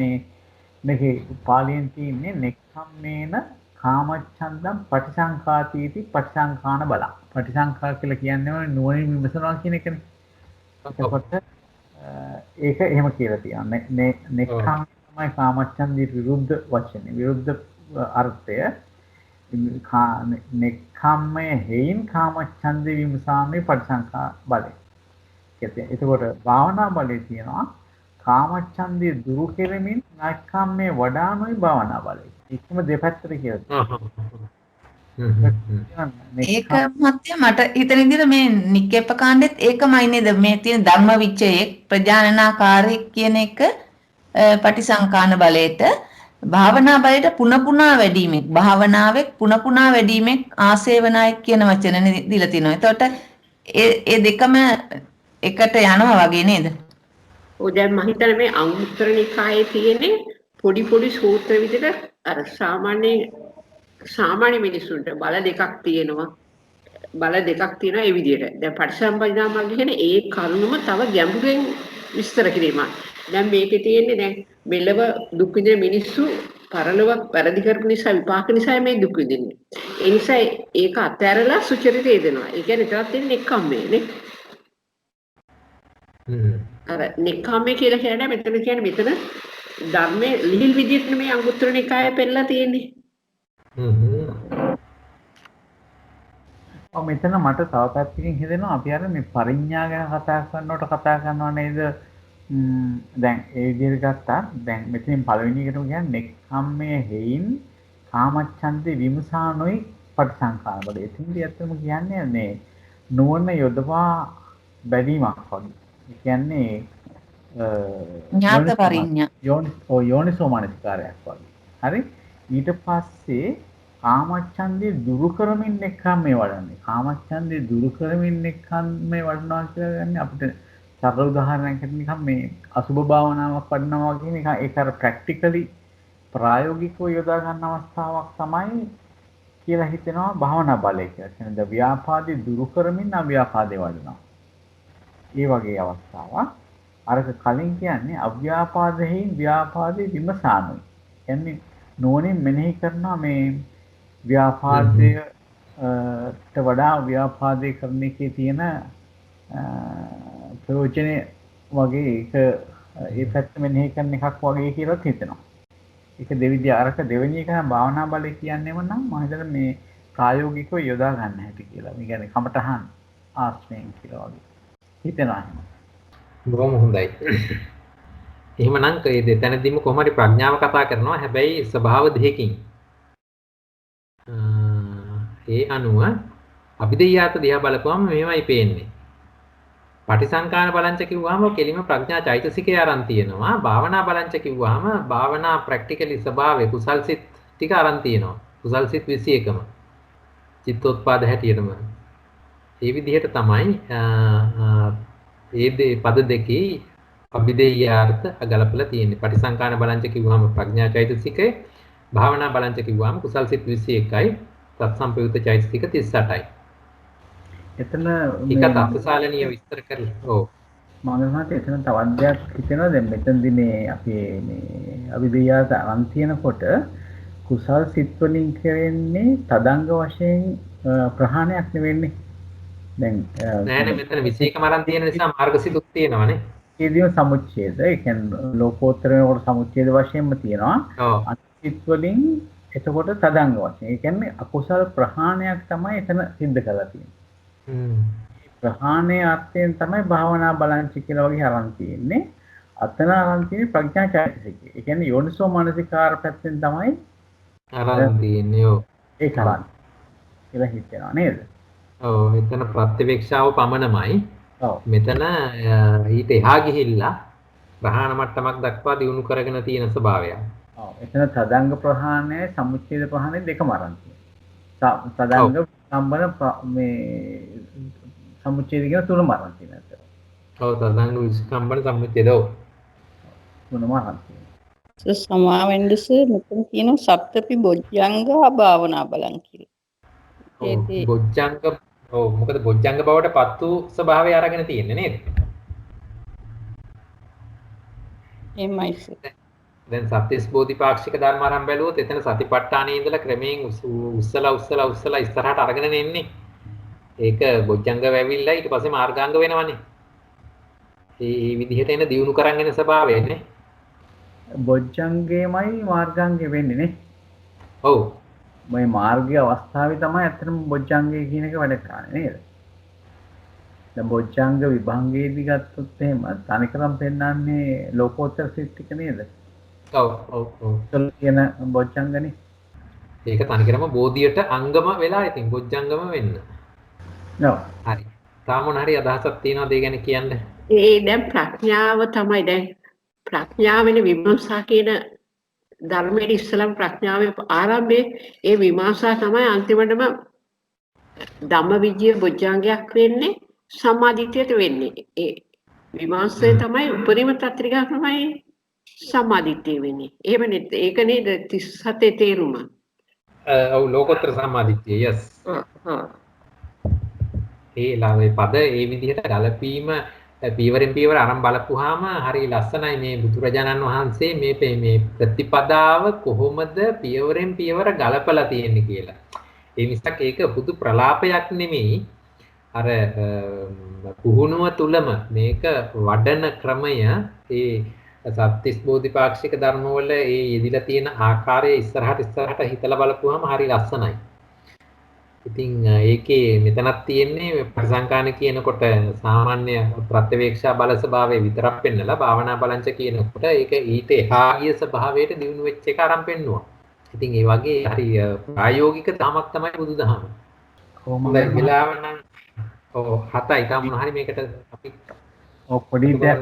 මේකේ පාලියෙන් තියෙන්නේ නෙක්ඛම්මේන කාමච්ඡන්දම් පටිසංඛාතීති පටිසංඛාන බල. පටිසංඛා කියලා කියන්නේ නුවණින් විමසනවා කියන එකනේ. එතකොට ඒක එහෙම කියලා තියෙනවා. නෙක්ඛම් තමයි කාමච්ඡන්දේ විරුද්ධ වචනේ. විරුද්ධ අර්ථය නෙක්ඛම්මයේ හේයින් කාමච්ඡන්දේ විමසාමේ පටිසංඛා බලය. එතකොට භාවනා බලය තියෙනවා කාමච්ඡන්දේ දුරු කෙරෙමින් නෙක්ඛම්මයේ වඩානොයි භාවනා බලය. ඒකම දෙපැත්තට කියලා. ඒක මහත්ය මට හිතෙන විදිහට මේ නික්කේප කාණ්ඩෙත් ඒකමයි නේද මේ තියෙන ධම්මවිචයේ ප්‍රජානනාකාරී කියන එක පටිසංකාන බලයට භාවනා බලයට පුනපුනා වැඩිමෙක් භාවනාවේ පුනපුනා වැඩිමෙක් ආසේවනායක කියන වචන දීලා තිනවා. එතකොට ඒ දෙකම එකට යනවා වගේ නේද? ඔය දැන් මම හිතන්නේ මේ අංගුත්තර නිකායේ තියෙන්නේ පොඩි සූත්‍ර විදිහට අර සාමාන්‍ය මිනිසුන්ට බල දෙකක් තියෙනවා. බල දෙකක් තියෙනවා ඒ විදිහට. දැන් පටිසම්භිදා මග්ග කියන්නේ ඒ කරුණම තව ගැඹුරෙන් විස්තර කිරීමක්. දැන් මේකේ තියෙන්නේ දැන් මෙලව දුක් විඳින මිනිස්සු පරලොව වැරදි කරපු නිසා විපාක නිසා මේ දුක් විඳින්නේ. ඒ නිසා ඒක අත්හැරලා සුචරිතය දෙනවා. ඒ කියන්නේ එතනත් තියෙන්නේ නෙක්ඛම්මේ නේ. අර නෙක්ඛම්මේ කියලා කියන්නේ මෙතන ධර්මයේ ලිහිල් විදිහට මේ අංගුත්තර නිකායේ පෙන්නලා තියෙන්නේ. මෙතන මට තව පැත්තකින් හිතෙනවා අපි අර මේ පරිඥා ගැන කතා කරනවා නේද? දැන් ඒ විදිහට ගත්තා. දැන් මෙතනින් පළවෙනි එකටම කියන්නේ නෙක්ඛම්මයේ හේයින් කාමච්ඡන්දේ විමසානොයි පටිසංකාර බලය. එතනදී ඇත්තම කියන්නේ මේ නුවණ යොදවා බැලීමක් වගේ. ඒ කියන්නේ ඥාත පරිඥා. යෝනිසෝ මනසිකාරයක් වගේ. හරි. ඊට පස්සේ කාමච්ඡන්දේ දුරු කරමින් එක්කම මේ වඩන්නේ. කාමච්ඡන්දේ දුරු කරමින් එක්කම මේ වඩනවා කියලා ගන්න අපිට සරල උදාහරණයක් නිකන් මේ අසුභ භාවනාවක් වඩනවා කියන එක ඒක අර ප්‍රැක්ටිකලි ප්‍රායෝගිකව යොදා ගන්න අවස්ථාවක් තමයි කියලා හිතෙනවා භාවනා බලය කියලා. කියන්නේ ව්‍යාපාදේ දුරු කරමින් අව්‍යාපාදේ වඩනවා. ඒ වගේ අවස්ථාවක්. අරක කලින් කියන්නේ අව්‍යාපාදෙහි ව්‍යාපාදේ විමසානුයි. කියන්නේ නෝනින් මෙනෙහි කරනවා මේ ව්‍යාපාදයට වඩා ව්‍යාපාදේ කරන එකේ තියෙන ප්‍රයෝජන වගේ ඒක ඒ පැත්ත මෙනෙහි කරන එකක් වගේ කියලා හිතෙනවා. ඒක දෙවිදිය අරක දෙවෙනි එක භාවනා බලය කියන්නේම නම් මම හිතන්නේ මේ ප්‍රායෝගිකව යොදා ගන්න හැටි කියලා. මේ කියන්නේ කමටහන් ආශ්‍රයෙන් කියලා වගේ හිතෙනවා එහෙම. බොහොම හොඳයි. එහෙමනම් ඒ දෙතනදීම කොහොම හරි ප්‍රඥාව කතා කරනවා. හැබැයි ස්වභාව දෙකකින්. ඒ අනුව අභිදේයාත දිහා බලපුවම මෙහෙමයි පේන්නේ. පටිසංකාර බලංච කිව්වම කෙලිම ප්‍රඥා චෛතසිකය අරන් තියෙනවා. භාවනා බලංච කිව්වම භාවනා ප්‍රැක්ටිකලි ස්වභාවය කුසල් සිත් ටික අරන් තියෙනවා. කුසල් සිත් 21ම. චිත්තෝත්පාද හැටියටම. මේ විදිහට තමයි ඒ පද දෙකේ අභිදේයාර්ථ ගලපලා තියෙන්නේ. පටිසංකාර බලංච කිව්වම ප්‍රඥා චෛතසිකය, භාවනා බලංච කිව්වම කුසල් සිත් 21යි, තත්සම්පයුක්ත චෛතසික 38යි. එතන ඒකත් අත්සාලනීය විස්තර කරලා. ඔව්. මම හිතන්නේ එතන තවත් දෙයක් හිතෙනවා දැන් මෙතනදී මේ අපි මේ අවිද්‍යාවට අරන් තියනකොට කුසල් සිත් වලින් කරන්නේ තදංග වශයෙන් ප්‍රහාණයක් නෙවෙන්නේ. දැන් නෑ මෙතන 21ම අරන් තියෙන නිසා මාර්ගසිතුත් තියෙනවානේ. ඒදිම සමුච්ඡේද ඒ කියන්නේ ලෝකෝත්තර වෙනකොට සමුච්ඡේද වශයෙන්ම තියෙනවා. ඔව්. අනිත් වලින් එතකොට තදංග වශයෙන්. ඒ කියන්නේ අකුසල ප්‍රහාණයක් තමයි එතන සිද්ධ කරලා තියෙන්නේ. ප්‍රහාණයේ අර්ථයෙන් තමයි භාවනා බලංචි කියලා වගේ අරන් තියෙන්නේ. අතන අරන් තියෙන්නේ ප්‍රඥා චෛතසිකය. ඒ කියන්නේ යෝනිසෝ මනසිකාර පැත්තෙන් තමයි අරන් තියෙන්නේ. ඔව්. ඒක අරන් කියලා හිතනවා නේද? ඔව් එතන ප්‍රත්‍යවේක්ෂාව පමණමයි. ඔව්. මෙතන ඊට එහා ගිහිල්ලා ප්‍රහාණ මට්ටමක් දක්වා දියුණු කරගෙන තියෙන ස්වභාවයක්. ඔව්. එතන තදංග ප්‍රහාණය සමුච්ඡේද ප්‍රහාණය දෙකම අරන් තියෙනවා. තදංග සම්බන මේ සමුච්ඡේද කියන තුනම අරන් තියෙනවා. ඔව් තදංග විස්කම්බන සමුච්ඡේද ඔව්. තුනම අරන් තියෙනවා. සමාවෙන්දස මෙතන තියෙන සප්තපි බොජ්ජංග භාවනා බලන් කියලා. ඔව් බොජ්ජංග ඔව් මොකද බොජ්ජංග බවට පත් වූ ස්වභාවය අරගෙන තියෙන්නේ නේද? එමයි. දැන් සත්‍යස් බෝධිපාක්ෂික ධර්ම ආරම්භ බැලුවොත් එතන සතිපට්ඨානයේ ඉඳලා ක්‍රමයෙන් උස්සලා ඉස්සරහට අරගෙන එන්නේ. ඒක බොජ්ජංග වැවිලා ඊට පස්සේ මාර්ගාංග වෙනවනේ. මේ විදිහට එන දියුණු කරන් එන ස්වභාවයනේ. බොජ්ජංගේමයි මාර්ගාංගේ වෙන්නේ නේ. ඔව්. මේ මාර්ගයේ අවස්ථාවේ තමයි ඇත්තටම බොජ්ජංගේ කියන එක වැඩ කරන්නේ නේද? දැන් බොජ්ජංග විභංගයේදී ගත්තොත් එහෙම තනිකරම පෙන්වන්නේ ලෝකෝත්තර සිත් ටික නේද? ඔව් ඔව් ඔව්. කියන බොජ්ජංගනේ. ඒක තනිකරම බෝධියට අංගම වෙලා ඉතින් බොජ්ජංගම වෙන්න. ඔව්. හරි. තාම මොන හරි අදහසක් තියෙනවද ඒ ගැන කියන්න? ඒ දැන් ප්‍රඥාව තමයි දැන් ප්‍රඥාවෙන විමර්ශා කියන ධර්මයේ ඉස්සලම ප්‍රඥාවේ ආරම්භයේ ඒ විමර්ශා තමයි අන්තිමටම ධම්මවිජය බොජ්ජංගයක් වෙන්නේ සම්මාදිට්ඨියට වෙන්නේ. ඒ විමර්ශය තමයි උපරිම තත්ත්‍රික තමයි සම්මාදිට්ඨිය වෙන්නේ. එහෙම නේද? ඒක නේද 37 තේරුම. ඔව් ලෝකෝත්තර සම්මාදිට්ඨිය. yes. ඒ ලාවේ පද ඒ විදිහට ගලපීම පීවරෙන් පීවර අරන් බලපුවාම හරි ලස්සනයි මේ බුදුරජාණන් වහන්සේ මේ ප්‍රතිපදාව කොහොමද පීවරෙන් පීවර ගලපලා තියෙන්නේ කියලා. ඒ මිසක් ඒක පුදු ප්‍රලාපයක් නෙමෙයි. අර පුහුණුව තුලම මේක වඩන ක්‍රමය ඒ සත්‍තිස් බෝධිපාක්ෂික ධර්මවල ඒ යෙදිලා තියෙන ආකාරය ඉස්සරහට හිතලා බලපුවාම හරි ලස්සනයි. ඉතින් ඒකේ මෙතනක් තියෙන්නේ පරිසංකාන කියනකොට සාමාන්‍ය ප්‍රත්‍යවේක්ෂා බල ස්වභාවය විතරක් පෙන්නලා භාවනා බලංච කියනකොට ඒක ඊට එහා ගිය ස්වභාවයට දියුණු වෙච්ච එක අරන් පෙන්නවා. ඉතින් ඒ වගේ හරි ප්‍රායෝගික තාමක් තමයි බුදුදහම. හොඳයි වෙලාව නම් ඔව් 7යි තාම මොන හරි මේකට අපි පොඩි දෙයක්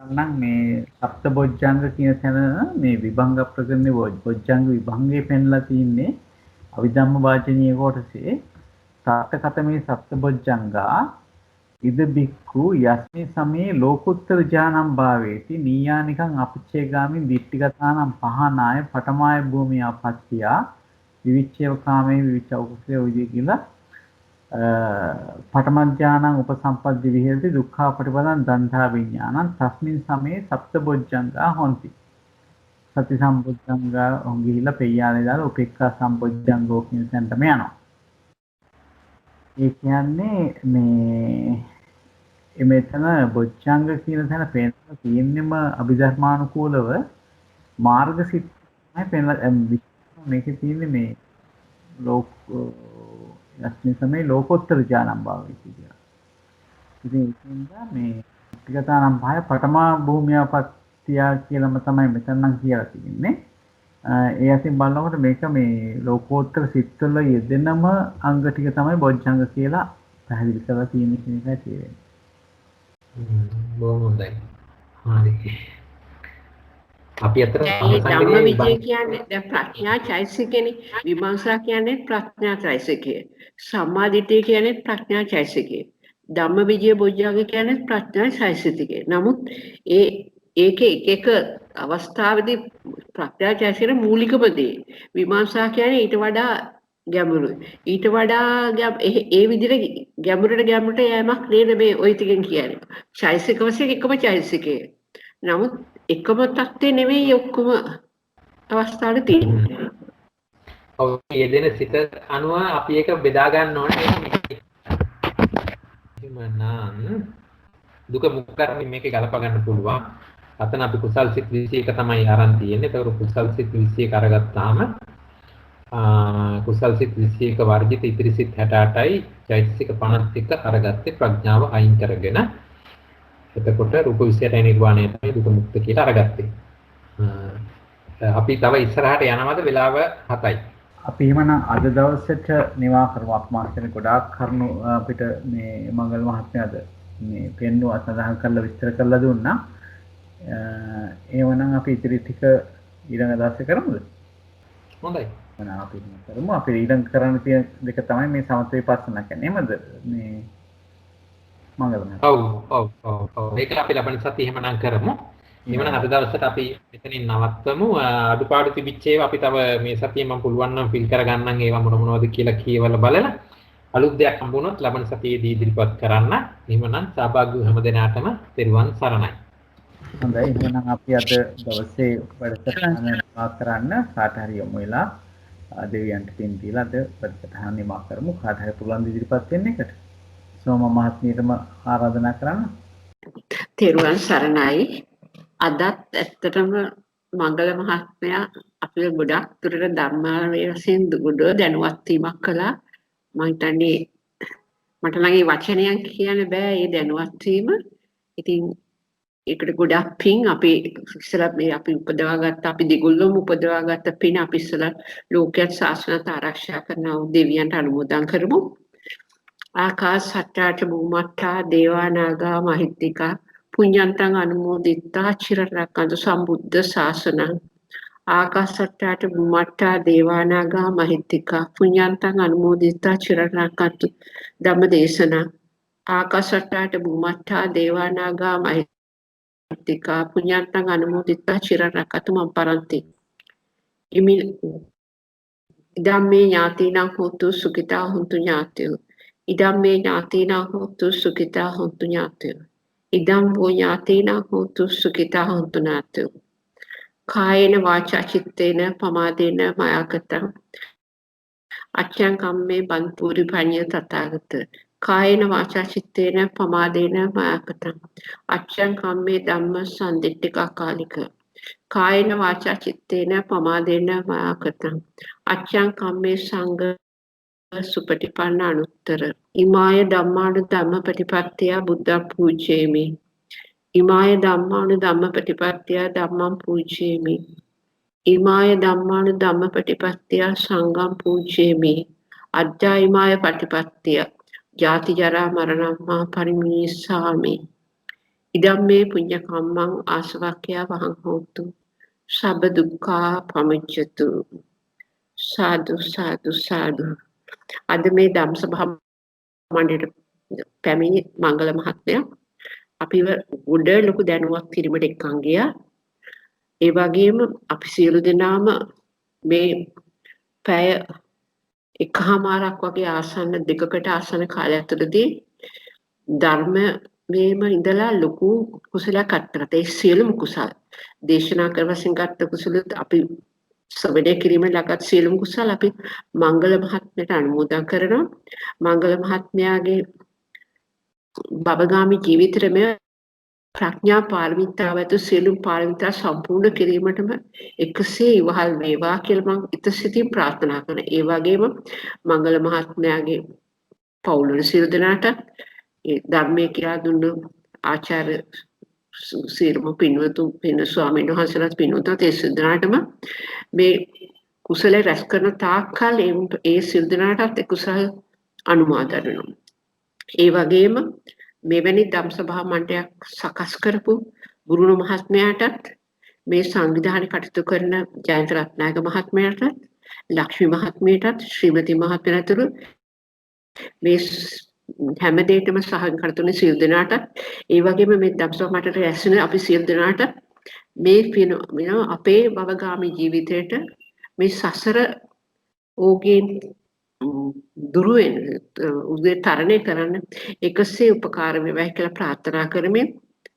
නම් මේ සප්තබොජ්ජංග කියන තැන මේ විභංග ප්‍රකරණේ බොජ්ජංග විභංගේ පෙන්ලා තින්නේ අවිධම්ම වාචනීය කොටසේ සාතකතමේ සප්තබොජ්ජංගා ඉද බික්ඛු යස්මේ සමේ ලෝකුත්තර ඥානම් භාවේති නීයානිකං අපච්චේගාමින් දිට්ඨිගතානම් පහනාය පඨමාය භූමිය අපච්චියා විවිච්ඡේව කාමේ විවිච්ඡෞකසේ ඔයදී කියලා පඨම ඥානං උපසම්පද්දි විහෙරති දුක්ඛා පටිපදං දන්තා විඥානං තස්මින් සමේ සප්තබොජ්ජංගා හොಂತಿ සති සම්බොජ්ජංගා ගිහිලා පෙయ్యාලේ දාලා උපේක්ඛා සම්බොජ්ජංගෝ කියන තැනටම යනවා. ඒ කියන්නේ මේ මෙතන බොජ්ජංග කියන තැන පෙන්නලා තියෙන්නම අභිධර්මානුකූලව මාර්ගසිත තමයි පෙන්නලා මේකේ තියෙන්නේ මේ ලෝක යස්මින් සමේ ලෝකෝත්තර ඥානම් භාවයේ කියලා. ඉතින් ඒකෙන්ද මේ ටිකතානම් භාය පඨමා භූමියපත්තිය කියලාම තමයි මෙතන නම් කියලා තියෙන්නේ. ඒ අතින් බලනකොට මේක මේ ලෝකෝත්තර සිත්වල යෙදෙනම අංග ටික තමයි බොජ්ජංග කියලා පැහැදිලි කරලා තියෙන කෙනෙක්යි තියෙන්නේ. බොහොම හොඳයි. හරි. අපි අතර ධම්ම විජය කියන්නේ දැන් ප්‍රඥා චෛතසිකනේ විමර්ශා කියන්නේ ප්‍රඥා චෛතසිකය. සම්මා දිට්ඨිය කියන්නේ ප්‍රඥා චෛතසිකය. ධම්ම විජය බොජ්ජංග කියන්නේ ප්‍රඥා චෛතසිකය. නමුත් ඒකේ එක අවස්ථාවේදී ප්‍රඥා චෛතසිකේ මූලිකම දේ විමර්ශා කියන්නේ ඊට වඩා ගැඹුරුයි. ඊට වඩා ඒ විදිහට ගැඹුරට යෑමක් නේද මේ ওই ටිකෙන් කියන්නේ. චෛතසික වශයෙන් එකම චෛතසිකය. නමුත් එකම තත්ත්වේ නෙවෙයි ඔක්කොම අවස්ථාවල තියෙන්නේ. ඔව් යෙදෙන සිත අනුව අපි ඒක බෙදා ගන්න ඕනේ. එහෙමනම් දුක මුක්කරමින් මේක ගලප ගන්න පුළුවන්. අතන අපි කුසල් සිත් 21 තමයි අරන් තියෙන්නේ. ඒක කුසල් සිත් 21 අරගත්තාම කුසල් සිත් 21 වර්ජිත ඉතිරි සිත් 68යි චෛතසික 51 අරගත්තේ ප්‍රඥාව අයින් කරගෙන. එතකොට රූප විශ්යට නිර්වාණය තමයි දුක මුක්ත කියලා අරගත්තේ. අපි තව ඉස්සරහට යනවාද වෙලාව 7යි. අපි එහෙමනම් අද දවසට නිවා කරමු. අපමාර්ථන ගොඩාක් කරුණු අපිට මේ මංගල මහත්මයාද මේ පෙන්නුවා සඳහන් කරලා විස්තර කරලා දුන්නා. එහෙමනම් අපි ඉතිරි ටික ඊළඟ දවසේ කරමුද? හොඳයි. එහෙනම් අපි කරමු. අපි ඊළඟ කරන්න තියෙන දෙක තමයි මේ සමථ විපස්සනා කියන්නේ. එහෙමද? මේ ඔව්. මේක අපි ලබන සතියේ එහෙමනම් කරමු. එහෙමනම් අද දවසට අපි මෙතනින් නවත්වමු. අඩුපාඩු තිබිච්ච ඒවා අපි තව මේ සතියේ මම පුළුවන් නම් ෆිල් කරගන්නම් ඒවා මොනවද කියලා කියවලා බලලා අලුත් දෙයක් හම්බුනොත් ලබන සතියේදී ඉදිරිපත් කරන්න. එහෙමනම් සහභාගී වූ හැම දෙනාටම තෙරුවන් සරණයි. හොඳයි. එහෙනම් අපි අද දවසේ වැඩසටහන නිමා කරන්න කාට හරි යමු වෙලා දෙවියන්ට පින් දීලා අද වැඩසටහන නිමා කරමු. කාට හරි පුළුවන් ඉදිරිපත් වෙන්න එකට. සෝම මහත්මියටම ආරාධනා කරන්න. තෙරුවන් සරණයි. අදත් ඇත්තටම මංගල මහත්මයා අපිට ගොඩක් දුරට ධර්මාවේ වශයෙන් ගොඩ දැනුවත් වීමක් කළා. මම හිතන්නේ මට නම් මේ වචනයක් කියන්න බෑ මේ දැනුවත් වීම. ඉතින් ඒකට ගොඩක් පින් අපි ඉස්සලා මේ අපි උපදවාගත්ත අපි දෙගොල්ලොම උපදවාගත්ත පින් අපි ඉස්සලා ලෝකයක් ශාසනත ආරක්ෂා කරන දෙවියන්ට අනුමෝදන් කරමු. ආකාශට්ටාච බුම්මට්ටා දේවා නාග මහිත්‍තිකා පුඤ්ඤන්තං අනුමෝදිතා චිරරක්කන්තු සම්බුද්ධ ශාසනං ආකාශට්ටාච බුම්මට්ටා දේවා නාග මහිත්‍තිකා පුඤ්ඤන්තං අනුමෝදිතා චිරරක්කන්තු ධම්මදේශනං ආකාශට්ටාච බුම්මට්ටා දේවා නාග මහිත්‍තිකා පුඤ්ඤන්තං අනුමෝදිතා චිරරක්කන්තු මම් පරන්ති ඉදම්මේ ඥාතිනං හෝතු සුඛිතා හොන්තු ඥාතයෝ ඉදම්මේ ඥාතිනං හෝතු සුඛිතා හොන්තු ඥාතයෝ ඉදම් වූ ඥාතිනං හෝතු සුඛිතා හොන්තු ඥාතයෝ කායේන වාචා චිත්තේන පමාදේන මයාකතං අච්ඡං කම්මේ බන්පුරි පඤ්ඤ තථාගත කායේන වාචා චිත්තේන පමාදේන මයාකතං අච්ඡං කම්මේ ධම්ම සම්දිට්ඨිකා කාලික කායේන වාචා චිත්තේන පමාදේන මයාකතං අච්ඡං කම්මේ සංඝ සුපටිපන්න අනුත්තර ඉමාය ධම්මානු ධම්ම ප්‍රතිපත්තිය බුද්ධ පූජේමි ඉමාය ධම්මානු ධම්ම ප්‍රතිපත්තිය ධම්මං පූජේමි ඉමාය ධම්මානු ධම්මපටිපත්තිය සංඝම් පූජ්‍යේමි. අජ්ජා ඉමාය පටිපත්තිය ජාති ජරා මරණං මා පරිමිස්සාමි. ඉදම් මේ පුඤ්ඤ කම්මං ආසවක්ඛ්‍යා වහං හෝතු. සබ්බ දුක්ඛා පමුච්ඡතු. සාදු සාදු සාදු. අද මේ ධම්සභා මණ්ඩලයට පැමිණි මංගල මහත්මයා අපිව ගොඩ ලොකු දැනුවත් කිරීමට එක්කන් ගියා. ඒ වගේම අපි සියලු දෙනාම මේ පැය එකහමාරක් වගේ ආසන්න දෙකකට ආසන්න කාලයක් තුළදී ධර්මයේම ඉඳලා ලොකු කුසලයක් අත්කරත. ඒ සියලුම කුසල දේශනා කර වශයෙන් ගත්ත කුසලත් අපි ශ්‍රවණය කිරීමෙන් ලගත් සියලුම කුසල අපි මංගල මහත්මයට අනුමෝදන් කරනවා. මංගල මහත්මයාගේ භවගාමී ජීවිතේම ප්‍රඥා පාරමිතාව ඇතු සියලුම පාරමිතා සම්පූර්ණ කිරීමටම එකසේ ඉවහල් වේවා කියලා මම ඉතසිතින් ප්‍රාර්ථනා කරනවා. ඒ වගේම මංගල මහත්මයාගේ පවුල් සියලු දෙනාට ඒ ධර්මයේ කියලා දුන්නු ආචාර්ය සියලුම පින් ස්වාමීන් වහන්සේලාත් පින්වතුන්ට ඒ සියලු දෙනාටම මේ කුසල රැස් කරන තාක්කල් ඒ සියලු දෙනාටත් ඒ කුසල අනුමෝදන් වෙනවා. ඒ වගේම මෙවැනි ධම්සභා මණ්ඩලයක් සකස් කරපු ගුරුණු මහත්මයාටත් මේ සංවිධානය කටයුතු කරන ජයන්ත රත්නායක මහත්මයාටත් ලක්ෂ්මී මහත්මියටත් ශ්‍රීමති මහත්මයාට මේ හැම දෙයකම සහාය කරතුනේ සියලු දෙනාට ඒ වගේම මේ ධම්සභා මණ්ඩලයට ඇසෙන අපි සියලු දෙනාට මේ අපේ භවගාමී ජීවිතයට මේ සසර ඕගෙන් දුරුවෙන් උදේ තරණය කරන්න එකසේ උපකාර වේවා කියලා ප්‍රාර්ථනා කරමින්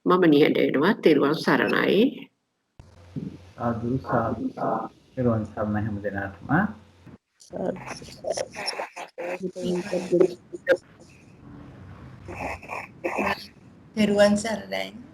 මම නිහඬ වෙනවා. තෙරුවන් සරණයි. සාදු සාදු. තෙරුවන් සරණයි හැම දිනකටම. තෙරුවන් සරණයි.